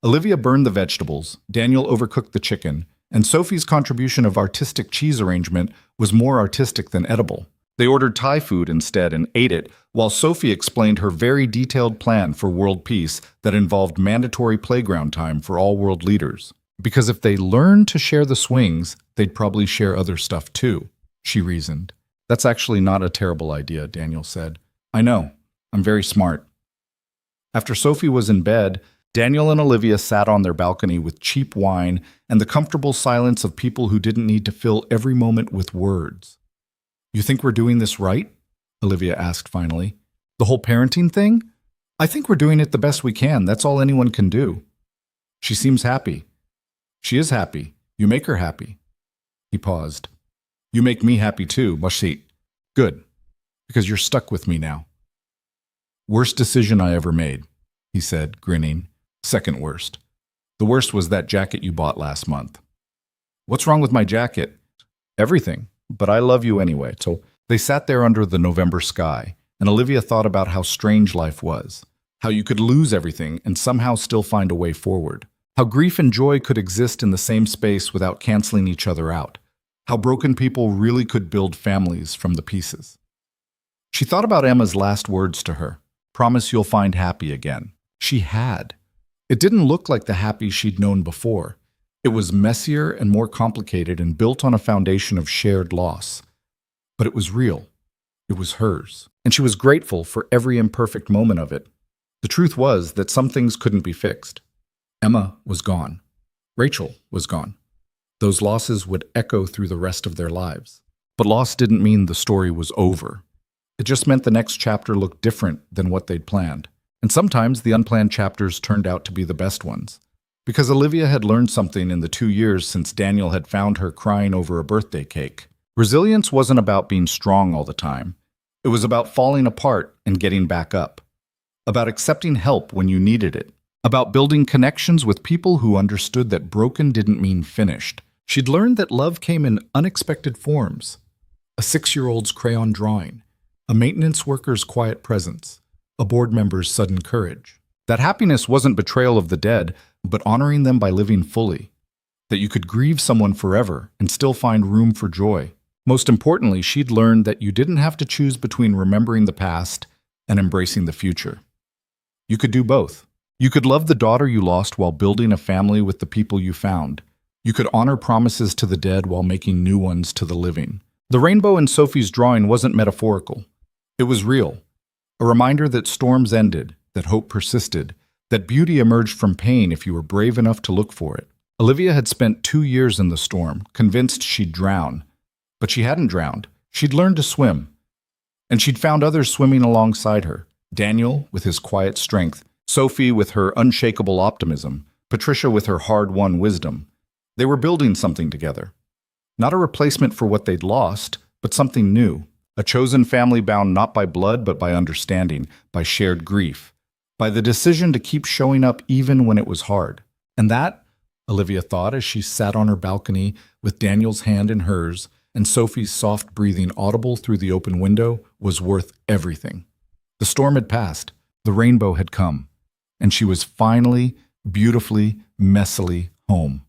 Olivia burned the vegetables, Daniel overcooked the chicken, and Sophie's contribution of artistic cheese arrangement was more artistic than edible. They ordered Thai food instead and ate it, while Sophie explained her very detailed plan for world peace that involved mandatory playground time for all world leaders. Because if they learned to share the swings, they'd probably share other stuff too, she reasoned. "That's actually not a terrible idea," Daniel said. "I know. I'm very smart." After Sophie was in bed, Daniel and Olivia sat on their balcony with cheap wine and the comfortable silence of people who didn't need to fill every moment with words. "You think we're doing this right?" Olivia asked finally. "The whole parenting thing? I think we're doing it the best we can. That's all anyone can do." "She seems happy." "She is happy. You make her happy." He paused. "You make me happy too, Mashit." "Good. Because you're stuck with me now." "Worst decision I ever made," he said, grinning. "Second worst. The worst was that jacket you bought last month." "What's wrong with my jacket?" "Everything. But I love you anyway." So they sat there under the November sky, and Olivia thought about how strange life was, how you could lose everything and somehow still find a way forward, how grief and joy could exist in the same space without canceling each other out, how broken people really could build families from the pieces. She thought about Emma's last words to her, "Promise you'll find happy again." She had. It didn't look like the happy she'd known before. It was messier and more complicated and built on a foundation of shared loss. But it was real. It was hers. And she was grateful for every imperfect moment of it. The truth was that some things couldn't be fixed. Emma was gone. Rachel was gone. Those losses would echo through the rest of their lives. But loss didn't mean the story was over. It just meant the next chapter looked different than what they'd planned. And sometimes the unplanned chapters turned out to be the best ones. Because Olivia had learned something in the 2 years since Daniel had found her crying over a birthday cake. Resilience wasn't about being strong all the time. It was about falling apart and getting back up. About accepting help when you needed it. About building connections with people who understood that broken didn't mean finished. She'd learned that love came in unexpected forms. A 6-year-old's crayon drawing. A maintenance worker's quiet presence. A board member's sudden courage. That happiness wasn't betrayal of the dead, but honoring them by living fully. That you could grieve someone forever and still find room for joy. Most importantly, she'd learned that you didn't have to choose between remembering the past and embracing the future. You could do both. You could love the daughter you lost while building a family with the people you found. You could honor promises to the dead while making new ones to the living. The rainbow in Sophie's drawing wasn't metaphorical. It was real. A reminder that storms ended, that hope persisted, that beauty emerged from pain if you were brave enough to look for it. Olivia had spent 2 years in the storm, convinced she'd drown. But she hadn't drowned. She'd learned to swim. And she'd found others swimming alongside her. Daniel, with his quiet strength, Sophie with her unshakable optimism, Patricia with her hard-won wisdom. They were building something together. Not a replacement for what they'd lost, but something new. A chosen family bound not by blood, but by understanding, by shared grief, by the decision to keep showing up even when it was hard. And that, Olivia thought as she sat on her balcony with Daniel's hand in hers and Sophie's soft breathing audible through the open window, was worth everything. The storm had passed, the rainbow had come, and she was finally, beautifully, messily home.